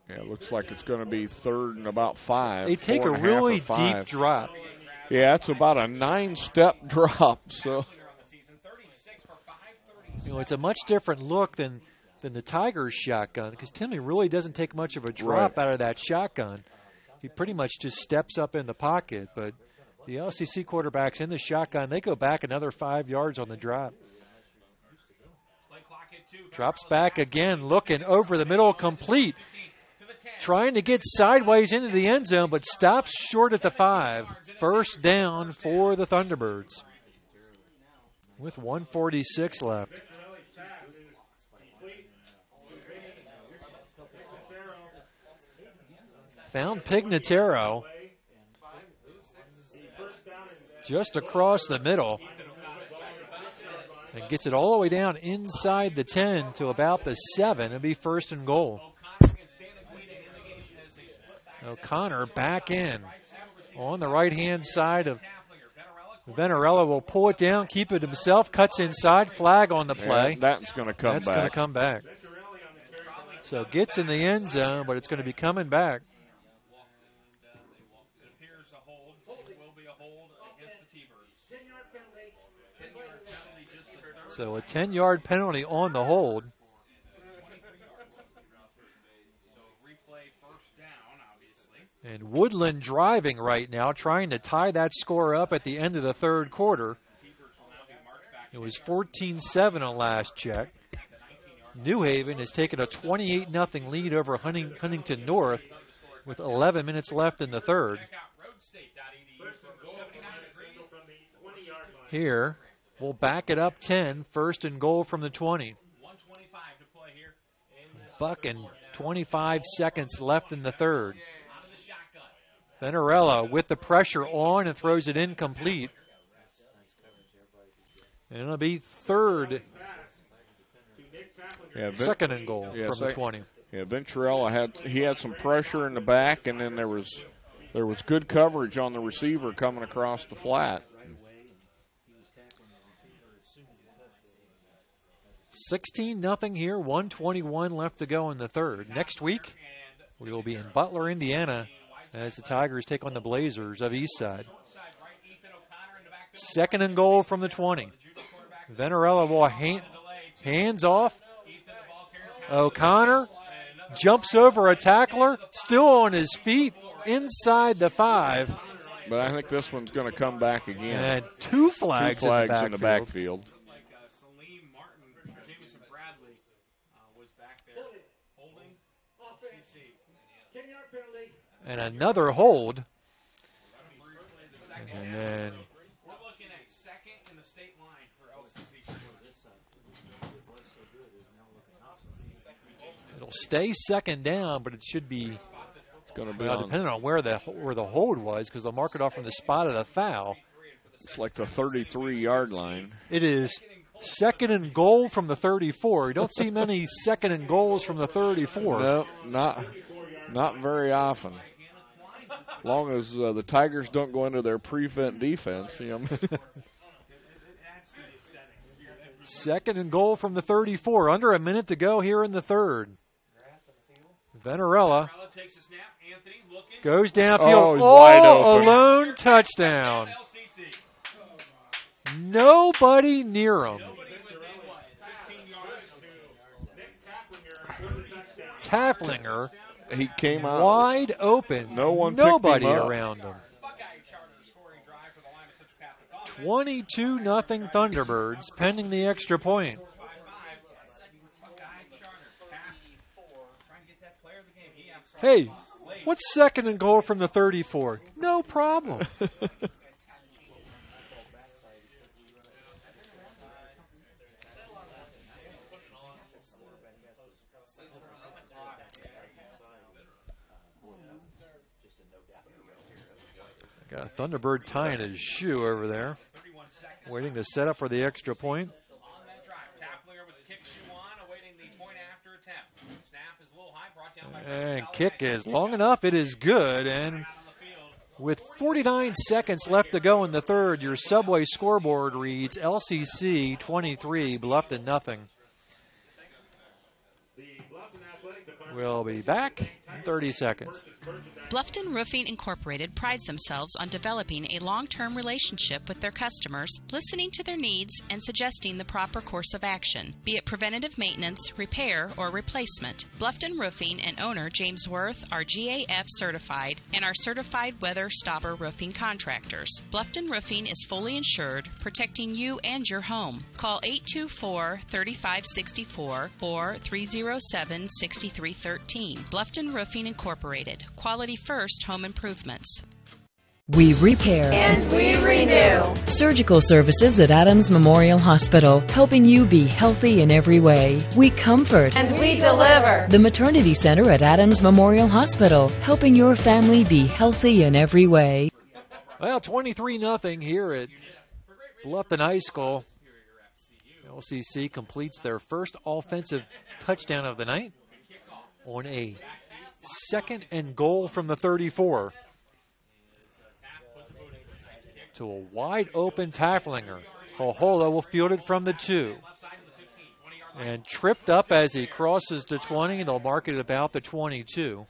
Yeah, it looks like it's going to be third and about 5. They take a really deep drop. Yeah, it's about a 9-step drop. So, you know, it's a much different look than the Tigers' shotgun, because Timmy really doesn't take much of a drop out of that shotgun. He pretty much just steps up in the pocket, but the LCC quarterbacks in the shotgun, they go back another 5 yards on the drop. Drops back again, looking over the middle, complete. Trying to get sideways into the end zone, but stops short at the 5. First down for the Thunderbirds with 1:46 left. Found Pignataro just across the middle and gets it all the way down inside the 10 to about the 7. It'll be first and goal. O'Connor back in on the right-hand side of Venerella. Will pull it down, keep it himself, cuts inside, flag on the play. Yeah, that's going to come back. That's going to come back. So gets in the end zone, but it's going to be coming back. So a 10-yard penalty on the hold. And Woodland driving right now, trying to tie that score up at the end of the third quarter. It was 14-7 on last check. New Haven has taken a 28-0 lead over Huntington North with 11 minutes left in the third. Here, we'll back it up 10, first and goal from the 20. Buck and 25 seconds left in the third. Venerella with the pressure on and throws it incomplete. And it'll be third, second and goal from the 20. Yeah, Venturella had some pressure in the back, and then there was good coverage on the receiver coming across the flat. 16-0 here, 1:21 left to go in the third. Next week, we will be in Butler, Indiana, as the Tigers take on the Blazers of Eastside. Second and goal from the 20. Venerella will hands off. O'Connor jumps over a tackler, still on his feet, inside the 5. But I think this one's going to come back again. And two flags in the backfield. And another hold. And it'll stay second down, but it should be going to be depending on where the hold was, because they'll mark it off from the spot of the foul. It's like the 33-yard line. It is second and goal from the 34. You don't see many second and goals from the 34. No, not very often. As long as the Tigers don't go into their prevent defense. You know. Second and goal from the 34. Under a minute to go here in the third. Venerella goes downfield. Wide open. A lone touchdown. Nobody near him. Taflinger, he came out wide open. Nobody around him. 22-0 Thunderbirds, pending the extra point. Hey, what's second and goal from the 34? No problem. Got a Thunderbird tying his shoe over there, waiting to set up for the extra point. And kick is long enough. It is good. And with 49 seconds left to go in the third, your Subway scoreboard reads LCC 23, Bluffton nothing. We'll be back in 30 seconds. Bluffton Roofing Incorporated prides themselves on developing a long-term relationship with their customers, listening to their needs and suggesting the proper course of action, be it preventative maintenance, repair, or replacement. Bluffton Roofing and owner James Worth are GAF certified and are certified weather stopper roofing contractors. Bluffton Roofing is fully insured, protecting you and your home. Call 824-3564 or 307-6313. Bluffton Roofing Incorporated. Quality first home improvements. We repair and we renew. Surgical services at Adams Memorial Hospital, helping you be healthy in every way. We comfort and we deliver. The Maternity Center at Adams Memorial Hospital, helping your family be healthy in every way. Well, 23-0 here at Bluffton High School. LCC completes their first offensive touchdown of the night on a second and goal from the 34 to a wide open Taflinger. Hohola will field it from the 2 and tripped up as he crosses the 20, and they'll mark it about the 22.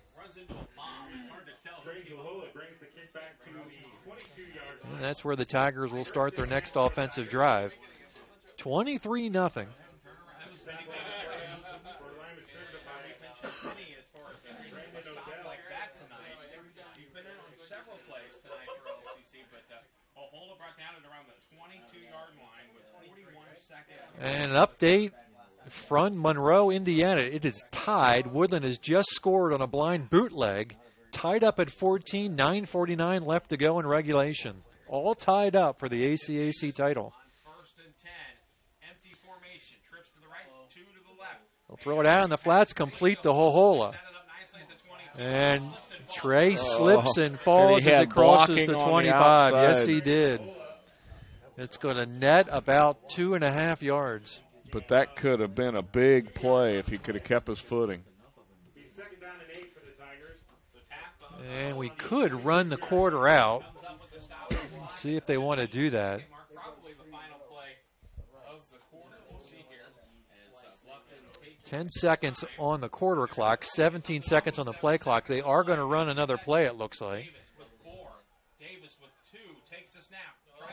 And that's where the Tigers will start their next offensive drive. 23-0. And an update from Monroe, Indiana. It is tied. Woodland has just scored on a blind bootleg. Tied up at 14, 9:49 left to go in regulation. All tied up for the ACAC title. They'll throw it out on the flats, complete the Hohola. And Trey slips and falls as it crosses the 25. Yes, he did. It's going to net about 2.5 yards. But that could have been a big play if he could have kept his footing. And we could run the quarter out. See if they want to do that. 10 seconds on the quarter clock, 17 seconds on the play clock. They are going to run another play, it looks like.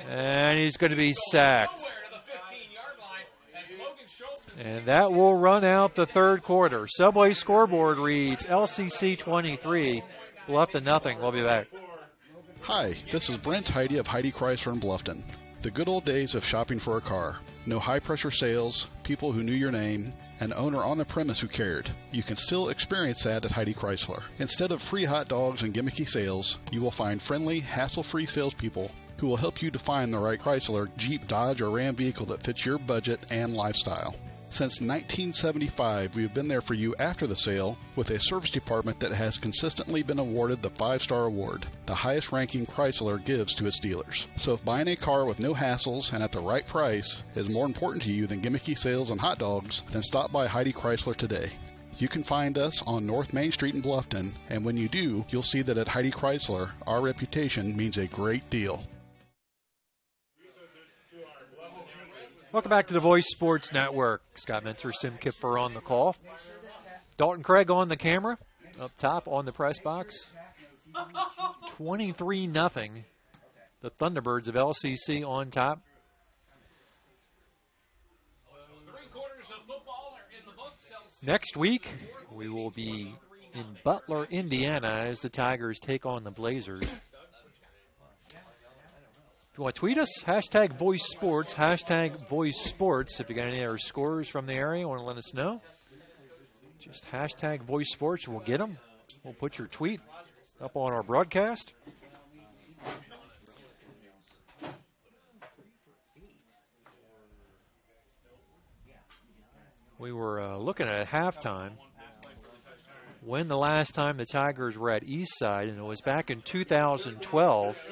And he's going to be sacked. And that will run out the third quarter. Subway scoreboard reads LCC 23, Bluffton nothing. We'll be back. Hi, this is Brent Heidi of Heidi Chrysler in Bluffton. The good old days of shopping for a car. No high-pressure sales, people who knew your name, an owner on the premise who cared. You can still experience that at Heidi Chrysler. Instead of free hot dogs and gimmicky sales, you will find friendly, hassle-free salespeople who will help you define the right Chrysler, Jeep, Dodge, or Ram vehicle that fits your budget and lifestyle. Since 1975, we have been there for you after the sale with a service department that has consistently been awarded the 5-star award, the highest ranking Chrysler gives to its dealers. So if buying a car with no hassles and at the right price is more important to you than gimmicky sales and hot dogs, then stop by Heidi Chrysler today. You can find us on North Main Street in Bluffton, and when you do, you'll see that at Heidi Chrysler, our reputation means a great deal. Welcome back to the Voice Sports Network. Scott Mentzer, Sim Kipper on the call. Dalton Craig on the camera. Up top on the press box. 23-0. The Thunderbirds of LCC on top. Next week, we will be in Butler, Indiana, as the Tigers take on the Blazers. If you want to tweet us, hashtag Voice Sports, hashtag Voice Sports. If you got any other scores from the area, want to let us know, just hashtag Voice Sports. We'll get them. We'll put your tweet up on our broadcast. We were looking at halftime when the last time the Tigers were at Eastside, and it was back in 2012.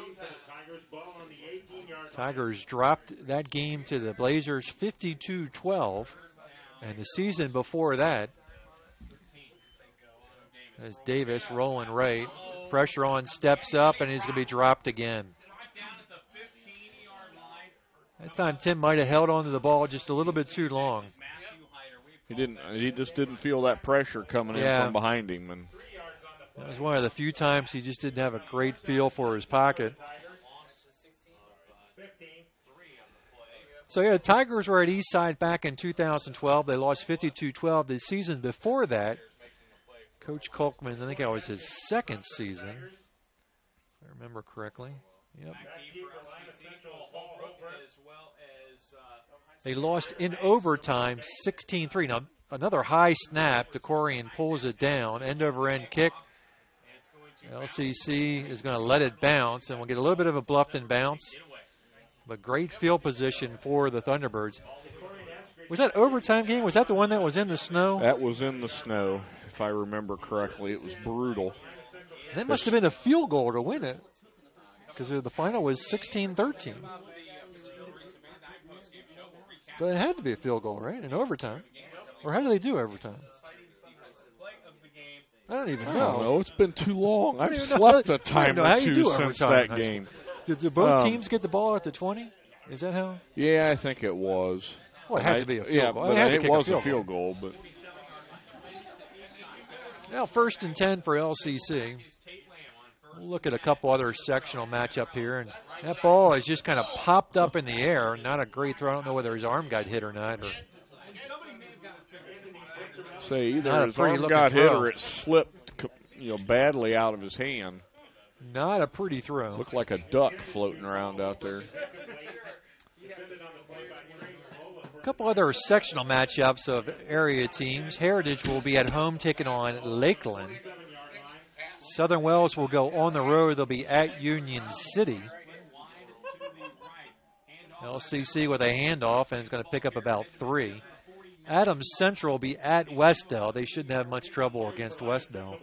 Tigers dropped that game to the Blazers 52-12, and the season before that, as Davis rolling right, pressure on, steps up, and he's going to be dropped again. That time Tim might have held on to the ball just a little bit too long. He just didn't feel that pressure coming in from behind him, and that was one of the few times he just didn't have a great feel for his pocket. So, yeah, the Tigers were at Eastside back in 2012. They lost 52-12. The season before that, Coach Kolkman, I think that was his second season, if I remember correctly. Yep. They lost in overtime 16-3. Now, another high snap. DeCorian pulls it down. End-over-end kick. LCC is going to let it bounce, and we'll get a little bit of a Bluffton bounce. But great field position for the Thunderbirds. Was that overtime game? Was that the one that was in the snow? That was in the snow, if I remember correctly. It was brutal. That must have been a field goal to win it, because the final was 16-13. So it had to be a field goal, right, in overtime? Or how do they do overtime? I don't even know. I don't know. It's been too long. I've slept a time or two since that game. Did both teams get the ball at the 20? Is that how? Yeah, I think it was. Well, it had to be a field goal. But it was a field goal. But now 1st and 10 for LCC. We'll look at a couple other sectional matchup here, and that ball has just kind of popped up in the air. Not a great throw. I don't know whether his arm got hit or not. Say either his arm got hit or it slipped, badly out of his hand. Not a pretty throw. Looked like a duck floating around out there. A couple other sectional matchups of area teams. Heritage will be at home taking on Lakeland. Southern Wells will go on the road. They'll be at Union City. LCC with a handoff, and it's going to pick up about 3. Adams Central will be at Westdale. They shouldn't have much trouble against Westdale.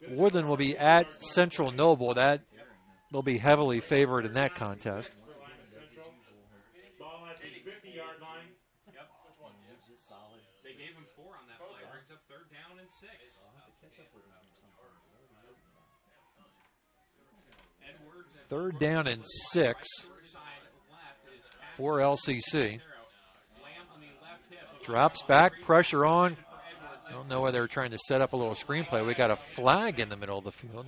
Woodland will be at Central Noble. They'll be heavily favored in that contest. Ball at the 50-yard line. Yep. Which one? They gave him 4 on that play. Brings up 3rd down and 6. Third down and 6 for LCC. Drops back, pressure on. I don't know whether they're trying to set up a little screenplay. We got a flag in the middle of the field.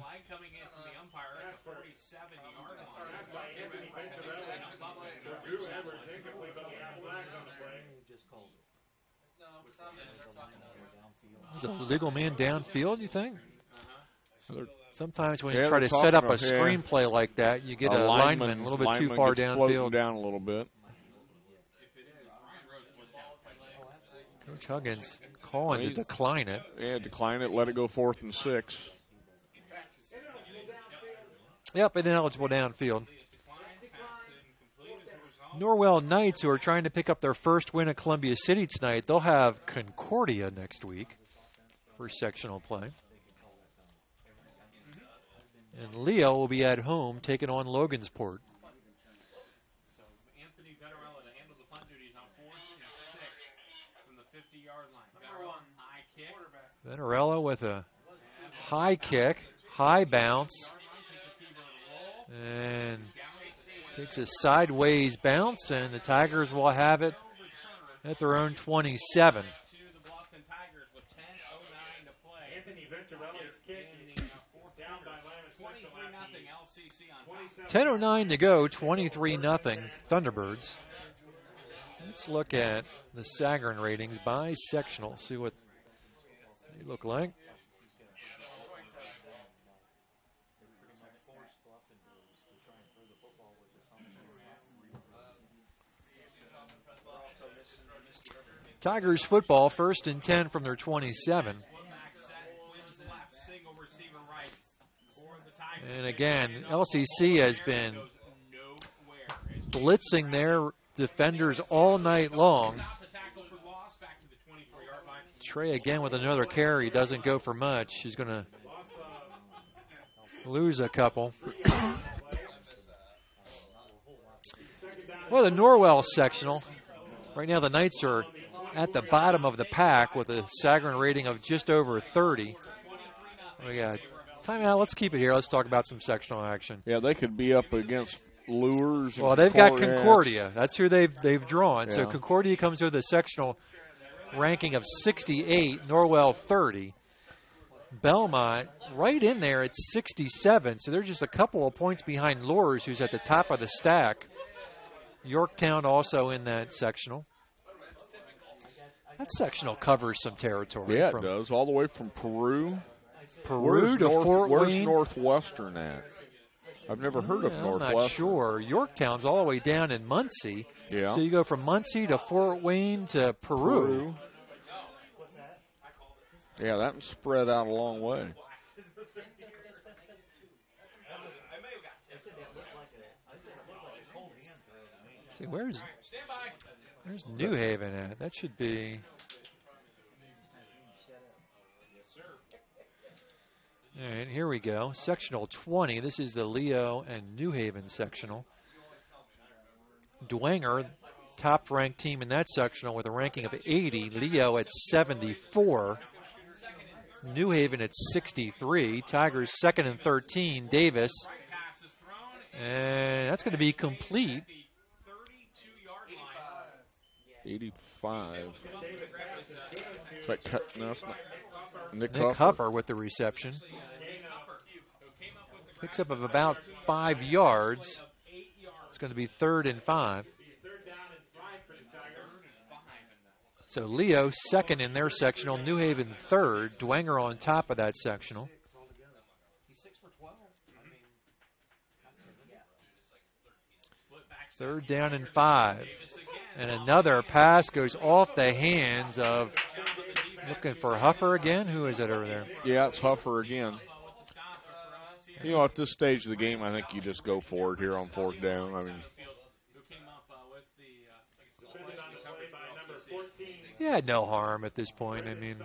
Is it a legal man downfield, you think? Sometimes when you try to set up a screenplay like that, you get a lineman a little bit too far downfield. Down a little bit. Coach Huggins calling to decline it. Yeah, decline it, let it go 4th and 6. Yep, ineligible downfield. Norwell Knights, who are trying to pick up their first win at Columbia City tonight, they'll have Concordia next week for sectional play. And Leo will be at home taking on Logansport. So Anthony Vettorella to handle the punt duties on 4th and 6 from the 50-yard line. Vettorella, high kick. Vettorella with a high kick, high bounce, and takes a sideways bounce, and the Tigers will have it at their own 27. The Bluffton Tigers with 10:09 to play. Anthony Venturella's kick down by Lima Cental. 10:09 to go, 23-0 Thunderbirds. Let's look at the Sagarin ratings by sectional, see what they look like. Tigers football, 1st and 10 from their 27. And again, LCC has been blitzing their defenders all night long. Trey again with another carry, doesn't go for much. He's going to lose a couple. Well, the Norwell sectional. Right now the Knights are at the bottom of the pack with a Sagarin rating of just over 30. We got timeout. Let's keep it here. Let's talk about some sectional action. Yeah, they could be up against Lures. Well, they've got Concordia. That's who they've drawn. Yeah. So Concordia comes with a sectional ranking of 68, Norwell 30. Belmont right in there at 67. So they're just a couple of points behind Lures, who's at the top of the stack. Yorktown also in that sectional. That sectional covers some territory. Yeah, it does. All the way from Peru. Peru to Fort Wayne. Where's Northwestern at? I've never heard of Northwestern. I'm not sure. Yorktown's all the way down in Muncie. Yeah. So you go from Muncie to Fort Wayne to Peru. Yeah, that one's spread out a long way. Let's see, where's New Haven at? That should be. All right, here we go. Sectional 20. This is the Leo and New Haven sectional. Dwenger, top-ranked team in that sectional with a ranking of 80. Leo at 74. New Haven at 63. Tigers 2nd and 13. Davis. And that's going to be complete. 85. No, it's not. Nick Huffer with the reception. Picks up of about 5 yards. It's going to be 3rd and 5. So Leo 2nd in their sectional. New Haven 3rd. Dwenger on top of that sectional. Third down and 5. And another pass goes off the hands of, looking for Huffer again. Who is it over there? Yeah, it's Huffer again. You know, at this stage of the game, I think you just go for it here on 4th down. I mean, yeah, no harm at this point. I mean,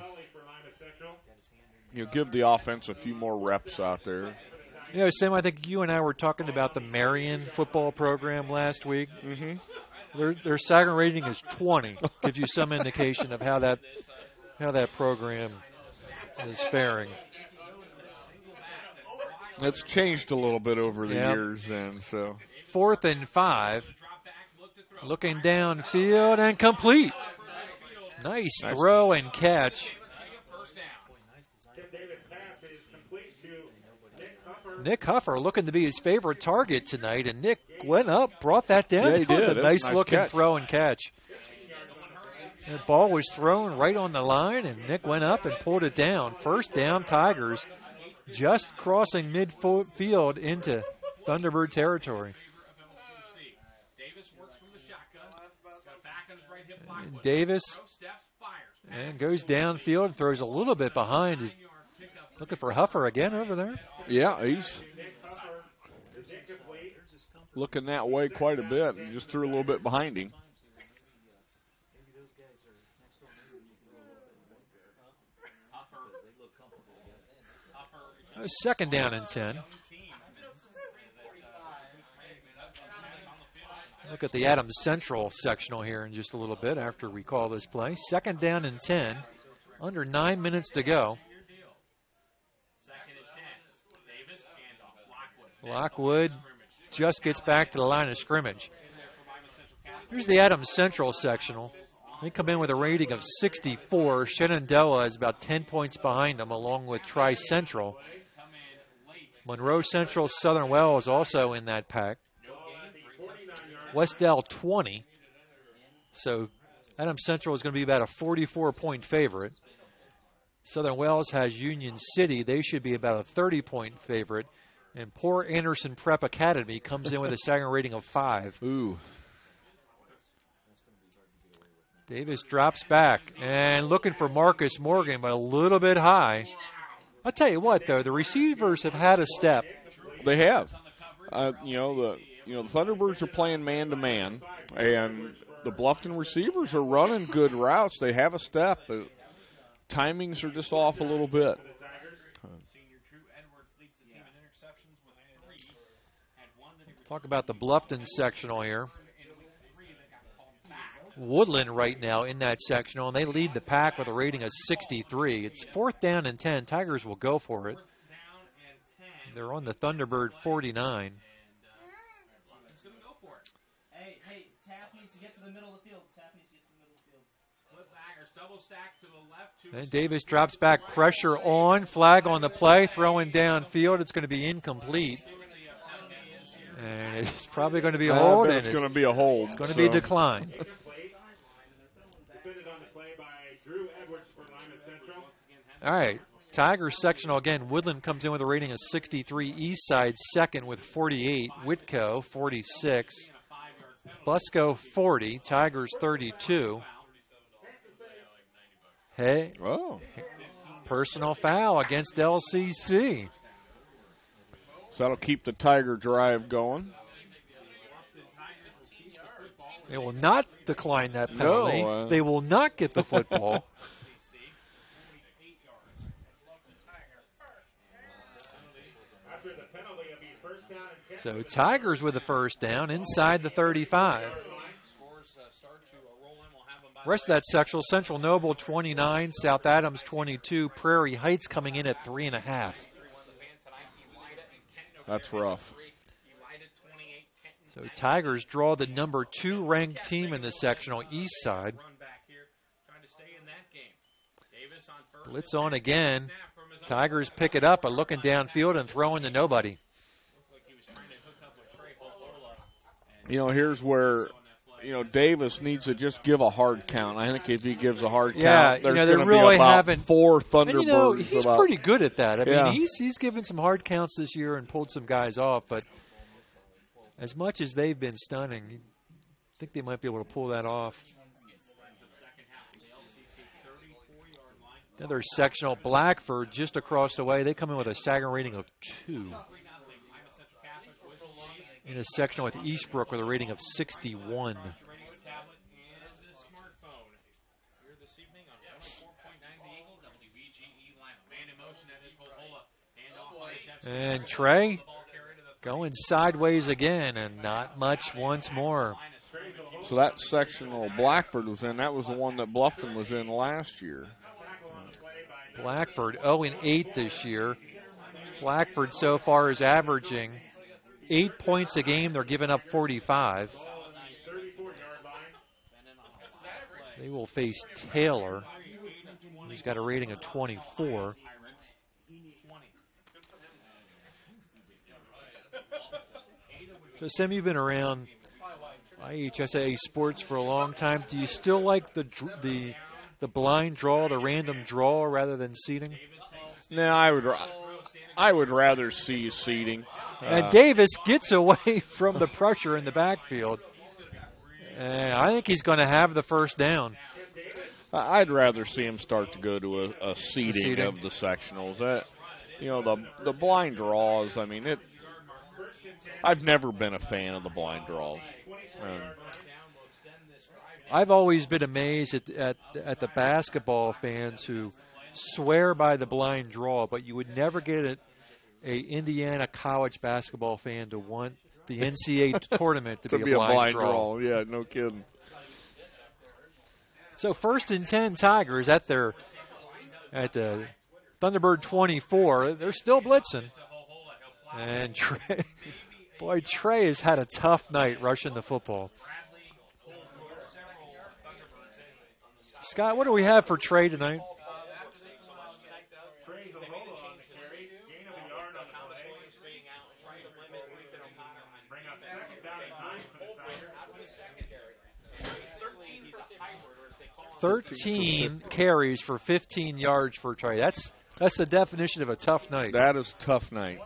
you give the offense a few more reps out there. You know, Sam, I think you and I were talking about the Marion football program last week. Mm-hmm. Their Sagarin rating is 20. Gives you some indication of how that program is faring. It's changed a little bit over the years, and so 4th and 5. Looking downfield and complete. Nice throw and catch. Nick Huffer looking to be his favorite target tonight, and Nick went up, brought that down. Yeah, he That was did. a That's nice-looking catch. throw and catch. The ball was thrown right on the line, and Nick went up and pulled it down. 1st down, Tigers, just crossing midfield into Thunderbird territory. And Davis and goes downfield, throws a little bit behind. He's looking for Huffer again over there. Yeah, he's looking that way quite a bit and just threw a little bit behind him. Second down and 10. Look at the Adams Central sectional here in just a little bit after we call this play. Second down and 10. Under 9 minutes to go. Lockwood just gets back to the line of scrimmage. Here's the Adams Central sectional. They come in with a rating of 64. Shenandoah is about 10 points behind them, along with Tri-Central. Monroe Central, Southern Wells also in that pack. Westdale 20. So Adams Central is going to be about a 44-point favorite. Southern Wells has Union City. They should be about a 30-point favorite. And poor Anderson Prep Academy comes in with a staggering rating of 5. Ooh. Davis drops back and looking for Marcus Morgan, but a little bit high. I'll tell you what, though, the receivers have had a step. They have. The Thunderbirds are playing man-to-man, and the Bluffton receivers are running good routes. They have a step. The timings are just off a little bit. Talk about the Bluffton sectional here. Woodland right now in that sectional, and they lead the pack with a rating of 63. It's fourth down and 10. Tigers will go for it. They're on the Thunderbird 49. Hey, Taft needs to get to the middle of the field. Split baggers, double stack to the left. And Davis drops back, pressure on, flag on the play, throwing downfield. It's going to be incomplete. And it's probably going to be a hold. It's going to be a hold. It's going to be declined. All right, Tigers sectional again. Woodland comes in with a rating of 63. Eastside second with 48. Whitco 46. Busco 40. Tigers 32. Hey. Oh. Personal foul against LCC. So that'll keep the Tiger drive going. They will not decline that penalty. No, they will not get the football. So Tigers with the first down inside the 35. Rest of that sectional, Central Noble 29, South Adams 22, Prairie Heights coming in at 3.5. That's rough. So Tigers draw the number 2 ranked team in the sectional, East Side. Blitz on again. Tigers pick it up, but looking downfield and throwing to nobody. Here's where, Davis needs to just give a hard count. I think if he gives a hard count, there's going to be about 4 Thunderbirds. And, he's pretty good at that. I mean, he's given some hard counts this year and pulled some guys off, but as much as they've been stunning, I think they might be able to pull that off. Another sectional, Blackford, just across the way. They come in with a staggering rating of 2. In a sectional with Eastbrook with a rating of 61. And Trey going sideways again, and not much once more. So that sectional Blackford was in, that was the one that Bluffton was in last year. Blackford 0-8 this year. Blackford so far is averaging 8 points a game. They're giving up 45. They will face Taylor, who's got a rating of 24. So, Sam, you've been around IHSAA sports for a long time. Do you still like the blind draw, the random draw, rather than seeding? No, I would rather see seeding. And Davis gets away from the pressure in the backfield. And I think he's going to have the first down. I'd rather see him start to go to a seeding of the sectionals. The blind draws, I mean, I've never been a fan of the blind draws. I've always been amazed at the basketball fans who swear by the blind draw, but you would never get a Indiana college basketball fan to want the NCAA tournament to be a blind draw. Yeah, no kidding. So 1st and 10 Tigers at the Thunderbird 24. They're still blitzing. And Trey has had a tough night rushing the football. Scott, what do we have for Trey tonight? Thirteen carries for 15 yards for Trey. That's the definition of a tough night. That is a tough night.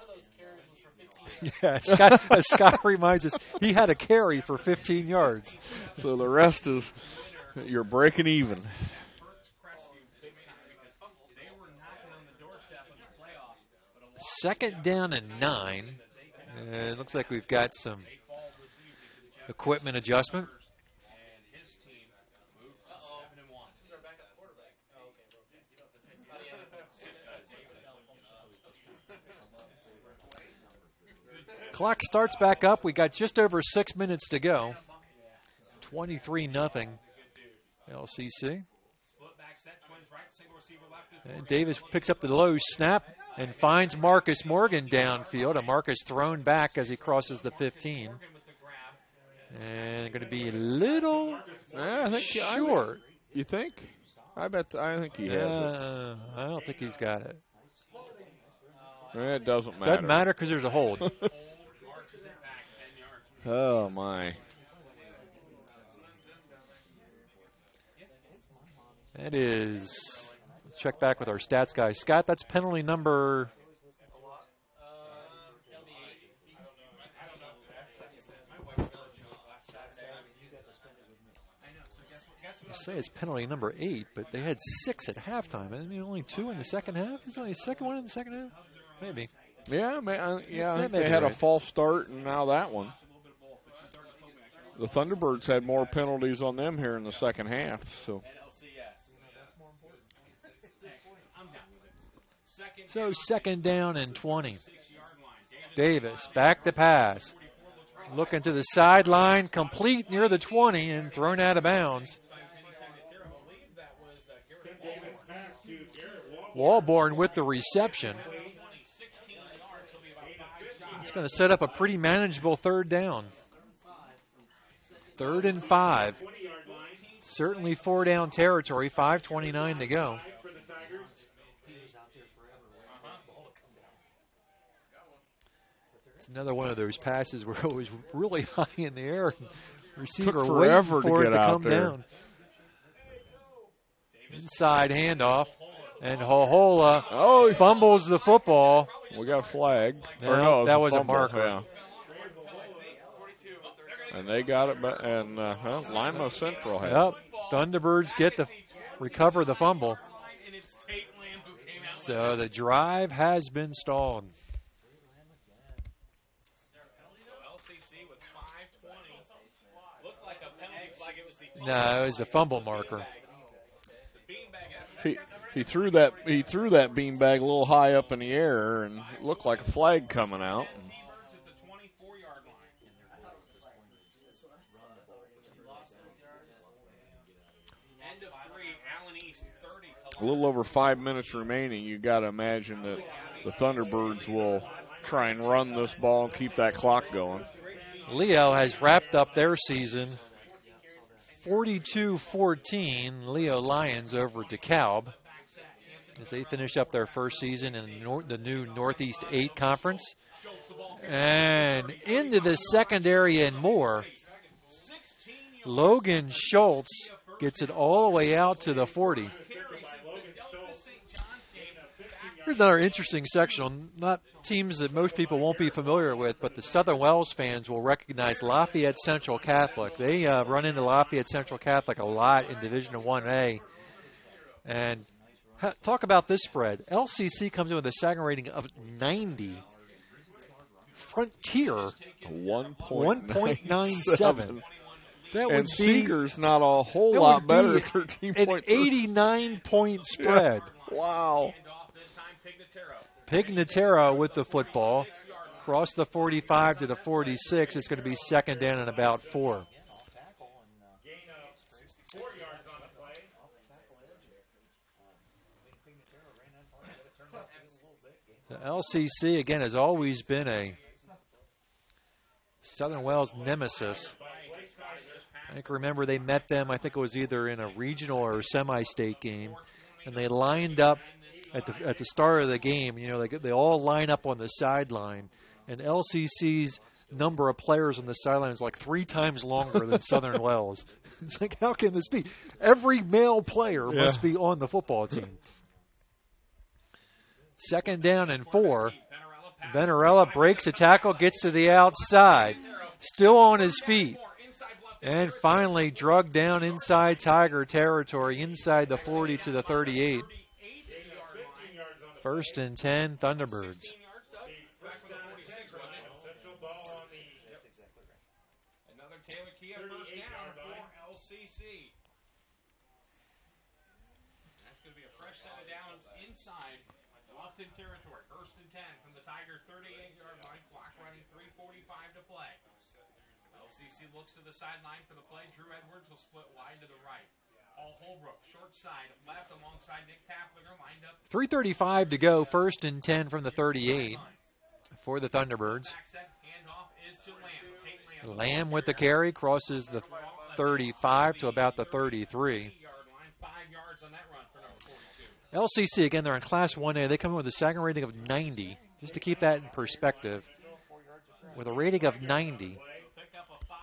Yeah, Scott reminds us, he had a carry for 15 yards. So the rest is, you're breaking even. Second down and 9. It looks like we've got some equipment adjustment. Clock starts back up. We got just over 6 minutes to go. 23-0 LCC. And Davis picks up the low snap and finds Marcus Morgan downfield. And Marcus thrown back as he crosses the 15. And going to be a little short. You think? I think he has it. I don't think he's got it. It doesn't matter. Doesn't matter because there's a hold. Oh, my. That is, check back with our stats guy. Scott, that's penalty number. I say it's penalty number 8, but they had 6 at halftime. I mean, only 2 in the second half? Is only a second one in the second half? Maybe. Yeah, I think they had a false start, and now that one. The Thunderbirds had more penalties on them here in the second half. So second down and 20. Davis back to pass. Looking to the sideline, complete near the 20 and thrown out of bounds. Walborn with the reception. It's going to set up a pretty manageable third down. 3rd and 5. Certainly 4-down territory, 5:29 to go. It's another one of those passes where it was really high in the air. Receiver took forever waiting for to it get to out come there. down. Inside handoff. And Hohola fumbles the football. We got a flag. No, that was a marker. Yeah. And they got it, and Lima Central has. Yep. Thunderbirds recover the fumble. So the drive has been stalled. No, it was a fumble marker. He threw that beanbag a little high up in the air and it looked like a flag coming out. A little over 5 minutes remaining. You got to imagine that the Thunderbirds will try and run this ball and keep that clock going. Leo has wrapped up their season 42-14. Leo Lions over DeKalb as they finish up their first season in the new Northeast 8 Conference. And into the secondary and more. Logan Schultz gets it all the way out to the 40. Here's another interesting section, not teams that most people won't be familiar with, but the Southern Wells fans will recognize Lafayette Central Catholic. They run into Lafayette Central Catholic a lot in Division 1A. And talk about this spread. LCC comes in with a second rating of 90. Frontier 1.97. That and would be Seeger's not a whole lot better. 13.3. An 89-point spread. Yeah. Wow. Pignatera with the football. Across the 45 to the 46. It's going to be second down and about 4. The LCC, again, has always been a Southern Wells nemesis. I can remember they met them, I think it was either in a regional or a semi-state game, and they lined up at the start of the game. You know, they all line up on the sideline, and LCC's number of players on the sideline is like 3 times longer than Southern Wells. It's like, how can this be? Every male player must be on the football team. Second down and 4. Venarella breaks a tackle, gets to the outside. Still on his feet. And finally drugged down inside Tiger territory, inside the 40 to the 38. First and 10, Thunderbirds. Another Taylor Kia first down for LCC. That's going to be a fresh set of downs inside Bluffton territory. First and 10 from the Tiger 38-yard line. Clock running, 3:45 to play. LCC looks to the sideline for the play. Drew Edwards will split wide to the right. Paul Holbrook, short side left alongside Nick Taplinger, lined up. 3:35 to go. First and 10 from the 38 for the Thunderbirds. Lamb with the carry, crosses the 35 to about the 33. LCC, again, they're in Class 1A. They come in with a second rating of 90. Just to keep that in perspective, with a rating of 90,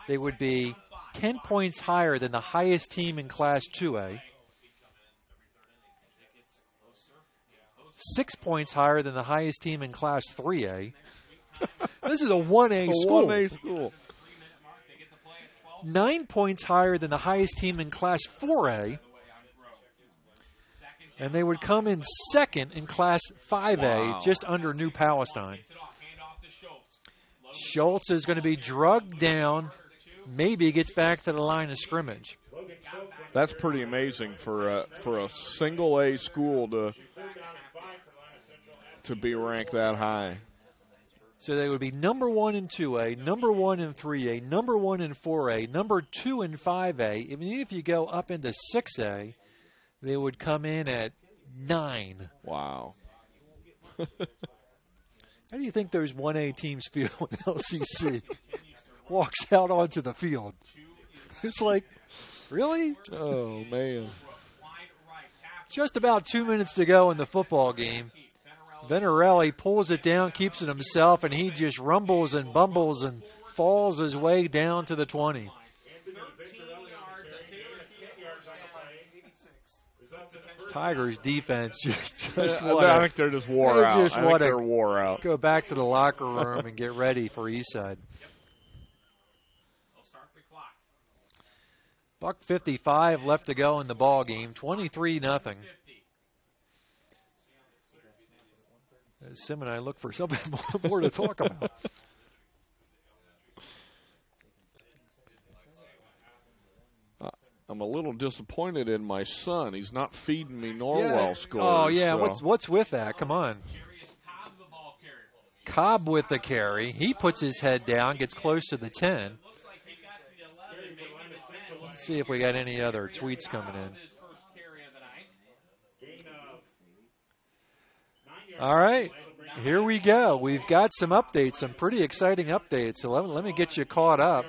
they would be 10 points higher than the highest team in Class 2A, 6 points higher than the highest team in Class 3A. This is a 1A school. 1A school. 9 points higher than the highest team in Class 4A. And they would come in second in Class 5A, just under New Palestine. Schultz is going to be drugged down. Maybe gets back to the line of scrimmage. That's pretty amazing for a single A school to be ranked that high. So they would be number 1 in 2A, number 1 in 3A, number 1 in 4A, number 2 in 5A. Even if you go up into 6A, they would come in at 9. Wow. How do you think those 1A teams feel when LCC walks out onto the field? It's like, really? Oh, man. Just about 2 minutes to go in the football game. Venarelli pulls it down, keeps it himself, and he just rumbles and bumbles and falls his way down to the 20. Tigers defense just I think they're just wore out. I think they're wore out. Go back to the locker room and get ready for Eastside. $1:55 left to go in the ball game. 23-0. Sim and I look for something more to talk about. I'm a little disappointed in my son. He's not feeding me Norwell scores. Oh, yeah. So. What's with that? Come on. Cobb with the carry. He puts his head down, gets close to the 10. Let's see if we got any other tweets coming in. All right. Here we go. We've got some updates, some pretty exciting updates. So let me get you caught up.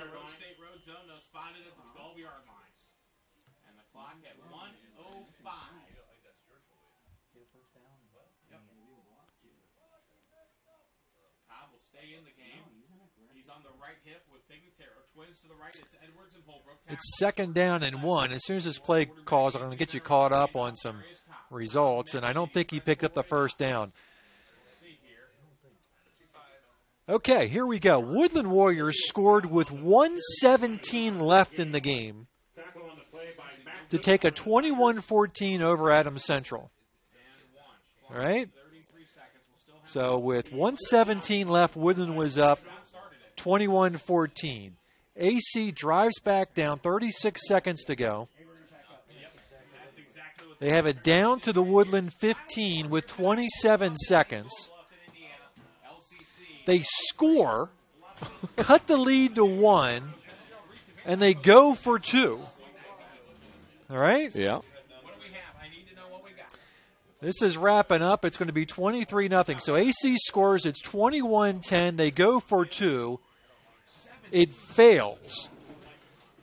It's second down and 1. As soon as this play calls, I'm going to get you caught up on some results, and I don't think he picked up the first down. Okay, here we go. Woodland Warriors scored with 1:17 left in the game to take a 21-14 over Adams Central. All right? So with 1:17 left, Woodland was up 21-14. AC drives back down, 36 seconds to go. They have it down to the Woodland 15 with 27 seconds. They score, cut the lead to 1, and they go for 2. All right? Yeah. This is wrapping up. It's going to be 23-0. So AC scores. It's 21-10. They go for 2. It fails.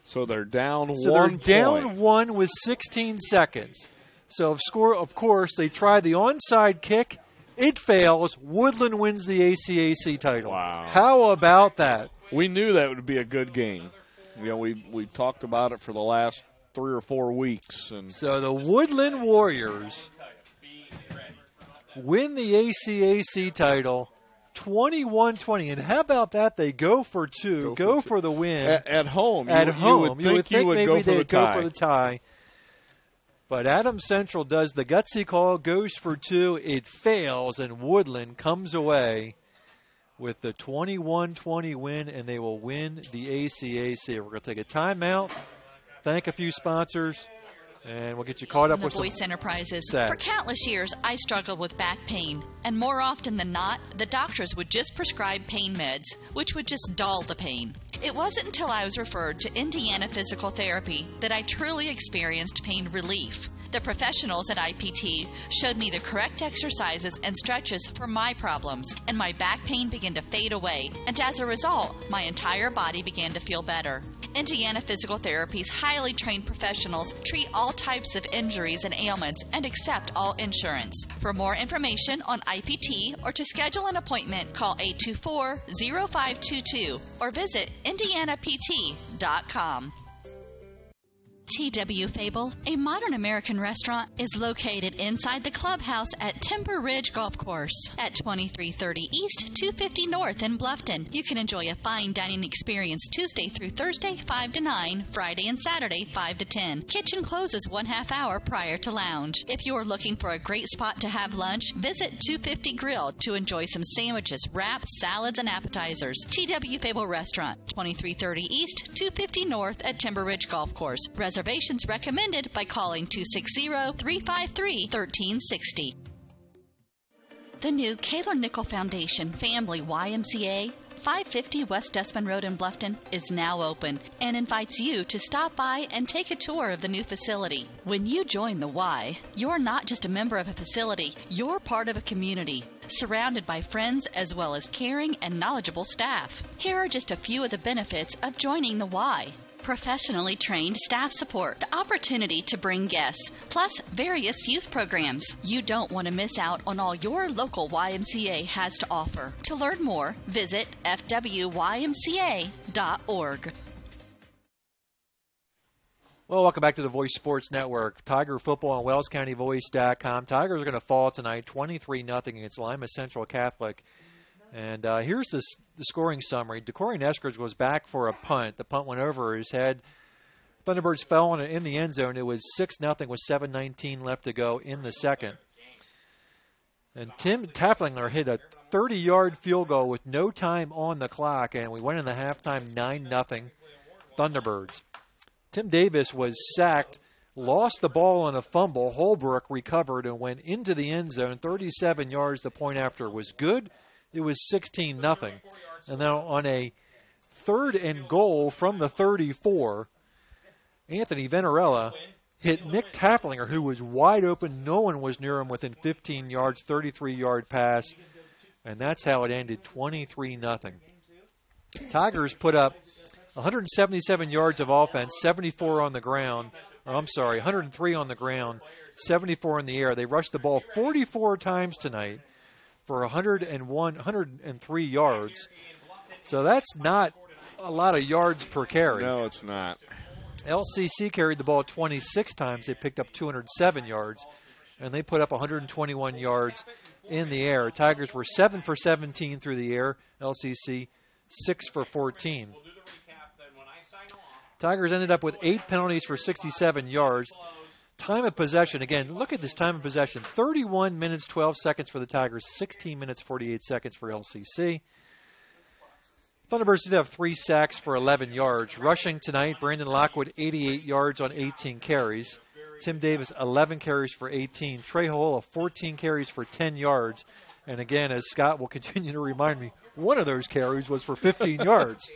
So they're down So 1 they're down point. 1 with 16 seconds. So of course, they try the onside kick. It fails. Woodland wins the ACAC title. Wow. How about that? We knew that would be a good game. You know, we talked about it for the last 3 or 4 weeks. And So the Woodland Warriors win the ACAC title 21-20. And how about that? They go for 2, go for the win. At home. At home. You would think maybe go for they'd the go tie. for the tie. But Adams Central does the gutsy call, goes for 2. It fails, and Woodland comes away with the 21-20 win, and they will win the ACAC. We're going to take a timeout, thank a few sponsors, and we'll get you caught up with some Voice Enterprises. stats. For countless years, I struggled with back pain, and more often than not, the doctors would just prescribe pain meds, which would just dull the pain. It wasn't until I was referred to Indiana Physical Therapy that I truly experienced pain relief. The professionals at IPT showed me the correct exercises and stretches for my problems, and my back pain began to fade away, and as a result, my entire body began to feel better. Indiana Physical Therapy's highly trained professionals treat all types of injuries and ailments and accept all insurance. For more information on IPT or to schedule an appointment, call 824-0522 or visit indianapt.com. TW Fable, a modern American restaurant, is located inside the clubhouse at Timber Ridge Golf Course at 2330 East, 250 North in Bluffton. You can enjoy a fine dining experience Tuesday through Thursday, 5 to 9, Friday and Saturday, 5 to 10. Kitchen closes 1/2 hour prior to lounge. If you are looking for a great spot to have lunch, visit 250 Grill to enjoy some sandwiches, wraps, salads, and appetizers. TW Fable Restaurant, 2330 East, 250 North at Timber Ridge Golf Course. Reservations recommended by calling 260-353-1360. The new Kaler Nickel Foundation Family YMCA, 550 West Desmond Road in Bluffton, is now open and invites you to stop by and take a tour of the new facility. When you join the Y, you're not just a member of a facility, you're part of a community, surrounded by friends as well as caring and knowledgeable staff. Here are just a few of the benefits of joining the Y. Professionally trained staff support, the opportunity to bring guests, plus various youth programs. You don't want to miss out on all your local YMCA has to offer. To learn more, visit fwymca.org. Well, welcome back to the Voice Sports Network. Tiger football on WellsCountyVoice.com. Tigers are going to fall tonight 23-0 against Lima Central Catholic. And here's the scoring summary. DeCorey Eskridge was back for a punt. The punt went over his head. Thunderbirds fell on it in the end zone. It was 6-0 with 7:19 left to go in the second. And Tim Taplinger hit a 30-yard field goal with no time on the clock, and we went in the halftime 9-0 Thunderbirds. Tim Davis was sacked, lost the ball on a fumble. Holbrook recovered and went into the end zone. 37 yards. The point after was good. It was 16-0. And now on a 3rd and goal from the 34, Anthony Venarella hit Nick Tafflinger, who was wide open. No one was near him within 15 yards, 33-yard pass. And that's how it ended, 23-0. Tigers put up 177 yards of offense, 74 on the ground. Or I'm sorry, 103 on the ground, 74 in the air. They rushed the ball 44 times tonight for 103 yards. So that's not a lot of yards per carry. No, it's not. LCC carried the ball 26 times. They picked up 207 yards, and they put up 121 yards in the air. Tigers were 7 for 17 through the air. LCC 6 for 14. Tigers ended up with 8 penalties for 67 yards. Time of possession, again, look at this time of possession. 31 minutes, 12 seconds for the Tigers, 16 minutes, 48 seconds for LCC. Thunderbirds did have 3 sacks for 11 yards. Rushing tonight, Brandon Lockwood, 88 yards on 18 carries. Tim Davis, 11 carries for 18. Trey Hole, 14 carries for 10 yards. And again, as Scott will continue to remind me, one of those carries was for 15 yards.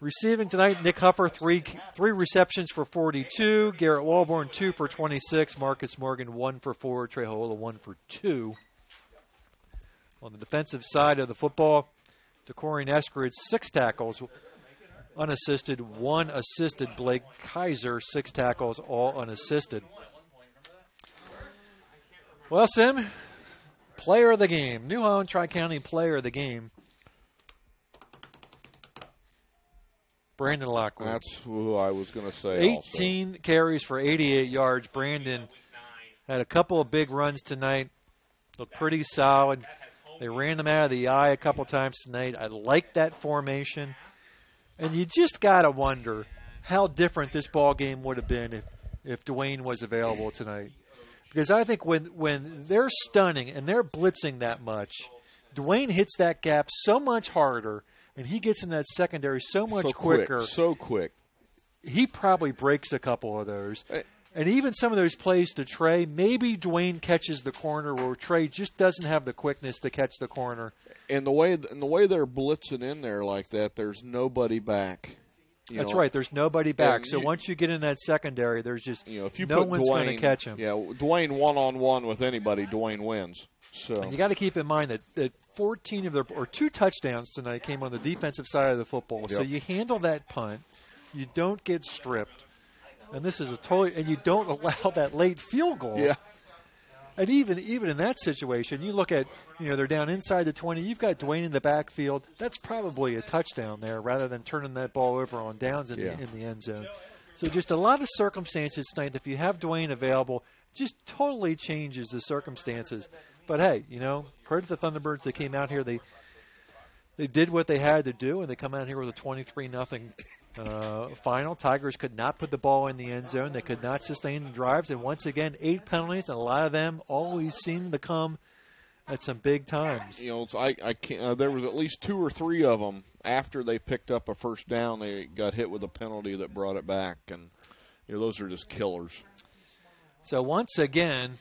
Receiving tonight, Nick Huffer, three receptions for 42. Garrett Walborn, 2 for 26. Marcus Morgan, 1 for 4. Trey Hole, 1 for 2. On the defensive side of the football, DeCorian Eskridge, 6 tackles, unassisted, 1 assisted. Blake Kaiser, 6 tackles, all unassisted. Well, Sim, player of the game, New Holland Tri-County player of the game, Brandon Lockwood. That's who I was going to say. 18 also. Carries for 88 yards. Brandon had a couple of big runs tonight. Looked pretty solid. They ran them out of the eye a couple times tonight. I like that formation. And you just got to wonder how different this ball game would have been if Dwayne was available tonight. Because I think when they're stunning and they're blitzing that much, Dwayne hits that gap so much harder, and he gets in that secondary so much quicker. So quick. He probably breaks a couple of those. And even some of those plays to Trey, maybe Dwayne catches the corner where Trey just doesn't have the quickness to catch the corner. And the way they're blitzing in there like that, there's nobody back. That's right. There's nobody back. So once you get in that secondary, there's just if you no put one's going to catch him. Yeah, Dwayne one-on-one with anybody, Dwayne wins. So and you got to keep in mind that 14 of their 2 touchdowns tonight came on the defensive side of the football. Yep. So you handle that punt, you don't get stripped. And this is and you don't allow that late field goal. Yeah. And even in that situation, you look at, they're down inside the 20. You've got Dwayne in the backfield. That's probably a touchdown there rather than turning that ball over on downs in the end zone. So just a lot of circumstances tonight. If you have Dwayne available, just totally changes the circumstances. But hey, credit to the Thunderbirds. They came out here. They did what they had to do, and they come out here with a 23-0 final. Tigers could not put the ball in the end zone. They could not sustain the drives. And once again, 8 penalties, and a lot of them always seem to come at some big times. I can't. There was at least 2 or 3 of them after they picked up a first down. They got hit with a penalty that brought it back, and those are just killers. So once again,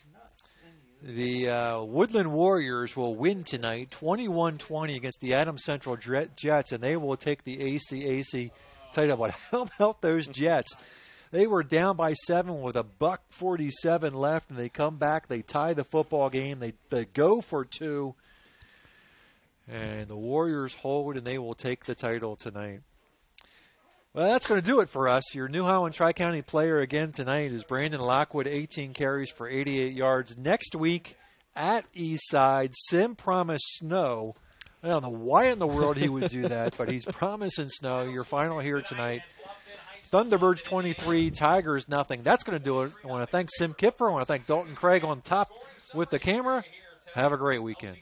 the Woodland Warriors will win tonight, 21-20 against the Adams Central Jets, and they will take the ACAC title. But help those Jets. They were down by 7 with $1:47 left, and they come back. They tie the football game. They go for 2, and the Warriors hold, and they will take the title tonight. Well, that's going to do it for us. Your New Holland Tri-County player again tonight is Brandon Lockwood, 18 carries for 88 yards. Next week at Eastside, Sim promised snow. I don't know why in the world he would do that, but he's promising snow. Your final here tonight. Thunderbirds 23, Tigers nothing. That's going to do it. I want to thank Sim Kipfer. I want to thank Dalton Craig on top with the camera. Have a great weekend.